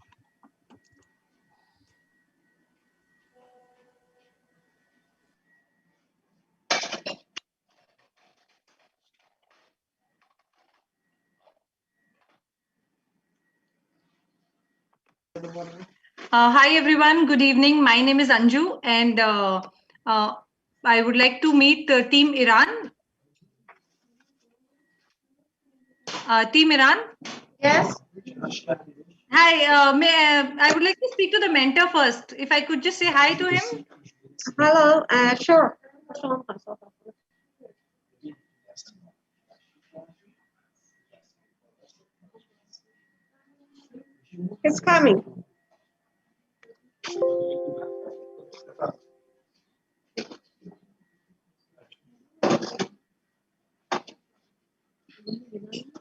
Hi everyone, good evening. My name is Anju and I would like to meet Team Iran. Team Iran? Yes. Hi, I would like to speak to the mentor first. If I could just say hi to him. Hello, sure. It's coming.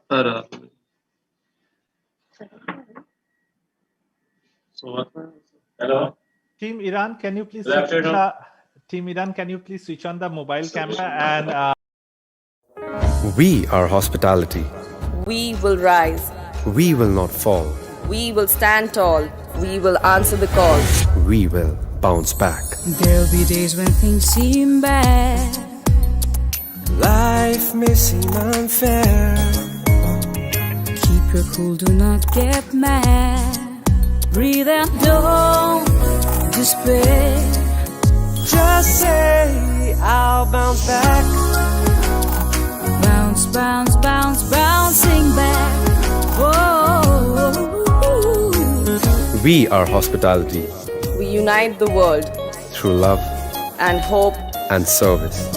Hello. Team Iran, can you please switch on the Team Iran? Can you please switch on the mobile camera and? We are hospitality. We will rise. We will not fall. We will stand tall. We will answer the call. We will bounce back. There'll be days when things seem bad. Life may seem unfair. Keep your cool, do not get mad. Breathe out, don't despair. Just say, I'll bounce back. Bounce, bounce, bounce, bouncing back. Whoa. We are hospitality. We unite the world through love and hope and service.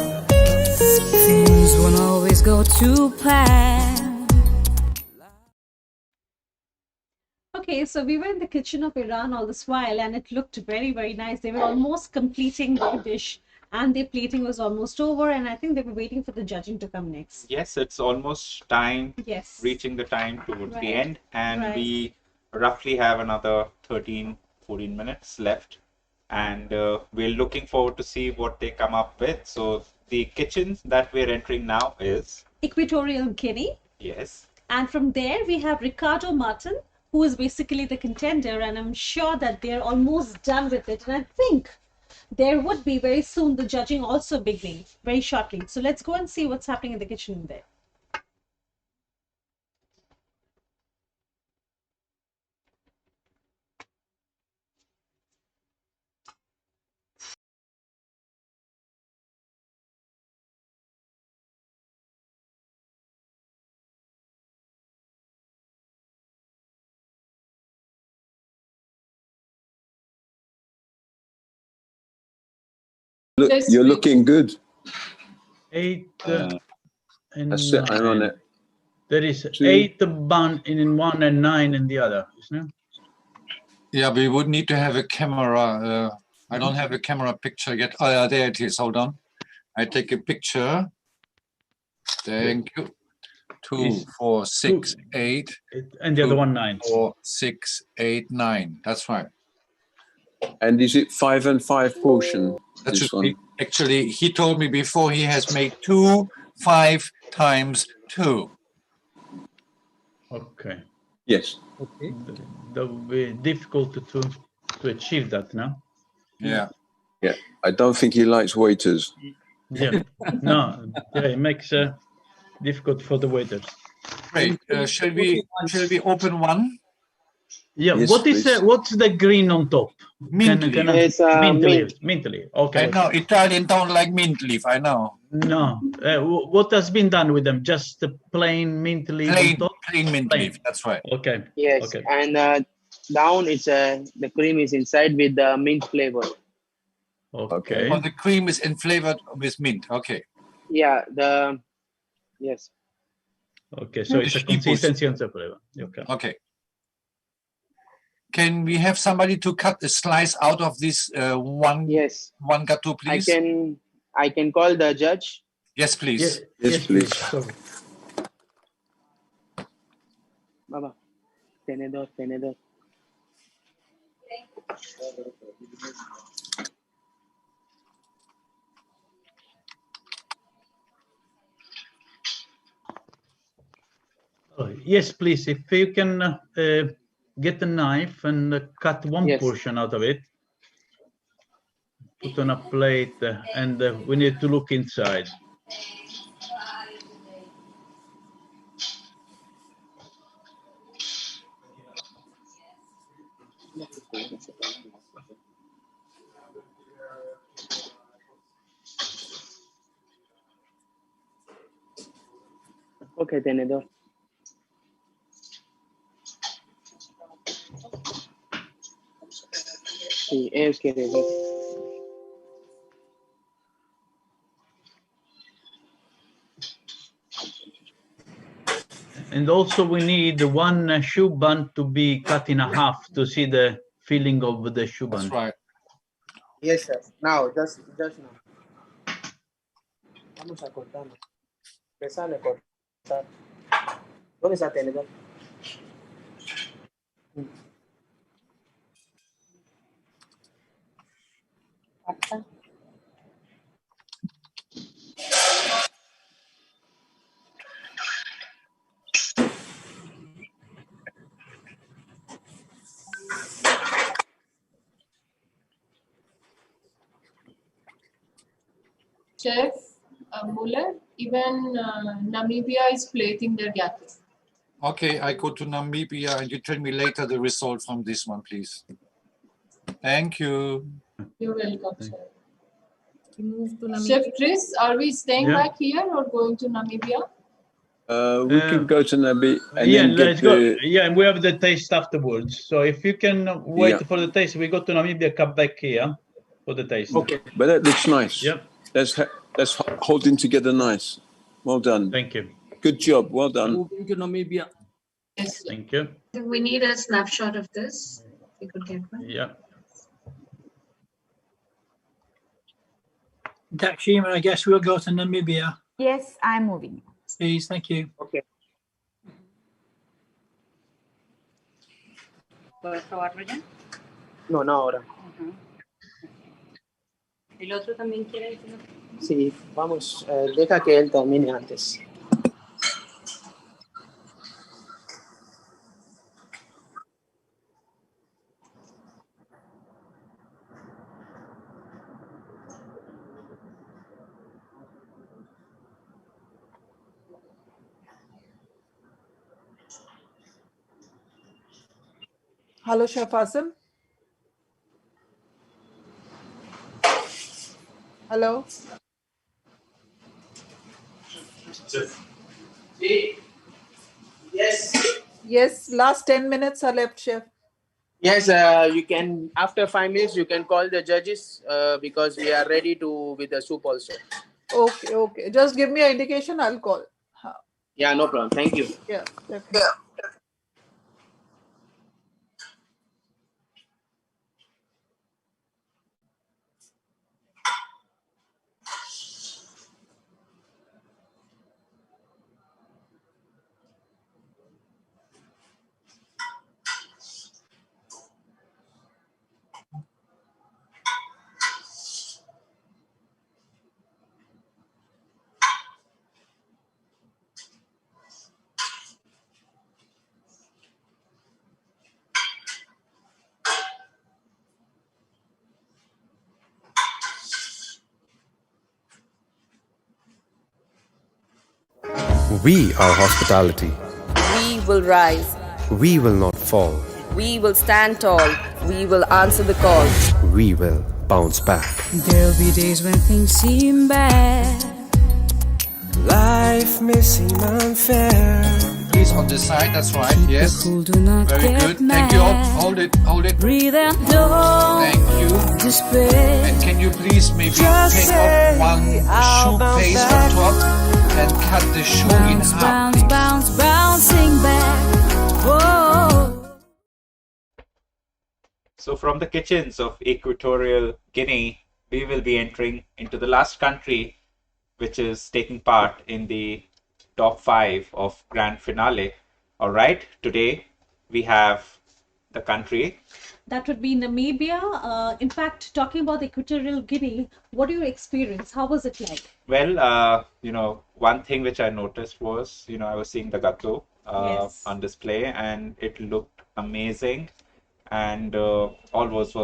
Things won't always go to plan. Okay, so we were in the kitchen of Iran all this while and it looked very, very nice. They were almost completing their dish and their plating was almost over, and I think they were waiting for the judging to come next. Yes, it's almost time. Yes. Reaching the time towards the end, and Right. we roughly have another 13-14 minutes left, and we're looking forward to see what they come up with. So the kitchen that we're entering now is Equatorial Guinea. Yes. And from there we have Ricardo Martin, who is basically the contender, and I'm sure that they're almost done with it. And I think there would be very soon the judging also beginning very shortly. So let's go and see what's happening in the kitchen there. Look, you're looking good. Eight. That's it. I'm on it. There is 8 bun in one and 9 in the other, isn't it? Yeah, we would need to have a camera. I don't have a camera picture yet. Oh, yeah, there it is. Hold on. I take a picture. Thank you. 2, 4, 6, 8. And the other one 9. 4, 6, 8, 9. That's right. And is it 5 and 5 portion? That This should one. be, actually, he told me before he has made 2 5 times 2. Okay. Yes. Okay. That would be difficult to achieve that now. Yeah. Yeah. I don't think he likes waiters. Yeah. No. Yeah, it makes difficult for the waiters. Great. Shall we open one? Yeah. Yes, What is please. what's the green on top? Mint leaf. It's mint leaf. Mint leaf. Okay. I know Italian don't like mint leaf. I know. No. What has been done with them? Just the plain mint leaf on top? Plain mint leaf. That's right. Okay. Yes, Okay. and down it's the cream is inside with the mint flavor. Okay. Oh, the cream is flavored with mint. Okay. Yeah, yes. Okay, so it's a consistency and the flavor. Okay. Okay. Can we have somebody to cut a slice out of this one gâteau, please? I can call the judge. Yes, please. Yes, please. Baba, tenedor. Yes, please. If you can get a knife and cut one portion out of it, put on a plate, and we need to look inside. Okay, tenedor. Sí, es que And also we need one shoe bun to be cut in half to see the filling of the shoe bun. That's right. Yes, sir. Now, just now. Vamos a cortar. Empezar a cortar. ¿Dónde está el tenedor? Chef Muller, even Namibia is plating their gato. Okay, I go to Namibia and you tell me later the result from this one, please. Thank you. You're welcome, Chef. Chef Chris, are we staying back here or going to Namibia? We can go to Namibia and yeah, then let's get go. the... Yeah, and we have the taste afterwards. So if you can wait for the taste, we go to Namibia, come back here for the taste. Okay. But that looks nice. Yeah. That's holding together nice. Well done. Thank you. Good job. Well done. Moving to Namibia. Yes. Thank you. We need a snapshot of this. We could get one. Yeah. Dakshima, I guess we'll go to Namibia. Yes, I'm moving. Please, thank you. Okay. No, ahora. ¿El otro también quiere decir? Sí, vamos, deja que él termine antes. Hello, Chef Asim. Hello. Yes. Yes, last 10 minutes are left, Chef. Yes, you can, after 5 minutes, you can call the judges because we are ready to with the soup also. Okay. Just give me an indication, I'll call. Yeah, no problem. Thank you. Yeah, definitely. We are hospitality. We will rise. We will not fall. We will stand tall. We will answer the call. We will bounce back. There'll be days when things seem bad. Life may seem unfair. Please on this side, that's right. Yes. Cool, do not Very get good. mad. Thank you. Hold it, hold it. Breathe and don't Thank you. despair. And can you please maybe Just take say, off one I'll shoe bounce paste back. on top and cut the shoe in Bounce, half, bounce, please. bounce, bouncing back. Whoa. So from the kitchens of Equatorial Guinea, we will be entering into the last country which is taking part in the top 5 of grand finale. All right, today we have the country. That would be Namibia. In fact, talking about Equatorial Guinea, what do you experience? How was it like? Well, one thing which I noticed was, I was seeing the gato Yes. on display and it looked amazing, and almost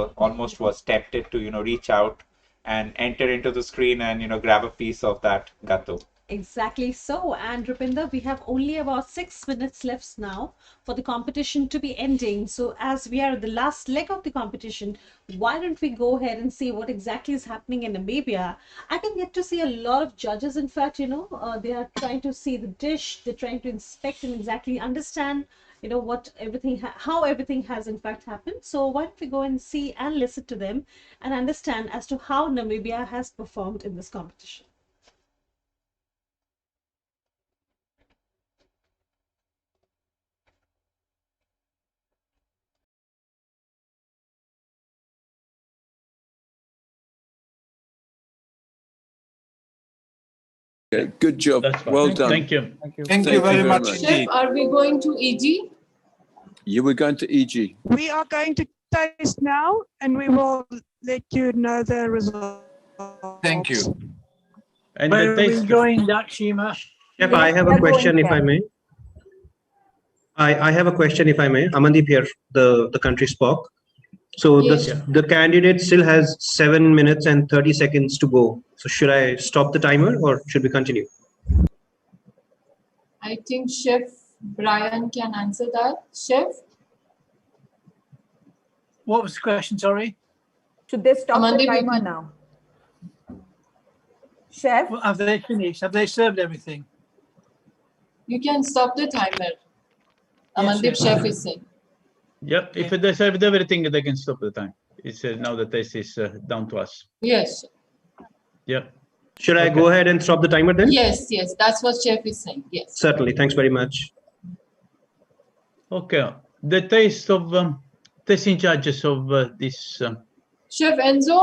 was tempted to, reach out and enter into the screen and, grab a piece of that gato. Exactly so. And Rupinder, we have only about 6 minutes left now for the competition to be ending. So as we are at the last leg of the competition, why don't we go ahead and see what exactly is happening in Namibia? I can get to see a lot of judges. In fact, they are trying to see the dish. They're trying to inspect and exactly understand, what how everything has in fact happened. So why don't we go and see and listen to them and understand as to how Namibia has performed in this competition. Okay, good job. That's fine. Well done. Thank you. Thank you very much Chef, indeed. are we going to EG? You were going to EG. We are going to taste now, and we will let you know the results. Thank you. And Where the are we taste. going, Dakshima? Chef, I have a question, if I may. I have a question, if I may. Amandeep here, the country spoke. So Yes. the candidate still has 7 minutes and 30 seconds to go. So should I stop the timer or should we continue? I think Chef Brian can answer that. Chef? What was the question, sorry? Should they stop Amandeep, the you timer can- now? Chef? Well, have they finished? Have they served everything? You can stop the timer. Yes, Amandeep Chef. Chef is saying. Yep. If they served everything, they can stop the time. It's now the taste is down to us. Yes. Yep. Should I go ahead and stop the timer then? Yes, that's what Chef is saying. Yes. Certainly. Thanks very much. Okay. The taste of tasting judges of this. Chef Enzo,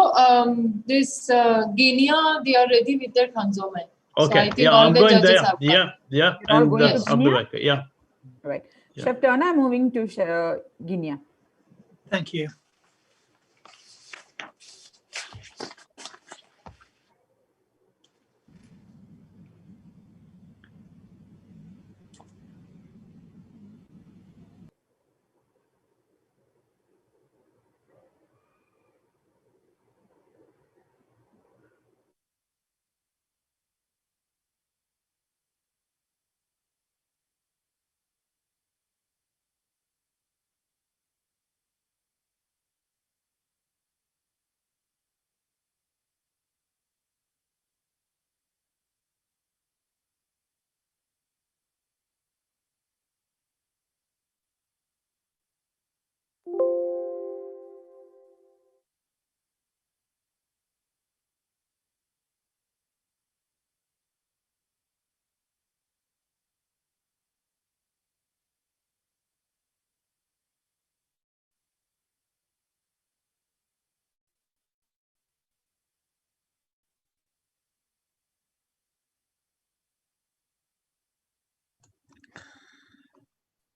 this Guinea, they are ready with their consomme. So I Okay. think Yeah, all I'm the going judges there. have come. Yeah. You're all And going to I'll be Guinea? back. Yeah. Right. Yeah. Chef Turner, moving to Guinea. Thank you.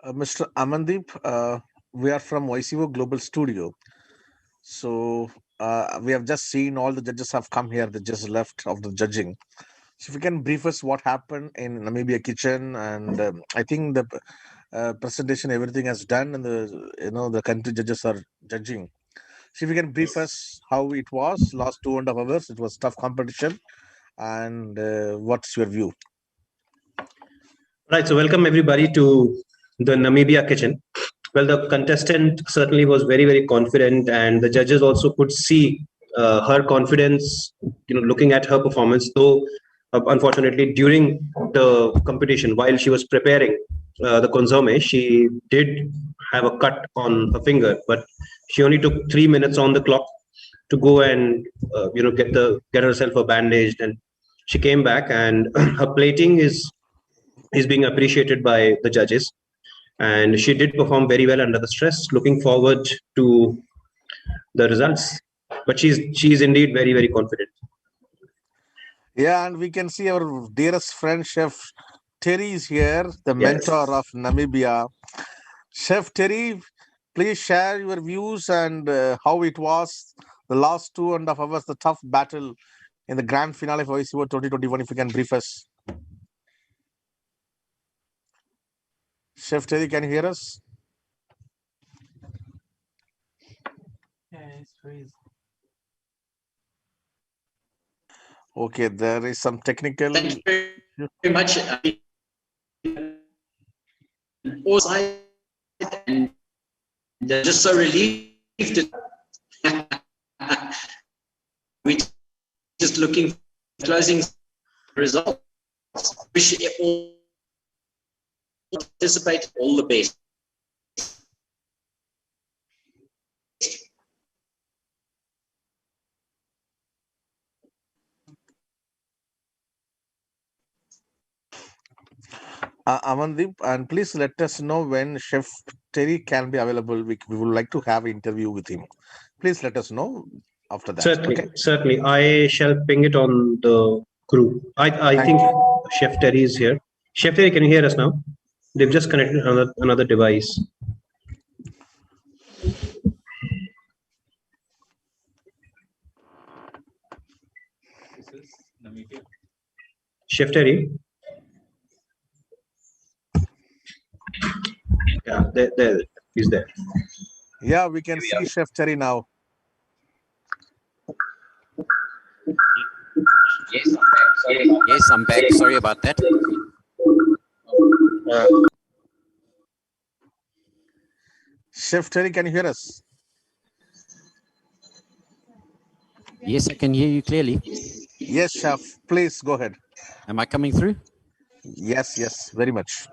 Mr. Amandeep, we are from YCO Global Studio. So we have just seen all the judges have come here. They just left after judging. So if you can brief us what happened in Namibia kitchen, and I think the presentation, everything has done, and the country judges are judging. So if you can brief us how it was last 2.5 hours. It was tough competition, and what's your view? Right. So welcome everybody to the Namibia kitchen. Well, the contestant certainly was very, very confident, and the judges also could see her confidence, looking at her performance. Though, unfortunately, during the competition, while she was preparing the consomme, she did have a cut on her finger, but she only took 3 minutes on the clock to go and get herself a bandaged, and she came back, and her plating is being appreciated by the judges, and she did perform very well under the stress. Looking forward to the results, but she's indeed very, very confident. Yeah, and we can see our dearest friend Chef Terry is here, the mentor of Namibia. Chef Terry, please share your views and how it was the last 2.5 hours, the tough battle in the grand finale for YCO 2021. If you can brief us. Chef Terry, can you hear us? Yes, please. Okay, there is some technical. Thank you very much. Also, and just so relieved. We're just looking for closing results. Wish all participate all the best. Amandeep, and please let us know when Chef Terry can be available. We would like to have an interview with him. Please let us know after that. Certainly, Okay? certainly. I shall ping it on the group. I think Chef Terry is here. Chef Terry, can you hear us now? They've just connected another device. This is Namibia. Chef Terry. Yeah, there, he's there. Yeah, we can see Chef Terry now. Yes, I'm back. Sorry. Yes, I'm back. Sorry about that. Chef Terry, can you hear us? Yes, I can hear you clearly. Yes, Chef. Please go ahead. Am I coming through? Yes, very much.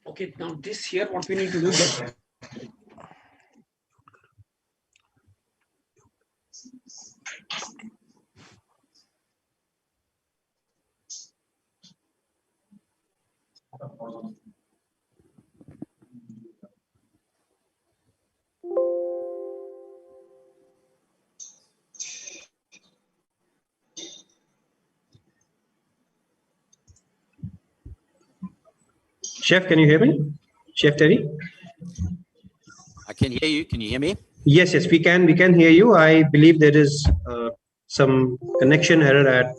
Okay, now this here, what we need to do is Chef, can you hear me? Chef Terry? I can hear you. Can you hear me? Yes, we can hear you. I believe there is some connection error at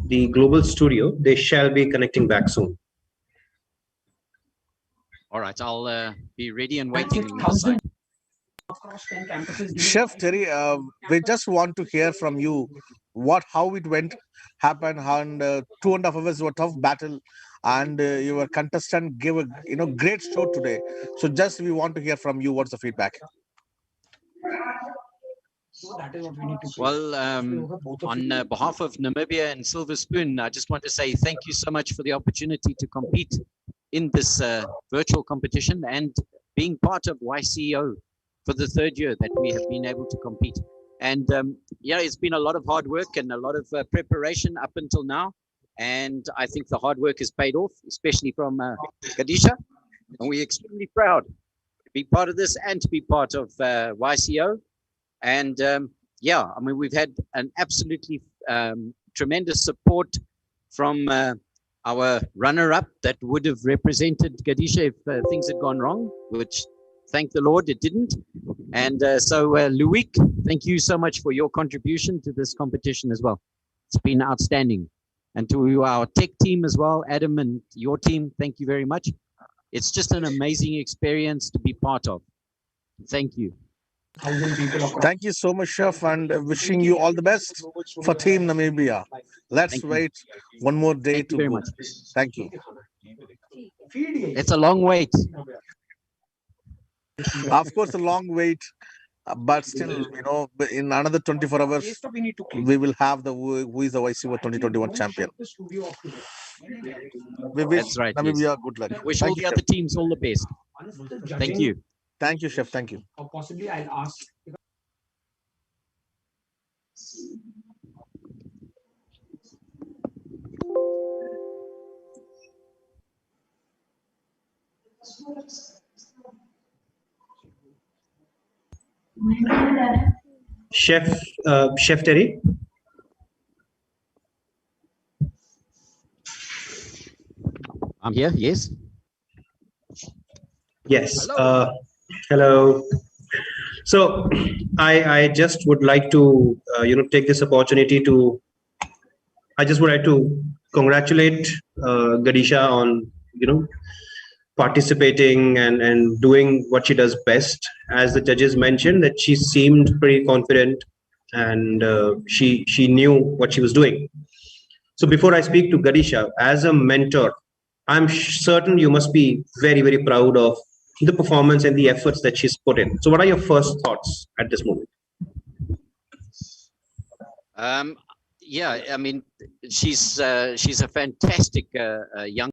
the global studio. They shall be connecting back soon. All right, I'll be ready and waiting on your side. Chef Terry, we just want to hear from you how it happened, and 2.5 hours were tough battle, and your contestant gave a great show today. So just we want to hear from you. What's the feedback? Well, on behalf of Namibia and Silver Spoon, I just want to say thank you so much for the opportunity to compete in this virtual competition and being part of YCO for the 3rd year that we have been able to compete. And yeah, it's been a lot of hard work and a lot of preparation up until now. And I think the hard work has paid off, especially from Kadisha. And we're extremely proud to be part of this and to be part of YCO. And yeah, I mean, we've had an absolutely tremendous support from our runner-up that would have represented Gadisha if things had gone wrong, which thank the Lord it didn't. And so Luik, thank you so much for your contribution to this competition as well. It's been outstanding. And to our tech team as well, Adam and your team, thank you very much. It's just an amazing experience to be part of. Thank you. Thank you so much, Chef, and wishing you all the best for Team Namibia. Let's wait one more day to go. Thank you. It's a long wait. Of course, a long wait, but still, in another 24 hours, we will have who is the YCO 2021 champion. We wish That's right, Namibia yes. good luck. Wish Thank all you, the Chef. other teams all the best. Thank you. Thank you, Chef. Thank you. Or possibly I'll ask. Chef Terry. I'm here, yes. Yes. Hello. So I just would like to take this opportunity to congratulate Gadisha on participating and doing what she does best. As the judges mentioned, that she seemed pretty confident and she knew what she was doing. So before I speak to Gadisha, as a mentor, I'm certain you must be very, very proud of the performance and the efforts that she's put in. So what are your first thoughts at this moment? Yeah, I mean, she's a fantastic young.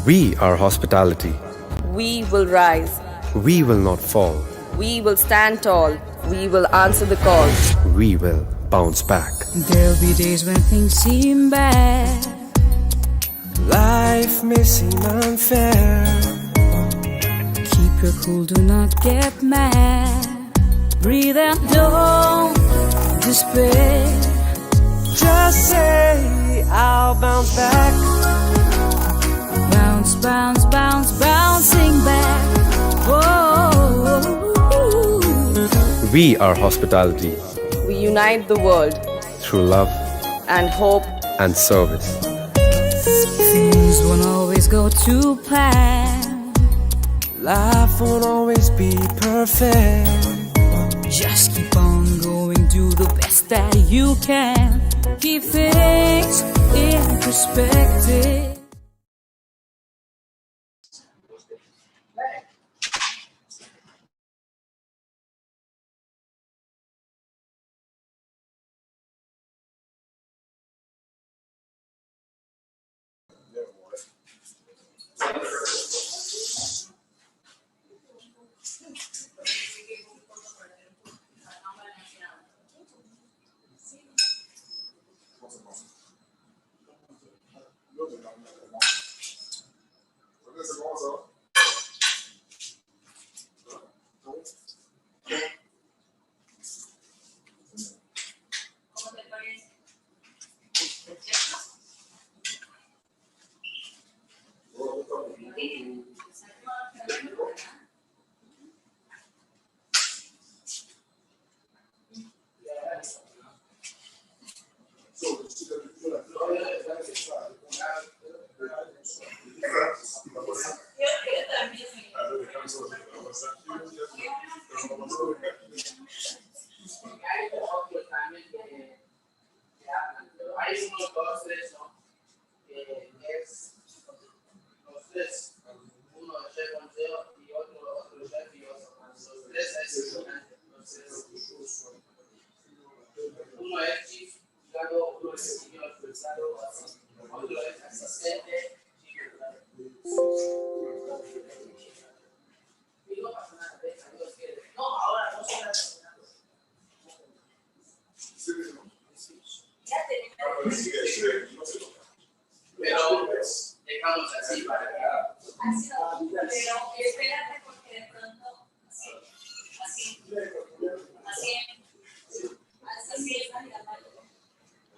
We are hospitality. We will rise. We will not fall. We will stand tall. We will answer the call. We will bounce back. There'll be days when things seem bad. Life may seem unfair. Keep your cool, do not get mad. Breathe out, don't despair. Just say, I'll bounce back. Bounce, bounce, bounce, bouncing back. Whoa. We are hospitality. We unite the world Through love and hope and service. Things won't always go to plan. Life won't always be perfect. Just keep on going, do the best that you can. Keep things in perspective.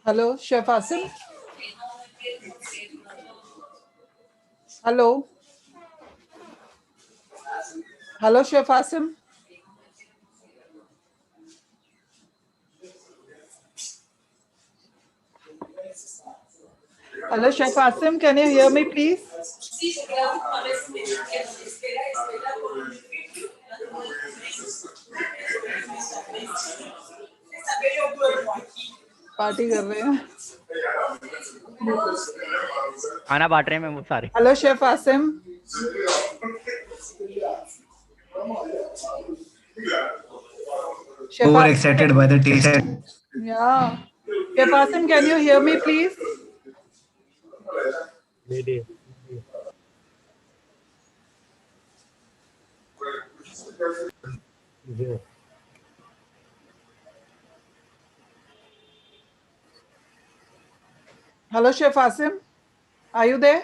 Hello, Chef Asim. Hello. Hello, Chef Asim. Hello, Chef Asim. Can you hear me, please? Party कर रहे हैं खाना बांट रहे हैं मैं वो सारे hello chef Asim Overexcited by the taste. Yeah. Chef Asim, can you hear me, please? Hello, Chef Asim. Are you there?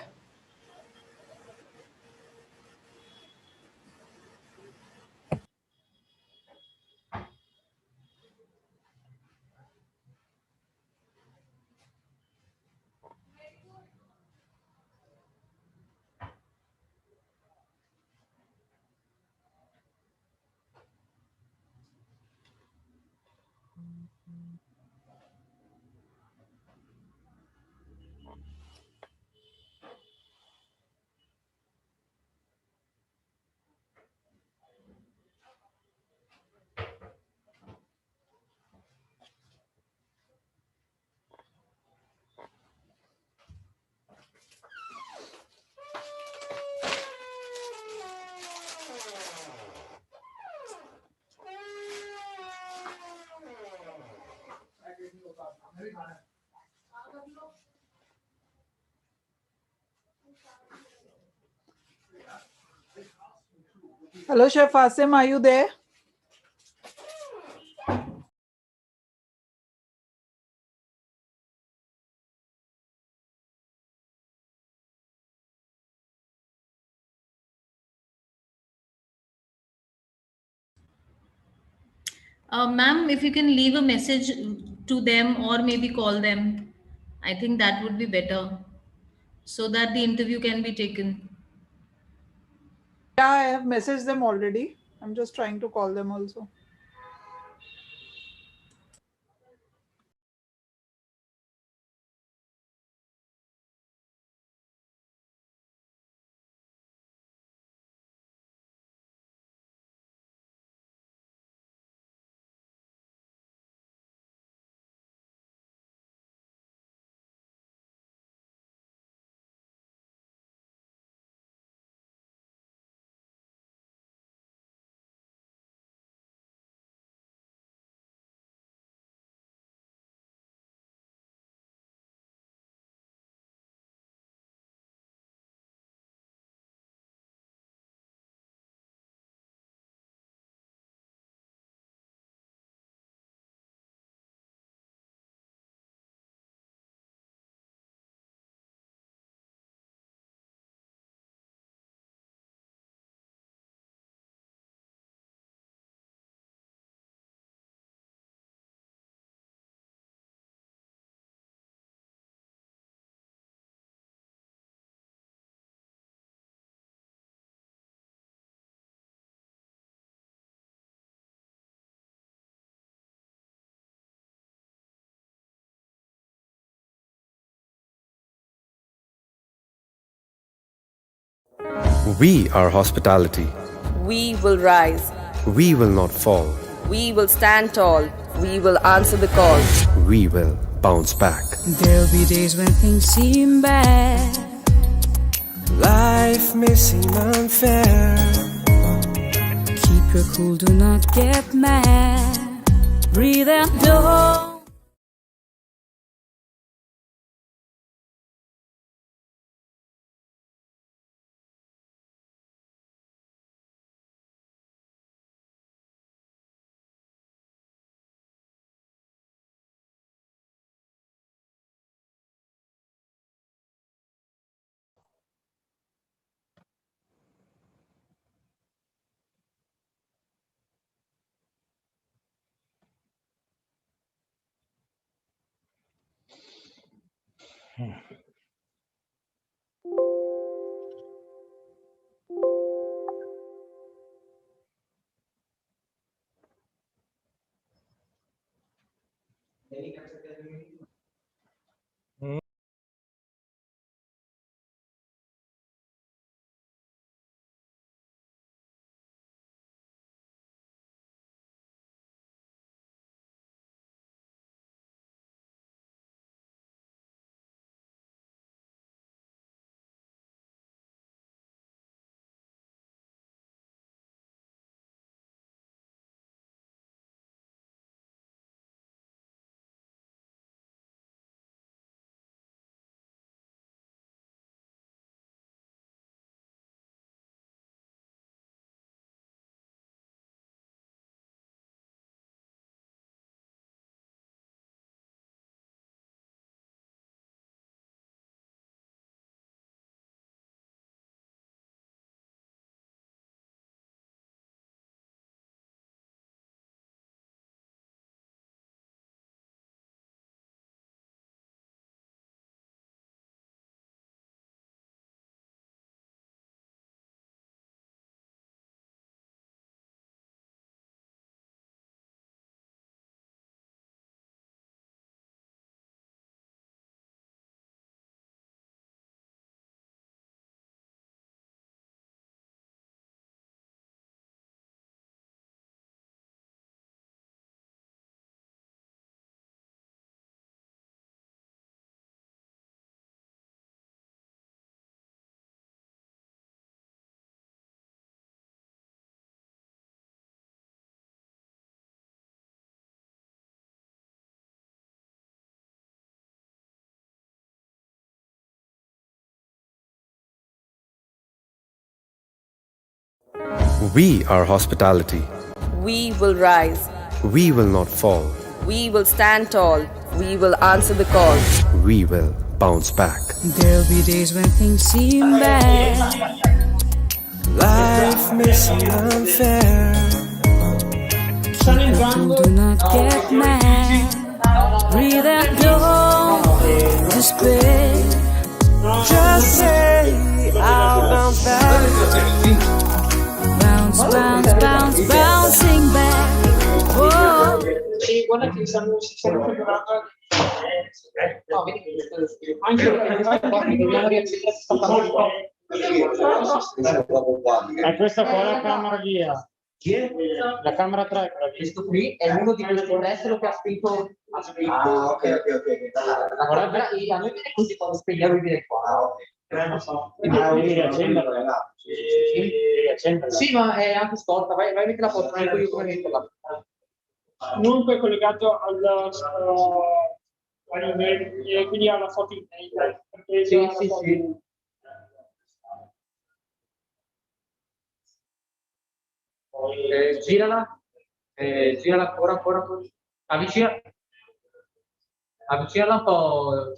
Hello, Chef Asim. Are you there? Ma'am, if you can leave a message to them or maybe call them, I think that would be better so that the interview can be taken. Yeah, I have messaged them already. I'm just trying to call them also. We are hospitality. We will rise. We will not fall. We will stand tall. We will answer the call. We will bounce back. There'll be days when things seem bad. Life may seem unfair. Keep your cool, do not get mad. Breathe and don't. We are hospitality. We will rise. We will not fall. We will stand tall. We will answer the call. We will bounce back. There'll be days when things seem bad. Life may seem unfair. People do not get mad. Breathe out, don't despair. Just say I'll bounce back. Bounce, bounce, bounce, bouncing back. Whoa. Guarda che stanno preparando no, vedi che anche dobbiamo riaccettare E questa qua è la camera via. La camera 3, questo qui è uno di questi tessero che ha scritto ok. Guarda, e a noi viene così quando spegniamo il viene qua. Devi riaccenderla. Sì, ma è anche storta, vai a mettere la foto, non io come metterla. Comunque è collegato all'email, quindi alla foto email. Sì. Girala ancora, avvicinala un po'.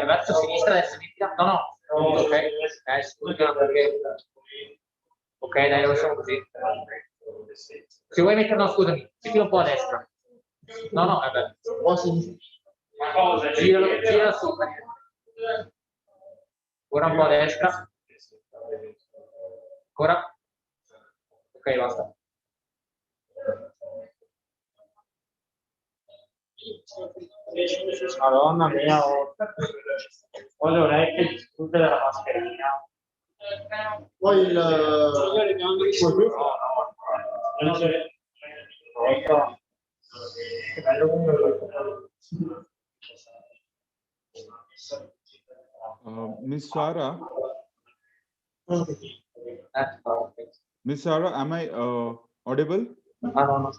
Verso sinistra, destra, ok, scusa perché ok, dai, lo lasciamo così. Se vuoi metterlo, scusami, mettilo un po' a destra. No, vabbè, un po' a sinistra. Giralo sopra. Ora un po' a destra. Ancora. Ok, basta. Madonna mia, ho le orecchie tutte della mascherina. Poi che bello. Miss Sarah? Miss Sarah, am I audible? No.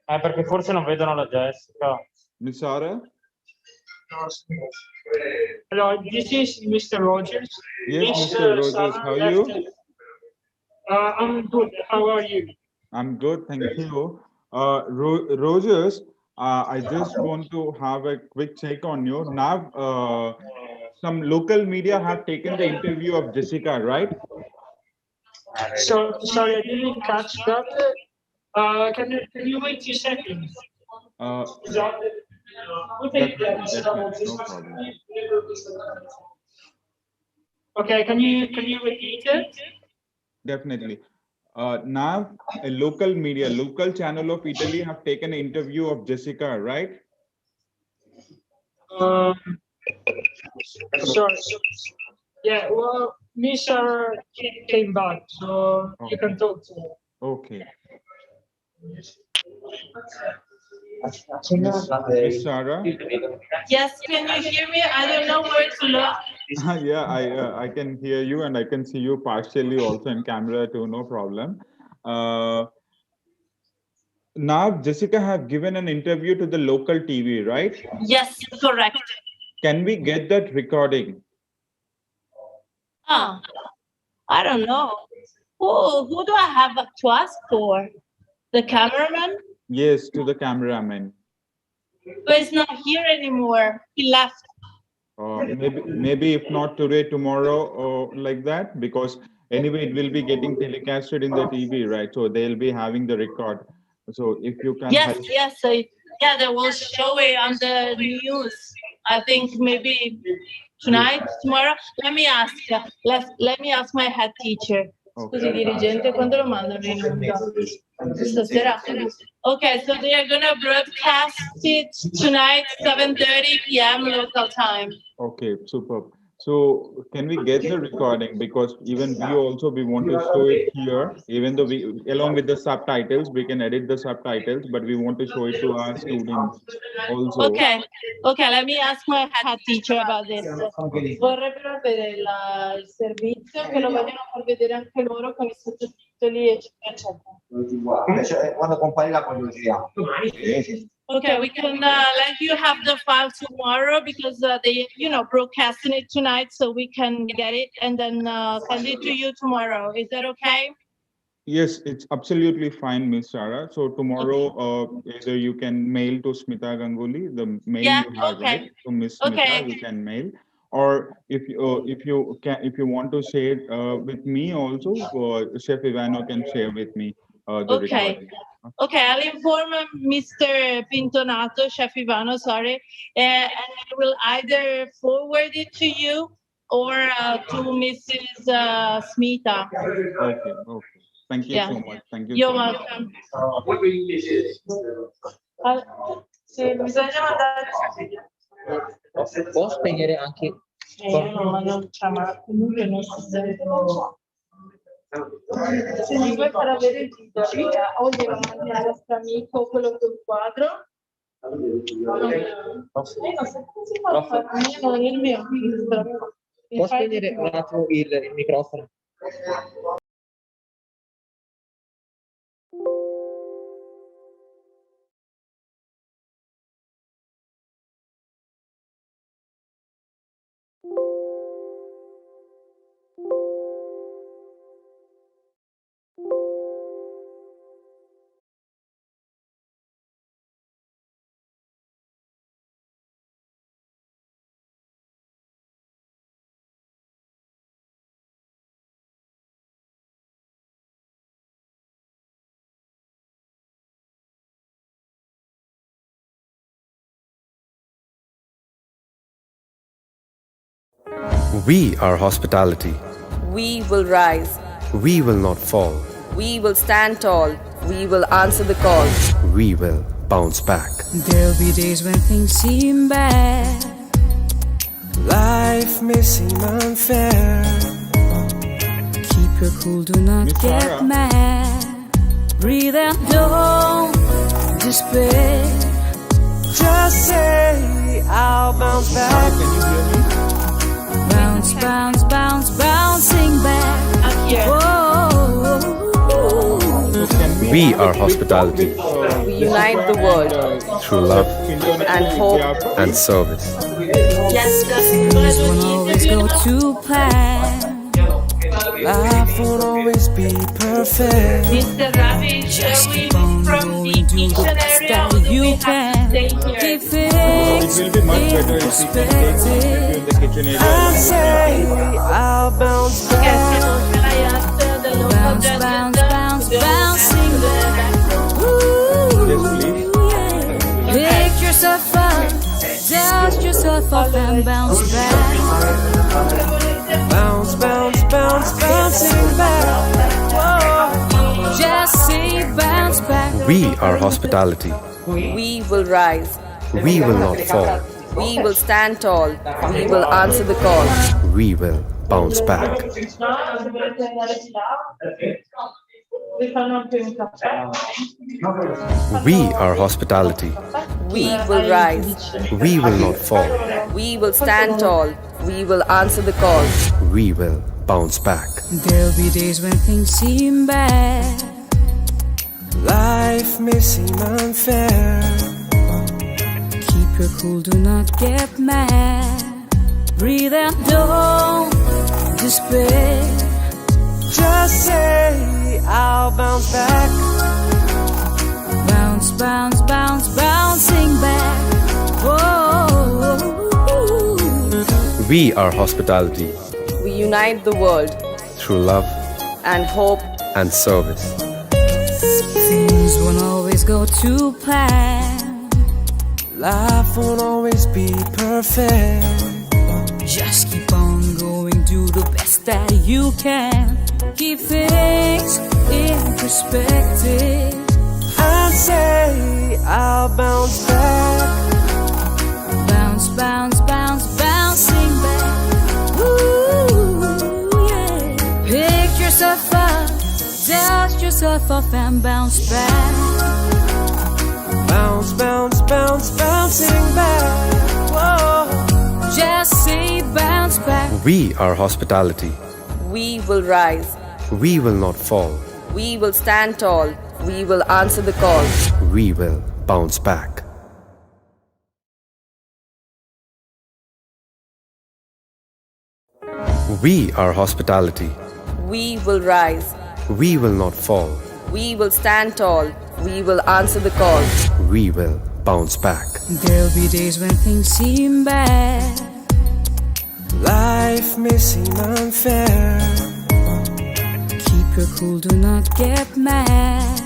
Perché forse non vedono la Jessica. Miss Sarah? Hello, this is Mr. Rogers. Yes, Mr. Rogers, how are you? I'm good. How are you? I'm good, thank you. Rogers, I just want to have a quick check on you. Now, some local media have taken the interview of Jessica, right? So sorry, I didn't catch that. Can you wait 2 seconds? Definitely, definitely, no problem. Okay, can you repeat it? Definitely. Now, a local media, local channel of Italy have taken an interview of Jessica, right? Sorry. Yeah, well, Mr. came back, so you can talk to him. Okay. Miss Sarah? Yes, can you hear me? I don't know where to look. Yeah, I can hear you and I can see you partially also in camera too, no problem. Now, Jessica have given an interview to the local TV, right? Yes, correct. Can we get that recording? I don't know. Who do I have to ask for? The cameraman? Yes, to the cameraman. But he's not here anymore. He left. Maybe if not today, tomorrow, or like that, because anyway, it will be getting telecasted in the TV, right? So they'll be having the record. So if you can Yes, help. yes. Yeah, they will show it on the news. I think maybe tonight, tomorrow. Let me ask. Let me ask my head teacher. Scusi, dirigente, quando lo mandano in onda? Stasera? Okay, so they are gonna broadcast it tonight, 7:30 p.m. local time. Okay, superb. So can we get the recording? Because even we want to show it here, even though we, along with the subtitles, we can edit the subtitles, but we want to show it to our students also. Okay, let me ask my head teacher about this. Vorrebbero avere il servizio che lo vogliono far vedere anche loro con i sottotitoli eccetera. Quando compare la poi lo giriamo. Okay, we can let you have the file tomorrow because they, broadcasting it tonight, so we can get it and then send it to you tomorrow. Is that okay? Yes, it's absolutely fine, Miss Sarah. So tomorrow, either you can mail to Smita Ganguly, the mail you have, right? To Miss Smita, you can mail, or if you want to share with me also, Chef Ivano can share with me the recording. Okay, I'll inform Mr. Pintonato, Chef Ivano, sorry, and I will either forward it to you or to Mrs. Smita. Okay. Thank you so much. Thank you. You're so welcome. Può spegnere anche. Se mi vuoi far avere il titolo, o glielo mandi al nostro amico, quello col quadro. Non so come si fa a fare nel mio registro. Può spegnere un attimo il microfono? We are hospitality. We will rise. We will not fall. We will stand tall. We will answer the call. We will bounce back. There'll be days when things seem bad. Life may seem unfair. Keep your cool, do not get mad. Breathe out, don't despair. Just say, I'll bounce back. Bounce, bounce, bounce, bouncing back. Whoa. We are hospitality. We unite the world through love and hope and service. Things won't always go to plan. Life won't always be perfect. Mr. Ravi, Just keep on going, do the best that you can. Keep things in perspective. I say I'll bounce back. Bounce, bounce, bounce, bouncing back. Pick yourself up, dust yourself off and bounce back. Bounce, bounce, bounce, bouncing back. Whoa. Just say bounce back. We are hospitality. We will rise. We will not fall. We will stand tall. We will answer the call. We will bounce back. We are hospitality. We will rise. We will not fall. We will stand tall. We will answer the call. We will bounce back. There'll be days when things seem bad. Life may seem unfair. Keep your cool, do not get mad. Breathe and don't despair. Just say, I'll bounce back. Bounce, bounce, bounce, bouncing back. Whoa. We are hospitality. We unite the world through love and hope and service. Things won't always go to plan. Life won't always be perfect. Just keep on going, do the best that you can. Keep things in perspective. And say, I'll bounce back. Bounce, bounce, bounce, bouncing back. Ooh, yeah. Pick yourself up, dust yourself off and bounce back. Bounce, bounce, bounce, bouncing back. Whoa. Just say bounce back. We are hospitality. We will rise. We will not fall. We will stand tall. We will answer the call. We will bounce back. We are hospitality. We will rise. We will not fall. We will stand tall. We will answer the call. We will bounce back. There'll be days when things seem bad. Life may seem unfair. Keep your cool, do not get mad.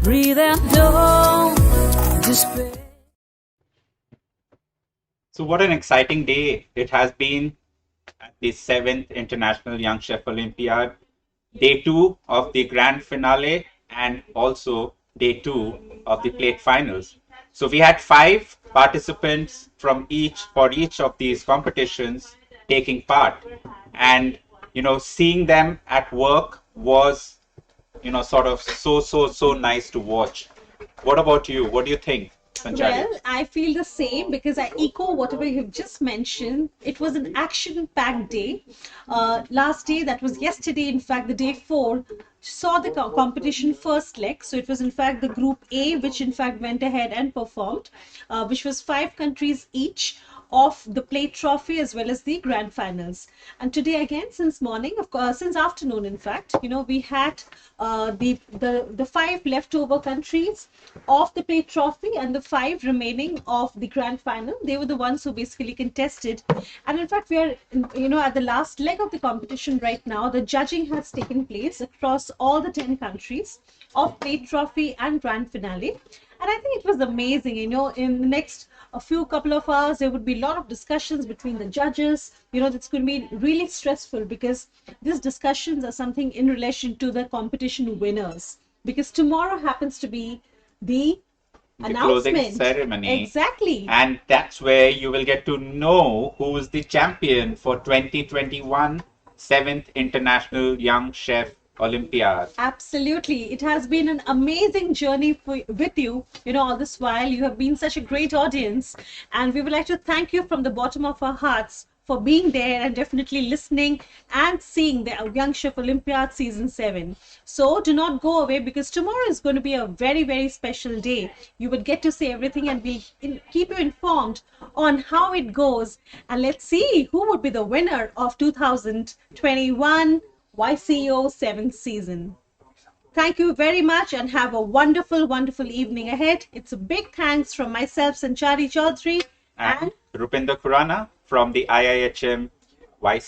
Breathe and don't despair. So what an exciting day it has been at the 7th International Young Chef Olympiad, day 2 of the grand finale and also day 2 of the plate finals. So we had 5 participants for each of these competitions taking part, and seeing them at work was sort of so nice to watch. What about you? What do you think, Sanchari? Well, I feel the same because I echo whatever you've just mentioned. It was an action-packed day. Last day, that was yesterday, in fact, the day 4, saw the competition first leg. So it was in fact the group A, which in fact went ahead and performed, which was 5 countries each of the plate trophy as well as the grand finals. And today again, since morning, of course, since afternoon, in fact, we had the 5 leftover countries of the plate trophy and the 5 remaining of the grand final. They were the ones who basically contested. And in fact, we are at the last leg of the competition right now. The judging has taken place across all the 10 countries of plate trophy and grand finale. And I think it was amazing. In the next couple of hours, there would be a lot of discussions between the judges. That's going to be really stressful because these discussions are something in relation to the competition winners. Because tomorrow happens to be the announcement. Closing ceremony. Exactly. And that's where you will get to know who is the champion for 2021 7th International Young Chef Olympiad. Absolutely. It has been an amazing journey with you, all this while. You have been such a great audience, and we would like to thank you from the bottom of our hearts for being there and definitely listening and seeing the Young Chef Olympiad Season 7. So do not go away because tomorrow is going to be a very, very special day. You will get to see everything and we'll keep you informed on how it goes. And let's see who would be the winner of 2021 YCO 7th season. Thank you very much and have a wonderful, wonderful evening ahead. It's a big thanks from myself, Sanchari Chaudhary, and Rupinder Khurana from the IIHM YCO.